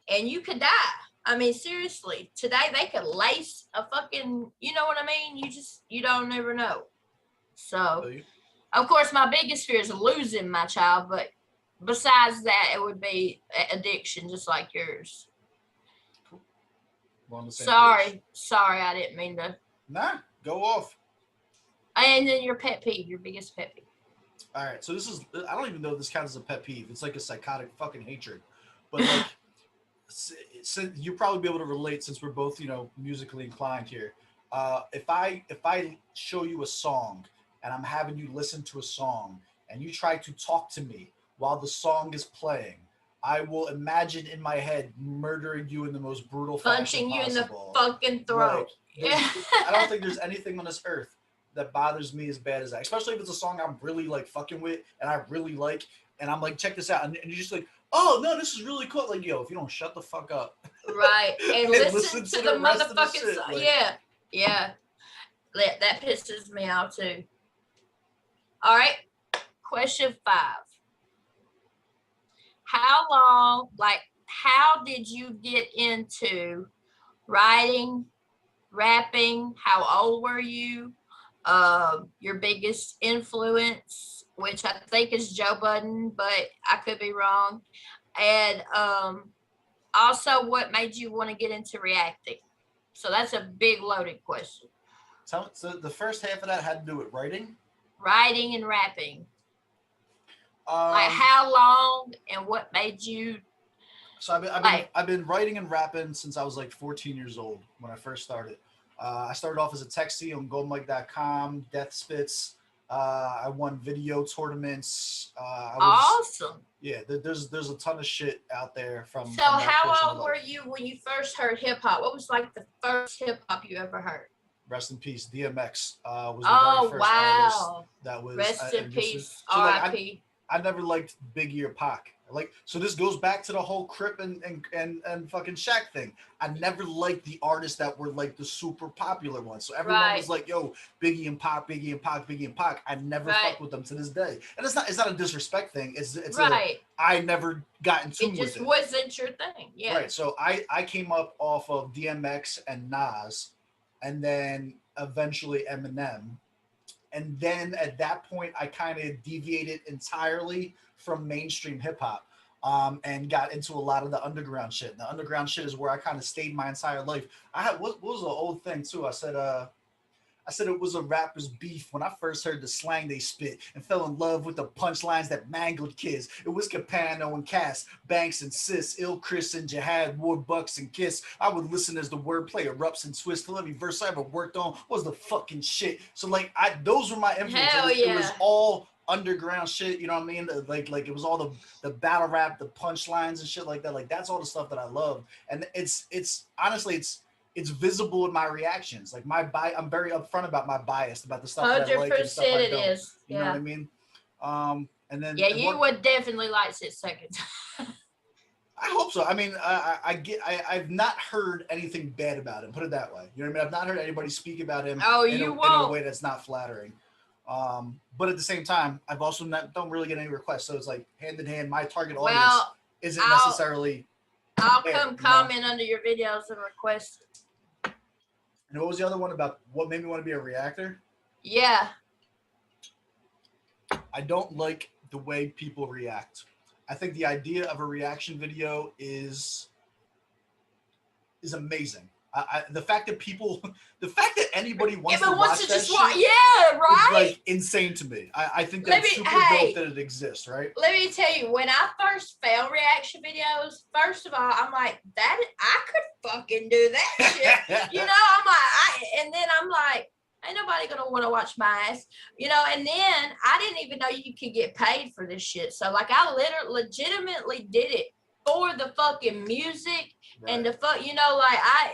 and you could die. I mean, seriously, today they could lace a fucking, you know what I mean? You don't ever know. So, of course, my biggest fear is losing my child, but besides that, it would be addiction, just like yours. Cool. Sorry, I didn't mean to. Nah, go off. And then your pet peeve, your biggest pet peeve. All right, so this is, I don't even know if this counts as a pet peeve. It's like a psychotic fucking hatred. But like, so you'll probably be able to relate since we're both, you know, musically inclined here. If I show you a song and I'm having you listen to a song and you try to talk to me while the song is playing, I will imagine in my head murdering you in the most brutal punching you possible. In the fucking throat. Like, I don't think there's anything on this earth that bothers me as bad as that, especially if it's a song I'm really like fucking with and I really like, and I'm like, check this out, and you're just like, oh no, this is really cool. Like, yo, if you don't shut the fuck up, right, and listen to the motherfucking song. Like, yeah, that pisses me off too. All right, question 5. How did you get into writing, rapping? How old were you? Your biggest influence, which I think is Joe Budden, but I could be wrong. And also, what made you want to get into reacting? So that's a big loaded question. So the first half of that had to do with writing and rapping. Like how long and what made you? So I've been writing and rapping since I was like 14 years old when I first started. I started off as a techie on GoldMike.com, Death Spits. I won video tournaments. Awesome. Yeah, there's a ton of shit out there from. So how old were you when you first heard hip hop? What was like the first hip hop you ever heard? Rest in peace, DMX was the very first artist that was. Rest in peace, R.I.P. I never liked Biggie or Pac. Like, so this goes back to the whole Crip and fucking Shaq thing. I never liked the artists that were like the super popular ones. So everyone was like, yo, Biggie and Pac, Biggie and Pac, Biggie and Pac. I never fucked with them to this day. And it's not a disrespect thing. It's I never got in tune with it. It just wasn't your thing. Yeah. Right. So I came up off of DMX and Nas, and then eventually Eminem. And then at that point, I kind of deviated entirely from mainstream hip hop and got into a lot of the underground shit. And the underground shit is where I kind of stayed my entire life. I had what was the old thing too? I said it was a rapper's beef when I first heard the slang they spit and fell in love with the punchlines that mangled kids. It was Capano and Cass, Banks and Sis, Ill Chris and Jihad, War Bucks and Kiss. I would listen as the wordplay erupts and twists till every verse I ever worked on was the fucking shit. So like those were my influences. It was all underground shit, you know what I mean? Like it was all the battle rap, the punchlines and shit like that. Like that's all the stuff that I love. And it's honestly it's visible in my reactions. Like I'm very upfront about my bias about the stuff that I like and stuff I don't. Is. You know what I mean? And then you would definitely like 6 seconds. I hope so. I mean, I've not heard anything bad about him. Put it that way. You know what I mean? I've not heard anybody speak about him in a way that's not flattering. But at the same time, I've also don't really get any requests. So it's like hand in hand. My target audience isn't necessarily. I'll come comment under your videos and request. And what was the other one about what made me want to be a reactor? Yeah. I don't like the way people react. I think the idea of a reaction video is is amazing. The fact that anybody wants to But watch wants to that just shit watch, yeah, is right. like insane to me. I think Let that's me- super hey. dope that it exists, right? Let me tell you, when I first found reaction videos, first of all, I'm like, that I could fucking do that shit. You know, I'm like, and then I'm like, ain't nobody gonna want to watch my ass, you know. And then I didn't even know you could get paid for this shit. So like, I legitimately did it for the fucking music and the fuck, you know, like I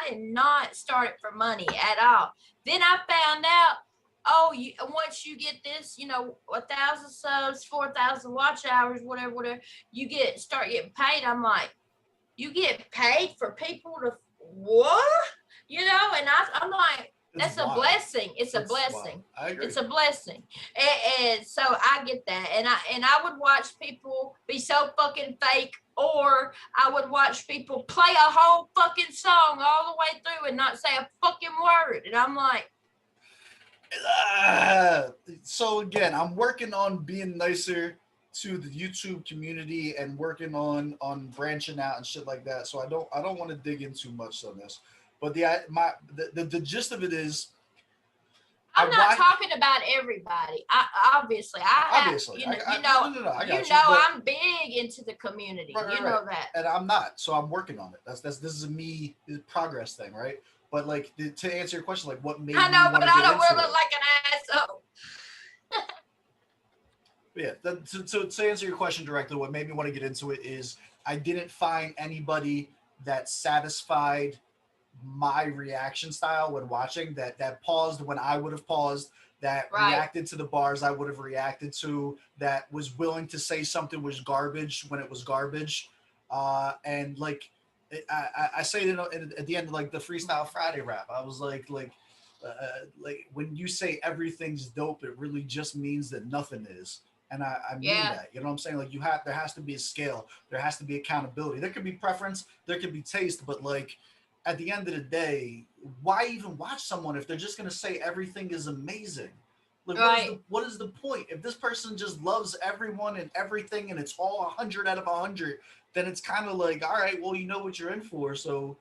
did not start it for money at all. Then I found out, oh, once you get this, you know, 1,000 subs, 4,000 watch hours, whatever, start getting paid. I'm like, you get paid for people to what? You know, and I'm like, that's a blessing. It's a blessing. I agree. It's a blessing. And so I get that. And I would watch people be so fucking fake, or I would watch people play a whole fucking song all the way through and not say a fucking word. And I'm like, so again, I'm working on being nicer to the YouTube community and working on branching out and shit like that. So I don't want to dig in too much on this. But the gist of it is, I'm not talking about everybody. Obviously, I'm big into the community. Right, you know that, and I'm not. So I'm working on it. This is a me progress thing, right? But like to answer your question, like what made I know, me but I don't want to look like an asshole. Yeah. To answer your question directly, what made me want to get into it is I didn't find anybody that satisfied my reaction style when watching, that paused when I would have paused, that reacted to the bars I would have reacted to, that was willing to say something was garbage when it was garbage. And like I say it at the end of like the Freestyle Friday rap, I was like when you say everything's dope, it really just means that nothing is. And I mean that, you know what I'm saying? Like there has to be a scale, there has to be accountability. There could be preference, there could be taste, but like at the end of the day, why even watch someone if they're just gonna say everything is amazing? Like what is the point? If this person just loves everyone and everything and it's all 100 out of 100, then it's kind of like, all right, well, you know what you're in for, so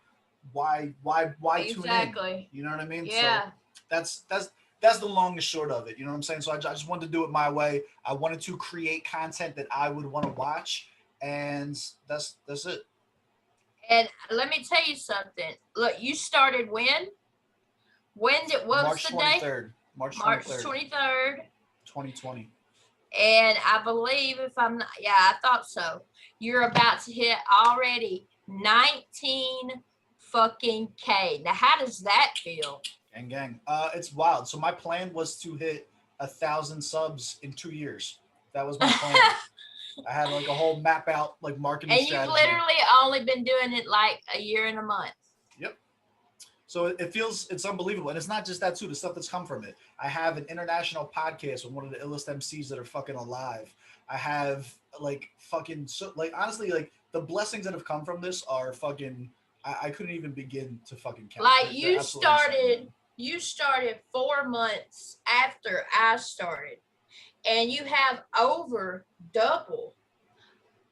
why tune in? You know what I mean? Yeah. So that's the long and short of it. You know what I'm saying? So I just wanted to do it my way. I wanted to create content that I would want to watch, and that's it. And let me tell you something. Look, you started when? What was the day? March 23rd. 2020. And I believe I thought so. You're about to hit already 19 fucking K. Now, how does that feel? Gang. It's wild. So my plan was to hit 1,000 subs in 2 years. That was my plan. I had like a whole map out, like marketing strategy. And you've literally only been doing it like a year and a month. Yep. So it's unbelievable. And it's not just that too, the stuff that's come from it. I have an international podcast with one of the illest MCs that are fucking alive. I have like fucking, honestly, like the blessings that have come from this are fucking, I couldn't even begin to fucking count. Like you started 4 months after I started, and you have over double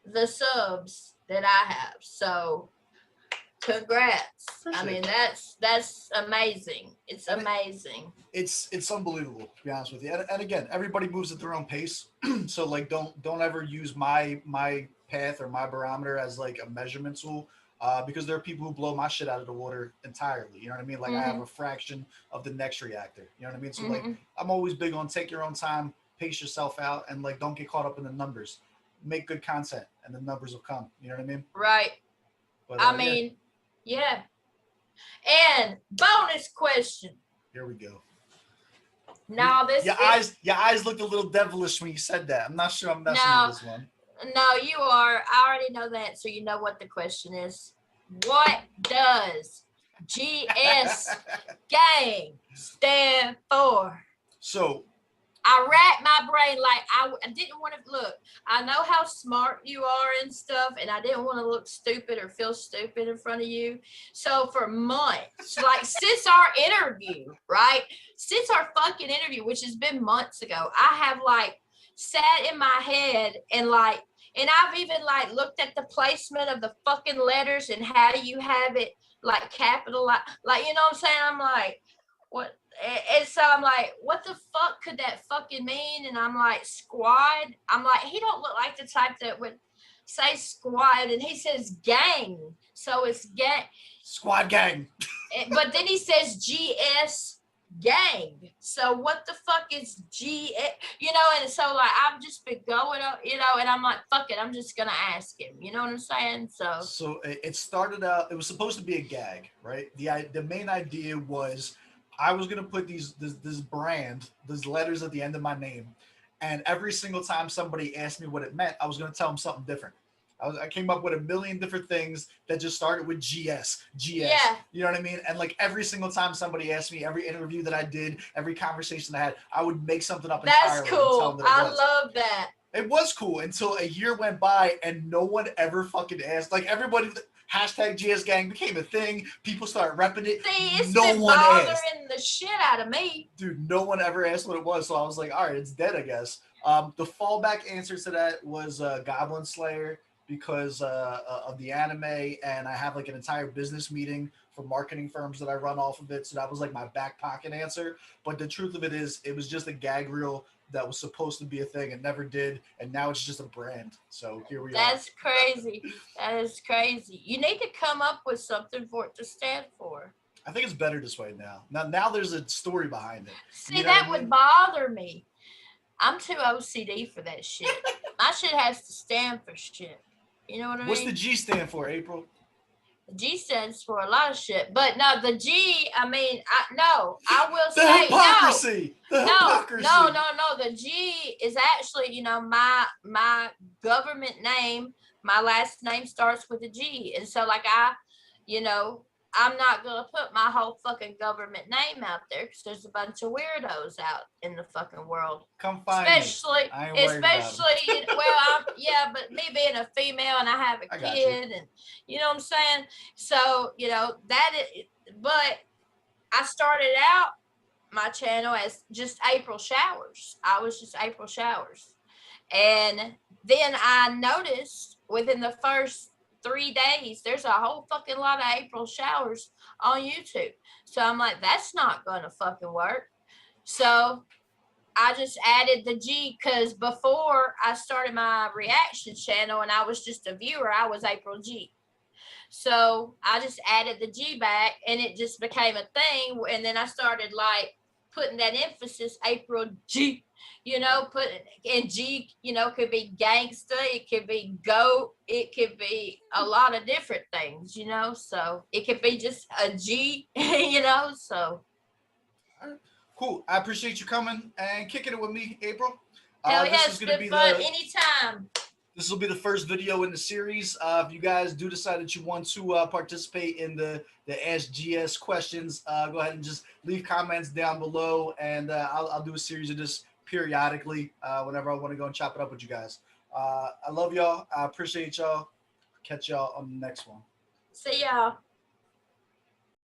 the subs that I have. So congrats. I mean, that's amazing. It's amazing. It's unbelievable, to be honest with you. And again, everybody moves at their own pace. So like don't ever use my path or my barometer as like a measurement tool. Because there are people who blow my shit out of the water entirely. You know what I mean? Like I have a fraction of the next reactor. You know what I mean? So like I'm always big on take your own time, pace yourself out, and like don't get caught up in the numbers. Make good content and the numbers will come. You know what I mean? Right. But I mean, yeah. And bonus question. Here we go. Now your eyes looked a little devilish when you said that. I'm not sure I'm messing with this one. No, you are. I already know that, so you know what the question is. What does GSGang stand for? So I racked my brain like I didn't want to look. I know how smart you are and stuff, and I didn't want to look stupid or feel stupid in front of you. So for months, like since our interview, right? Since our fucking interview, which has been months ago, I have like sat in my head and like And I've even like looked at the placement of the fucking letters and how you have it like capitalized, like, you know what I'm saying? I'm like, what? And so I'm like, what the fuck could that fucking mean? And I'm like, squad. I'm like, he don't look like the type that would say squad, and he says gang. So it's gang. Squad gang. But then he says GS gang. So what the fuck is G? You know, and so like I've just been going up, you know, and I'm like, fuck it, I'm just gonna ask him. You know what I'm saying? So it started out. It was supposed to be a gag, right? The main idea was I was gonna put this brand, these letters at the end of my name, and every single time somebody asked me what it meant, I was gonna tell them something different. I came up with a million different things that just started with GS. Yeah. You know what I mean? And like every single time somebody asked me, every interview that I did, every conversation I had, I would make something up That's entirely and tell cool. them that it I was. love that. It was cool until a year went by and no one ever fucking asked. Like everybody, hashtag GSGang became a thing. People started repping it. See, it's no been one bothering asked. the shit out of me. Dude, no one ever asked what it was. So I was like, all right, it's dead, I guess. The fallback answer to that was Goblin Slayer because of the anime, and I have like an entire business meeting for marketing firms that I run off of it. So that was like my back pocket answer. But the truth of it is, it was just a gag reel that was supposed to be a thing and never did, and now it's just a brand. So here we are. That's crazy. That is crazy. You need to come up with something for it to stand for. I think it's better this way now. Now there's a story behind it. See, You know that what I would mean? bother me. I'm too OCD for that shit. My shit has to stand for shit. You know what I What's mean? the G stand for, April? The G stands for a lot of shit. But no, the G, I mean, I will The say hypocrisy. The hypocrisy. no. The G is actually, you know, my government name. My last name starts with a G. And so like you know, I'm not gonna put my whole fucking government name out there because there's a bunch of weirdos out in the fucking world. Come find Especially, me. I ain't worried about 'em. well, but me being a female and I have a I got kid, and you know what I'm saying. So you know that is, but I started out my channel as just April Showers. I was just April Showers, and then I noticed within the first 3 days, there's a whole fucking lot of April Showers on YouTube. So I'm like, that's not gonna fucking work. So I just added the G because before I started my reaction channel and I was just a viewer, I was April G. So I just added the G back and it just became a thing. And then I started like putting that emphasis, April G, you know, and G, you know, could be gangsta, it could be goat, it could be a lot of different things, you know, so it could be just a G, you know, so. Cool. I appreciate you coming and kicking it with me, April. Hell This yeah, is it's gonna been be fun anytime. This will be the first video in the series. If you guys do decide that you want to participate in the Ask GS questions, go ahead and just leave comments down below, and I'll do a series of this periodically whenever I want to go and chop it up with you guys. I love y'all. I appreciate y'all. Catch y'all on the next one. See y'all.